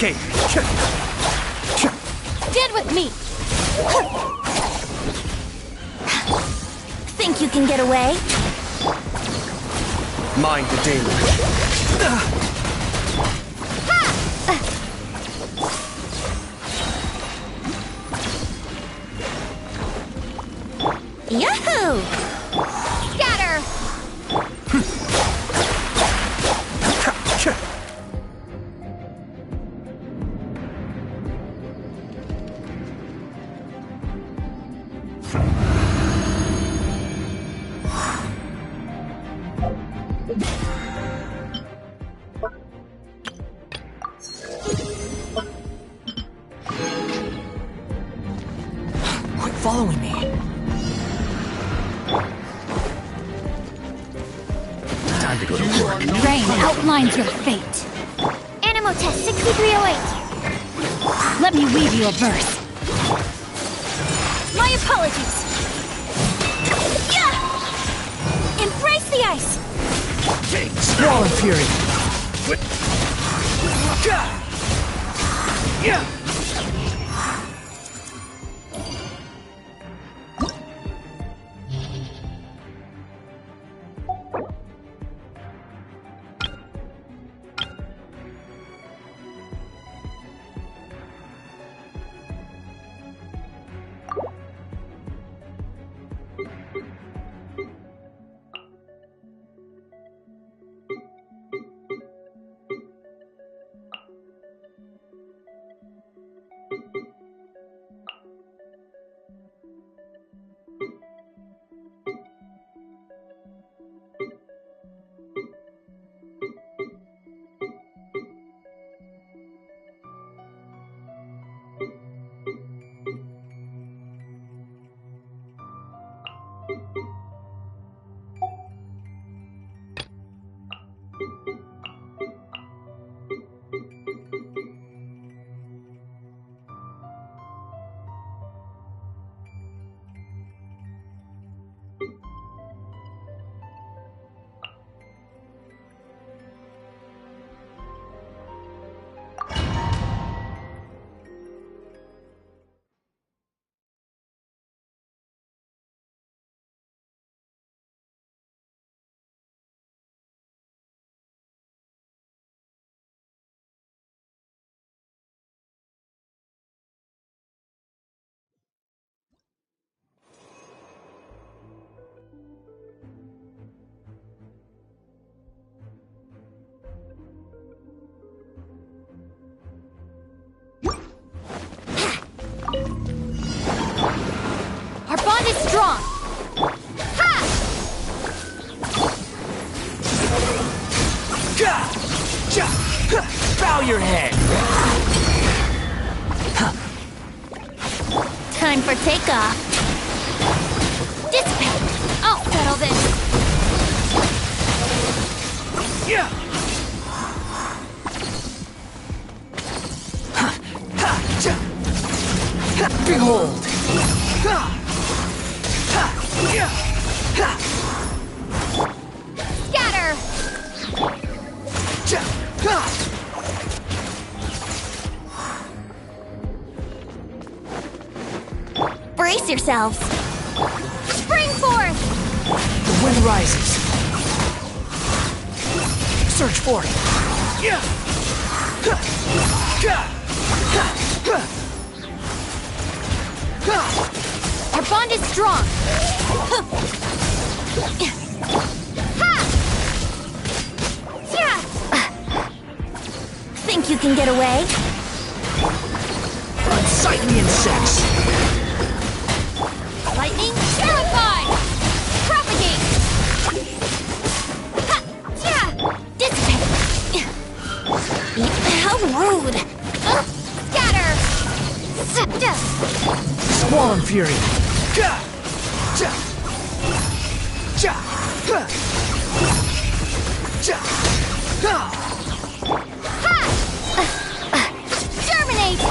escape. Stand with me! Think you can get away? Mind the deluge. Yahoo! Scatter! Quit following me. Time to go to work. Rain outlines your fate. Animo test 6308. Let me weave you a verse. My apologies. Yeah! Embrace the ice. Squall and fury. Yeah. Our bond is strong. Ha! Bow your head. Time for takeoff. Dissipate. I'll settle this. Yeah. Behold. Scatter. Brace yourselves. Spring forth. The wind rises. Search for it. Our bond is strong. Ha! Yeah! Think you can get away? Unsightly insects. Lightning, terrified! Propagate! Ha! Yeah! Dissipate! How rude! Scatter! Squall and fury. Germinate!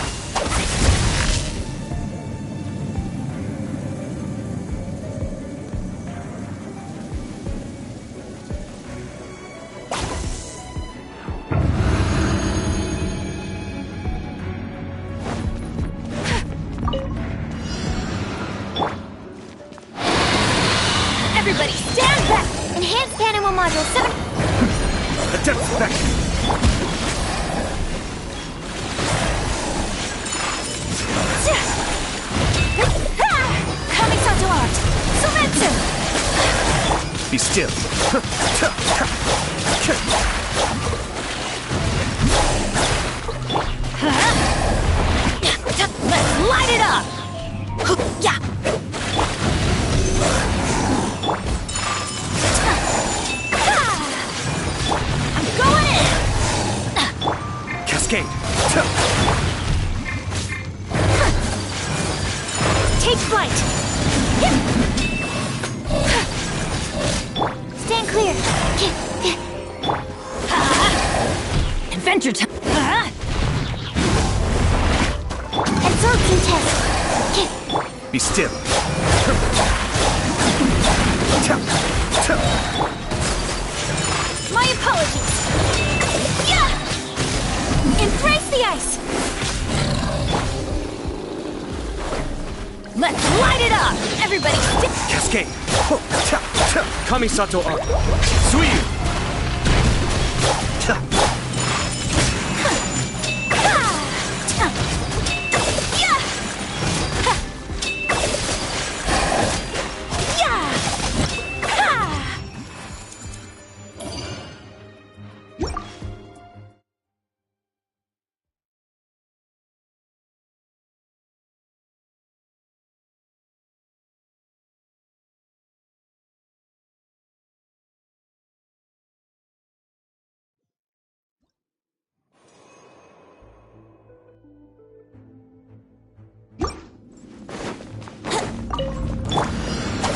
Kamisato art! Sumetsu! Be still. Let's light it up! Yeah! I'm going in! Cascade. Take flight! Stand clear. Adventure time! Absorption test. Be still. My apologies! Yeah! Embrace the ice! Let's light it up! Everybody Cascade. Kamisato art. Suiyu.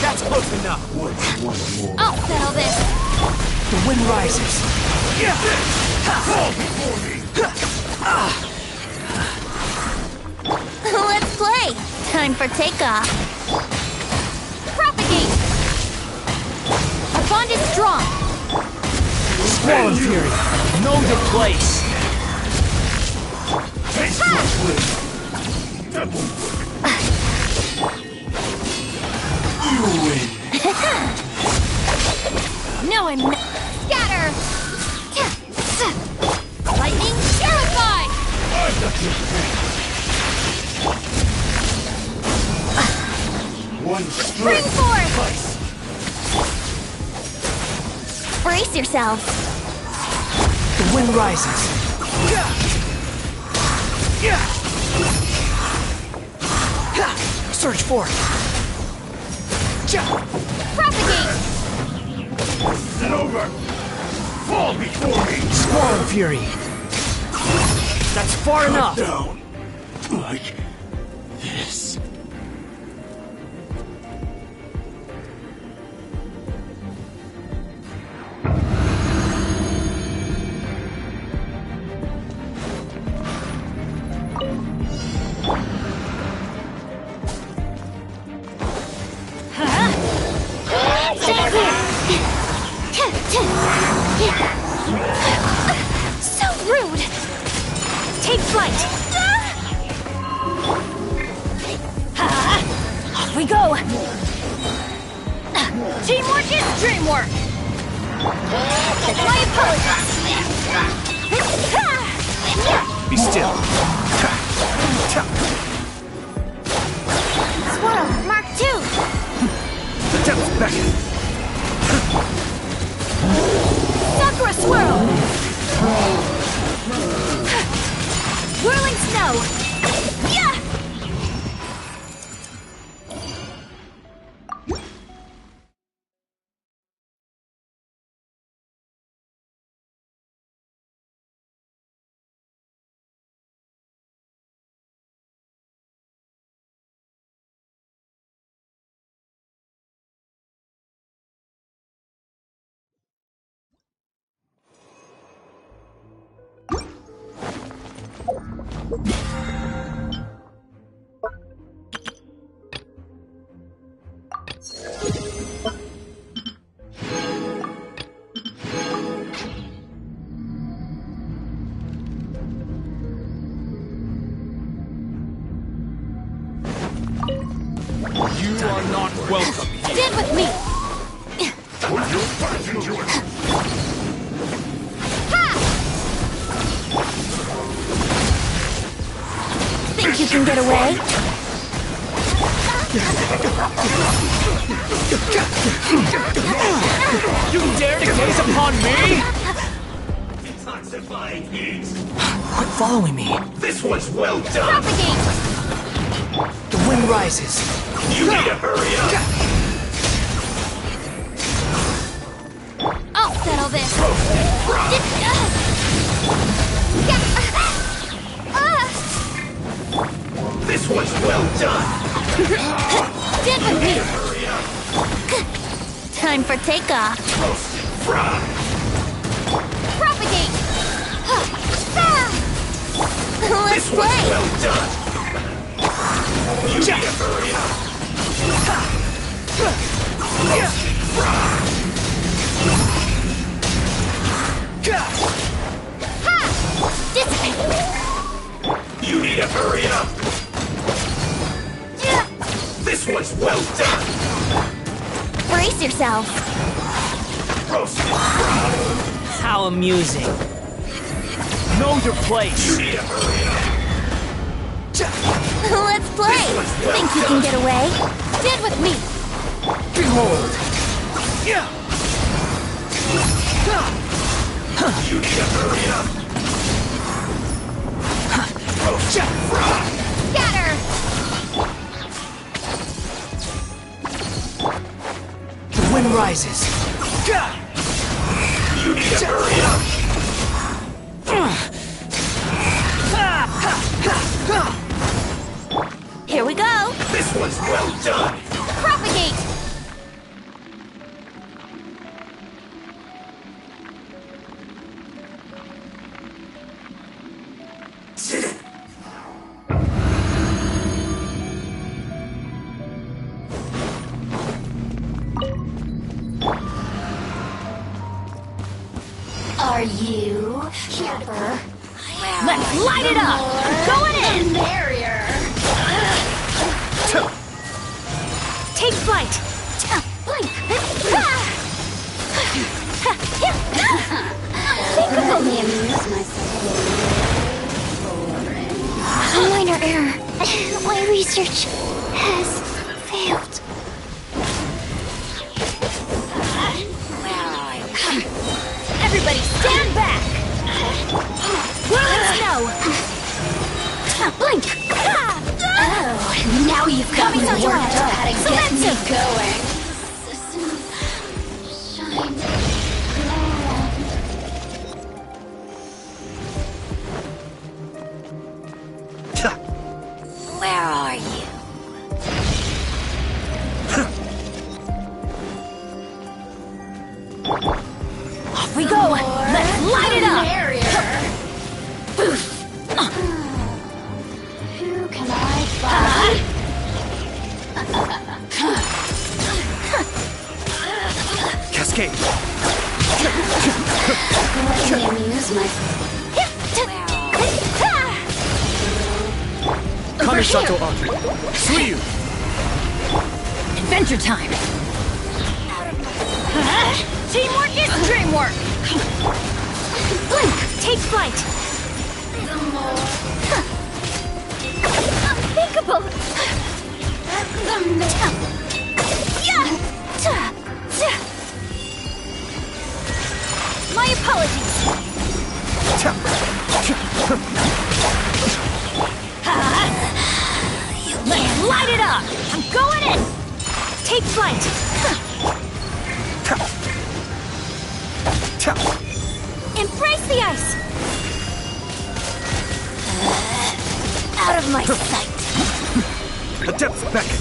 That's close enough. I'll settle this! The wind rises. Let's play! Time for takeoff! Propagate! Our bond is strong! Squall Fury. Know your place. No, I'm not. Scatter! Lightning terrified! Spring forth! Brace yourself! The wind rises. Surge forth. Propagate! Sit over. Fall before me. Squall Fury. That's far enough. Down. Like this. Stay clear! So rude! Take flight! Off we go! Teamwork is dreamwork! My apologies! Be still. Swirl, Mark 2! The depths beckon. Sakura swirl! Whirling snow! Yeah! You are not welcome here. Stand with me! Put your fight into it. Ha! can get away? You dare to gaze upon me? Detoxifying heat. Quit following me. This was well done. The wind rises. You need to hurry up. I'll settle this. This was well done. Get with me. Hurry up. Time for takeoff. Roasted fry. Propagate. Let's This was play. well done. You need to hurry up. Roasted fry. Dissipate. You need to hurry up. This was well done. Brace yourself. Roasted fry. How amusing. Know your place. You need to hurry up. Let's play. Think you can get away? Get with me. Behold. You need to hurry up. Roasted fry. Scatter. The wind rises. You need to hurry up. Here we go. This was well done. Propagate. Are you Chipper? Let's light it up! Going in! Barrier. Take flight. Let me amuse myself. Minor error. My research has failed. Everybody stand back! Let's go! Blink. Oh, now you've got me worked up how to get me going. Where are you? Off we go! Let's light it up! Who can I find? Cascade. Let me amuse myself. Kamisato Aki. Suiyu. Adventure time! Teamwork is dreamwork! Blink. Take flight. Unthinkable. My apologies. Let's light it up! I'm going in! Take flight. Embrace the ice. Out of my sight. The depths beckon.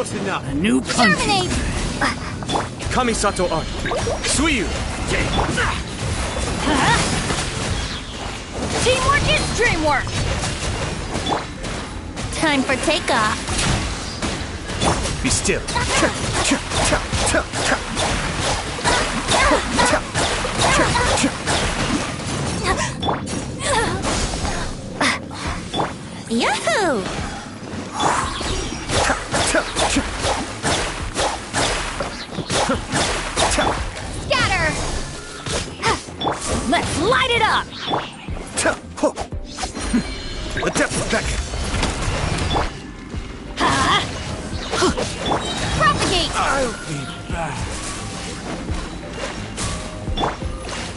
Close enough. A new country. Terminate! Kamisato Art. Suiyu. Teamwork is dreamwork! Time for takeoff. Be still. Yahoo! Scatter! Let's light it up! The depth beckon. Propagate! I'll be back.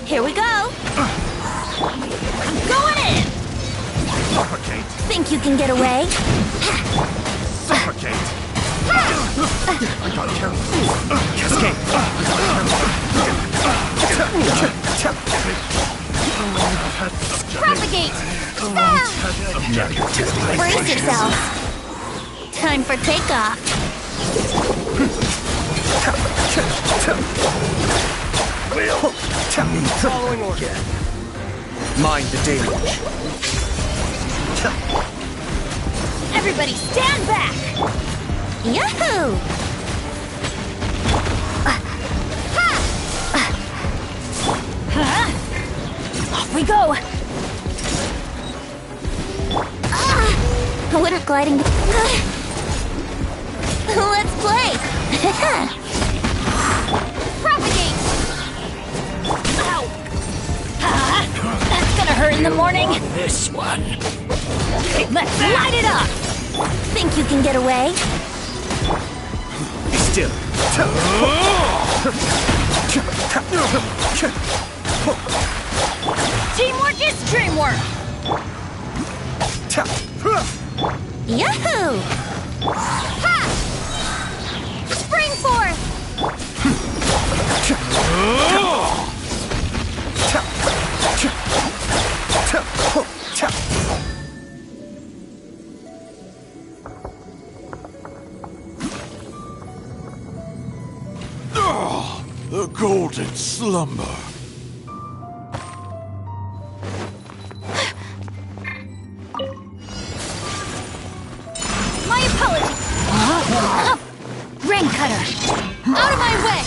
Here we go. I'm going in! Suffocate. Think you can get away? Suffocate. I got careful. Cascade. Propagate! Brace yourself. Time for takeoff. Following order. Mind the deluge. Everybody stand back! Yahoo! Off we go! What are gliding? Let's play! Propagate! Ow! That's gonna hurt in the morning! This one. Let's light it up! Think you can get away? Be still. Teamwork is dreamwork! Yahoo! Ha! Spring forth! The golden slumber. My apologies! Rain cutter! Out of my way!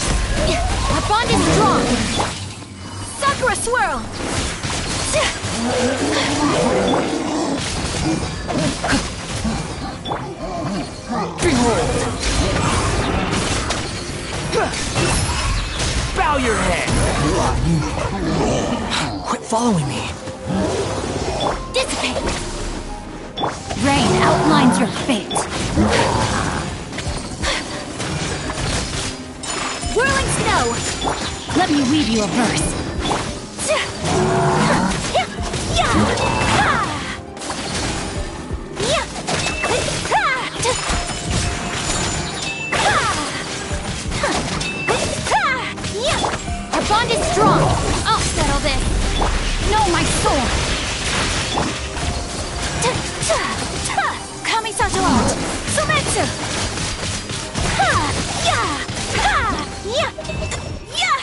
Our bond is strong! Sakura swirl! Behold! Bow your head! Quit following me. Dissipate! Rain outlines your fate! Whirling snow! Let me weave you a verse. Our bond is strong! I'll settle this! Know my sword! Kamisato Art! Sumetsu! Ha! Ya! Ha! Ya! Ya!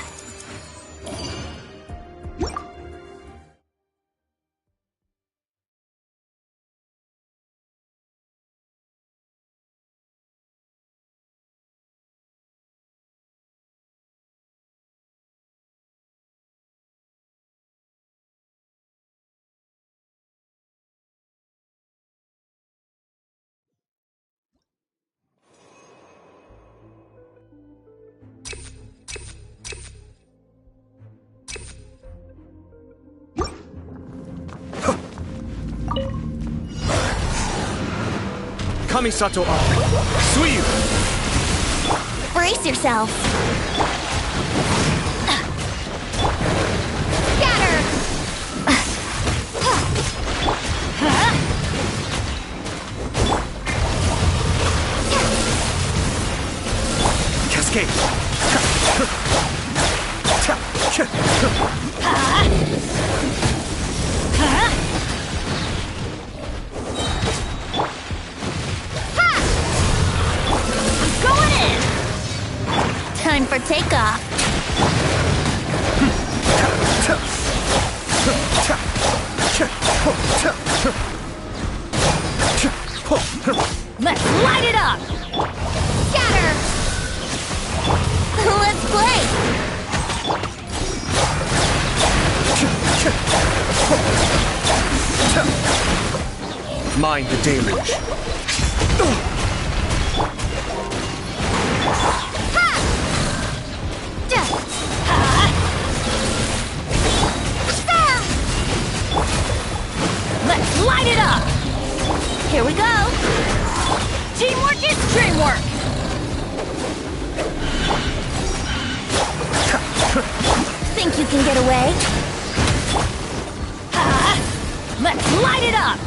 Kamisato Art. Suiyu. Brace yourself. Scatter! Cascade. for takeoff. Let's light it up! Scatter! Let's play! Mind the deluge. Let's light it up! Here we go! Teamwork is dreamwork! Think you can get away? Let's light it up!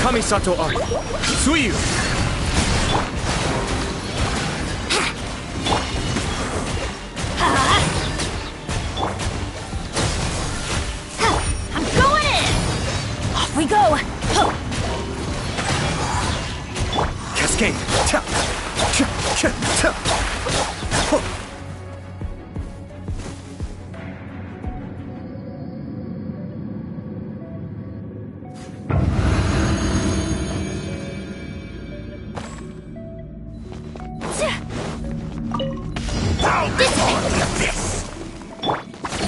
Kamisato Art. Suiyu. I'm going in! Off we go! Cascade. Cha. Cha. Cha. Cha.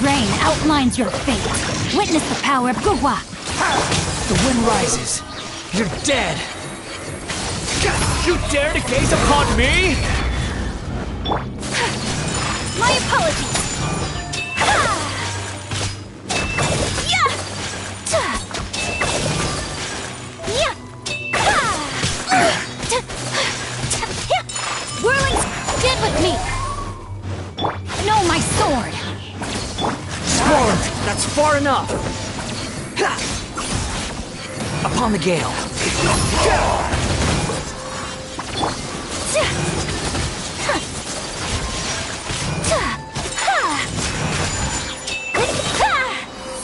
Rain outlines your fate. Witness the power of Gurwa. The wind rises. You're dead. You dare to gaze upon me? My apologies! Whirling, get with me! No, my sword! Squall, that's far enough. Upon the gale.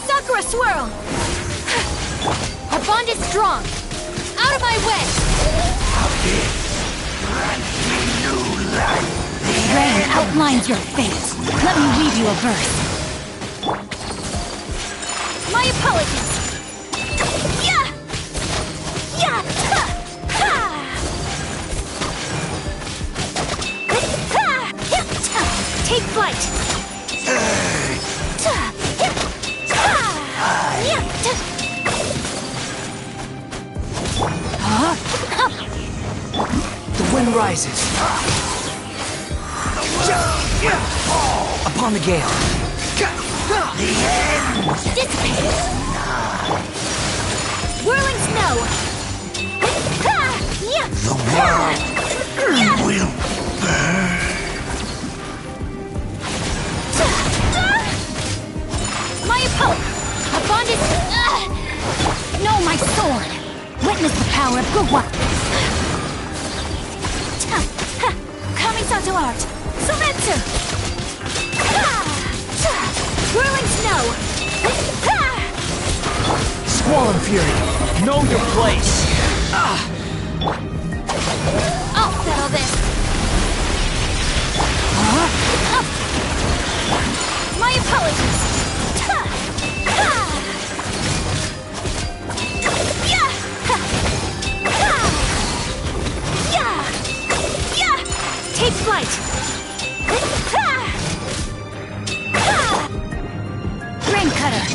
Sakura swirl! Our bond is strong! Out of my way! Rain outlines your fate. Let me weave you a verse. My apologies! Take flight! The wind rises. Upon the gale. Dissipate! Whirling snow! The world will burn. My opponent! Our bond is... No, my sword! Witness the power of Gurwa! Kamisato art! Sumetsu! Whirling snow! Squall and fury. Know your place. I'll settle this! My apologies! Take flight! Rain cutter!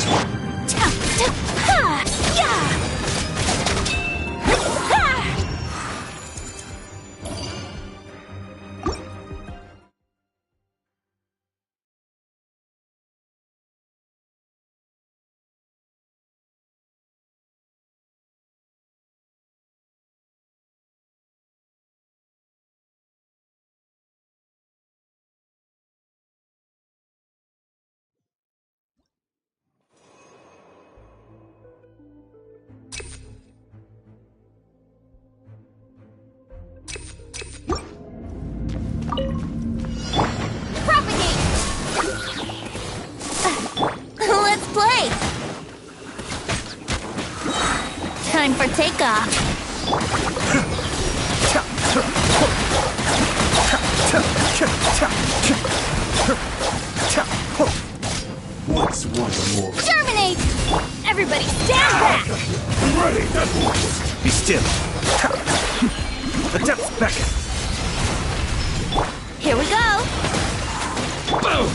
for takeoff. What's one more? Terminate! Everybody stand back! Ready! Be still. The depths beckon. Here we go! Boom!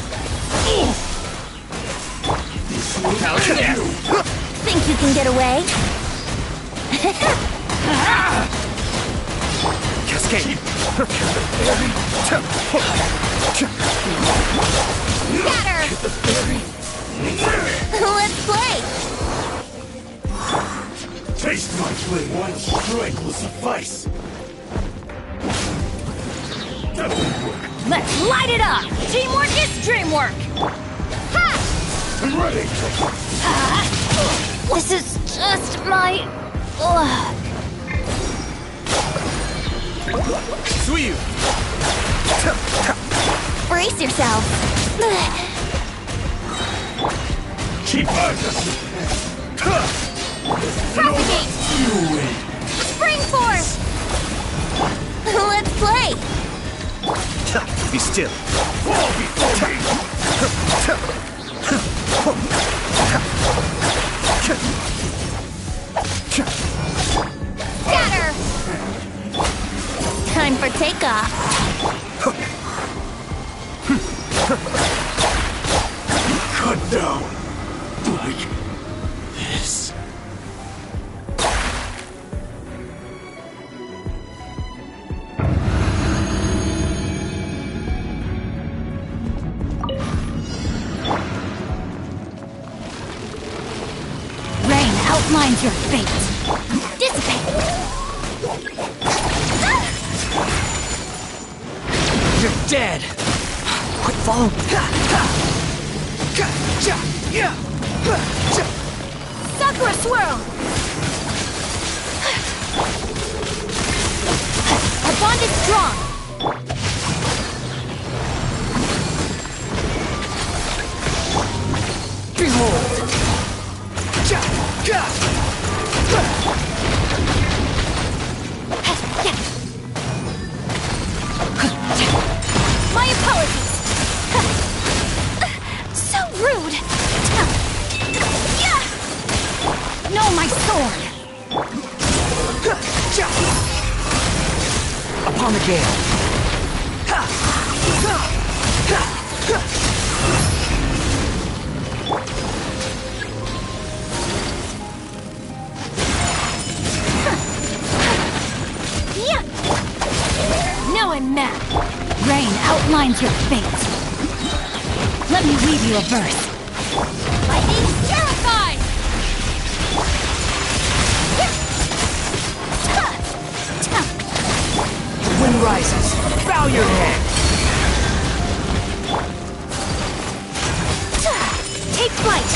Think you can get away? Cascade. Scatter! Let's play! Taste my blade. One strike will suffice. Let's light it up! Teamwork is dreamwork! I'm ready. This is just my luck. Suiyu. Brace yourself. Propagate! Spring force! Let's play! Be still. Fall before me. Scatter! Time for takeoff. Cut down. Like this. Rain outlines your fate. Dissipate! You're dead. Quick, follow. Sakura swirl! Our bond is strong! Behold. My apologies! So rude! No, my sword! Upon the gale. Now I'm mad. Rain outlines your fate. Let me read you a verse. Lightning's terrified! The wind rises. Bow your head. Take flight!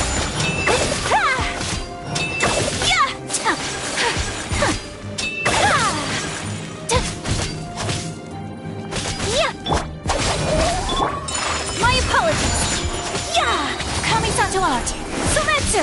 My apologies! Kami-sato art! Sumetsu!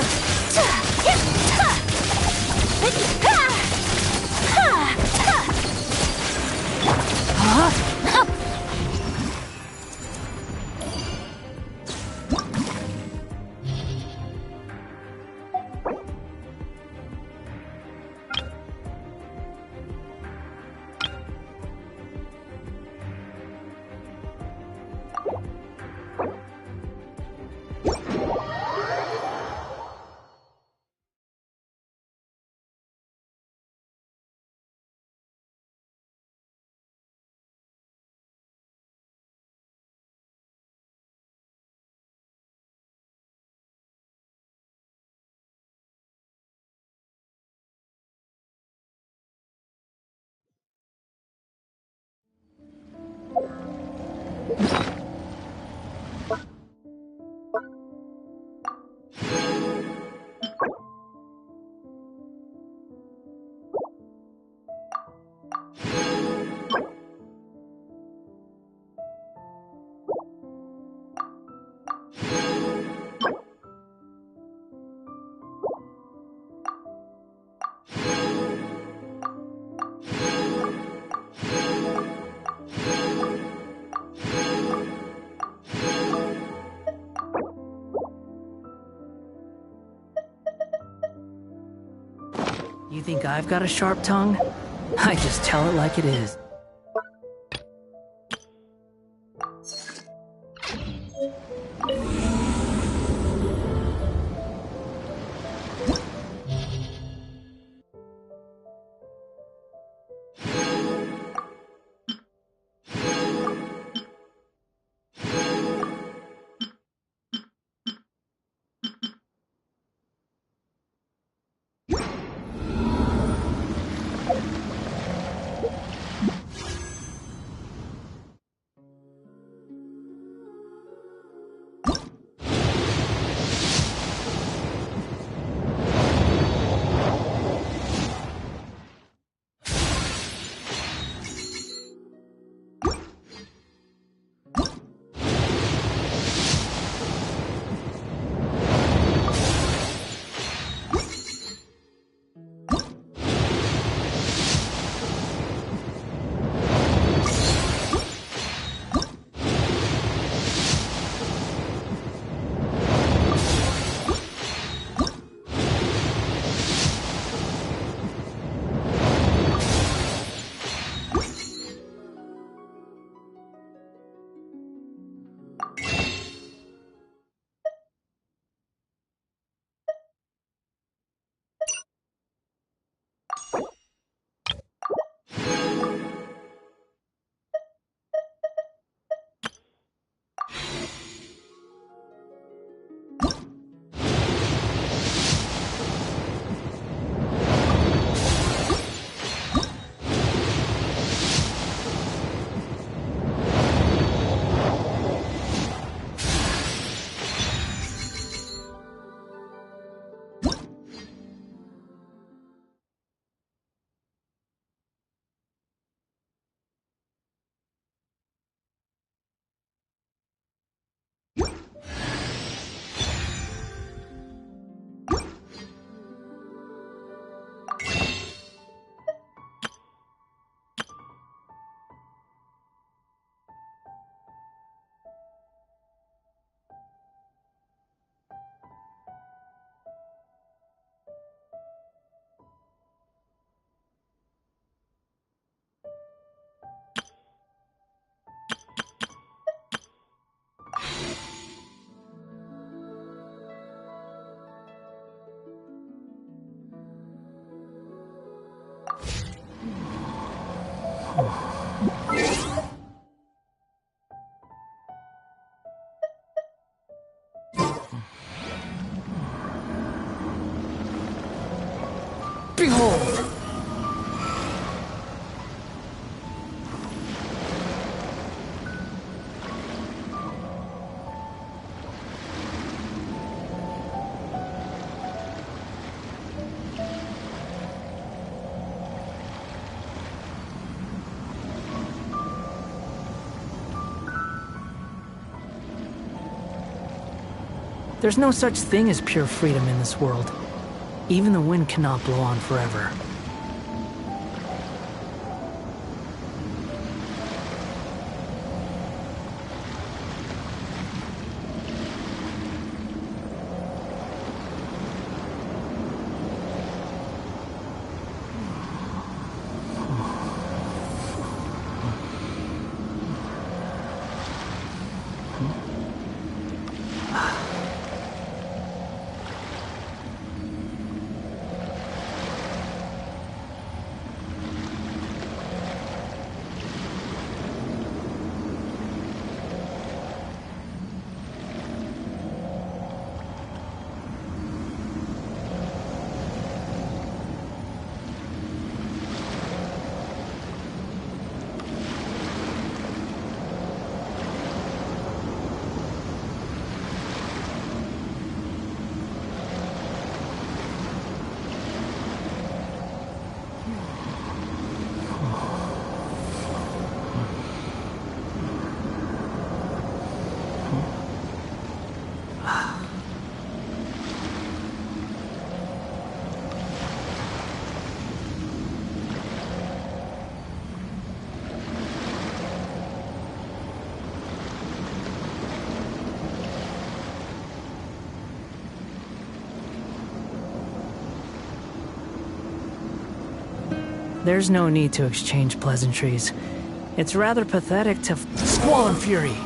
You think I've got a sharp tongue? I just tell it like it is. Behold! There's no such thing as pure freedom in this world. Even the wind cannot blow on forever. There's no need to exchange pleasantries. It's rather pathetic to... Squall and Fury!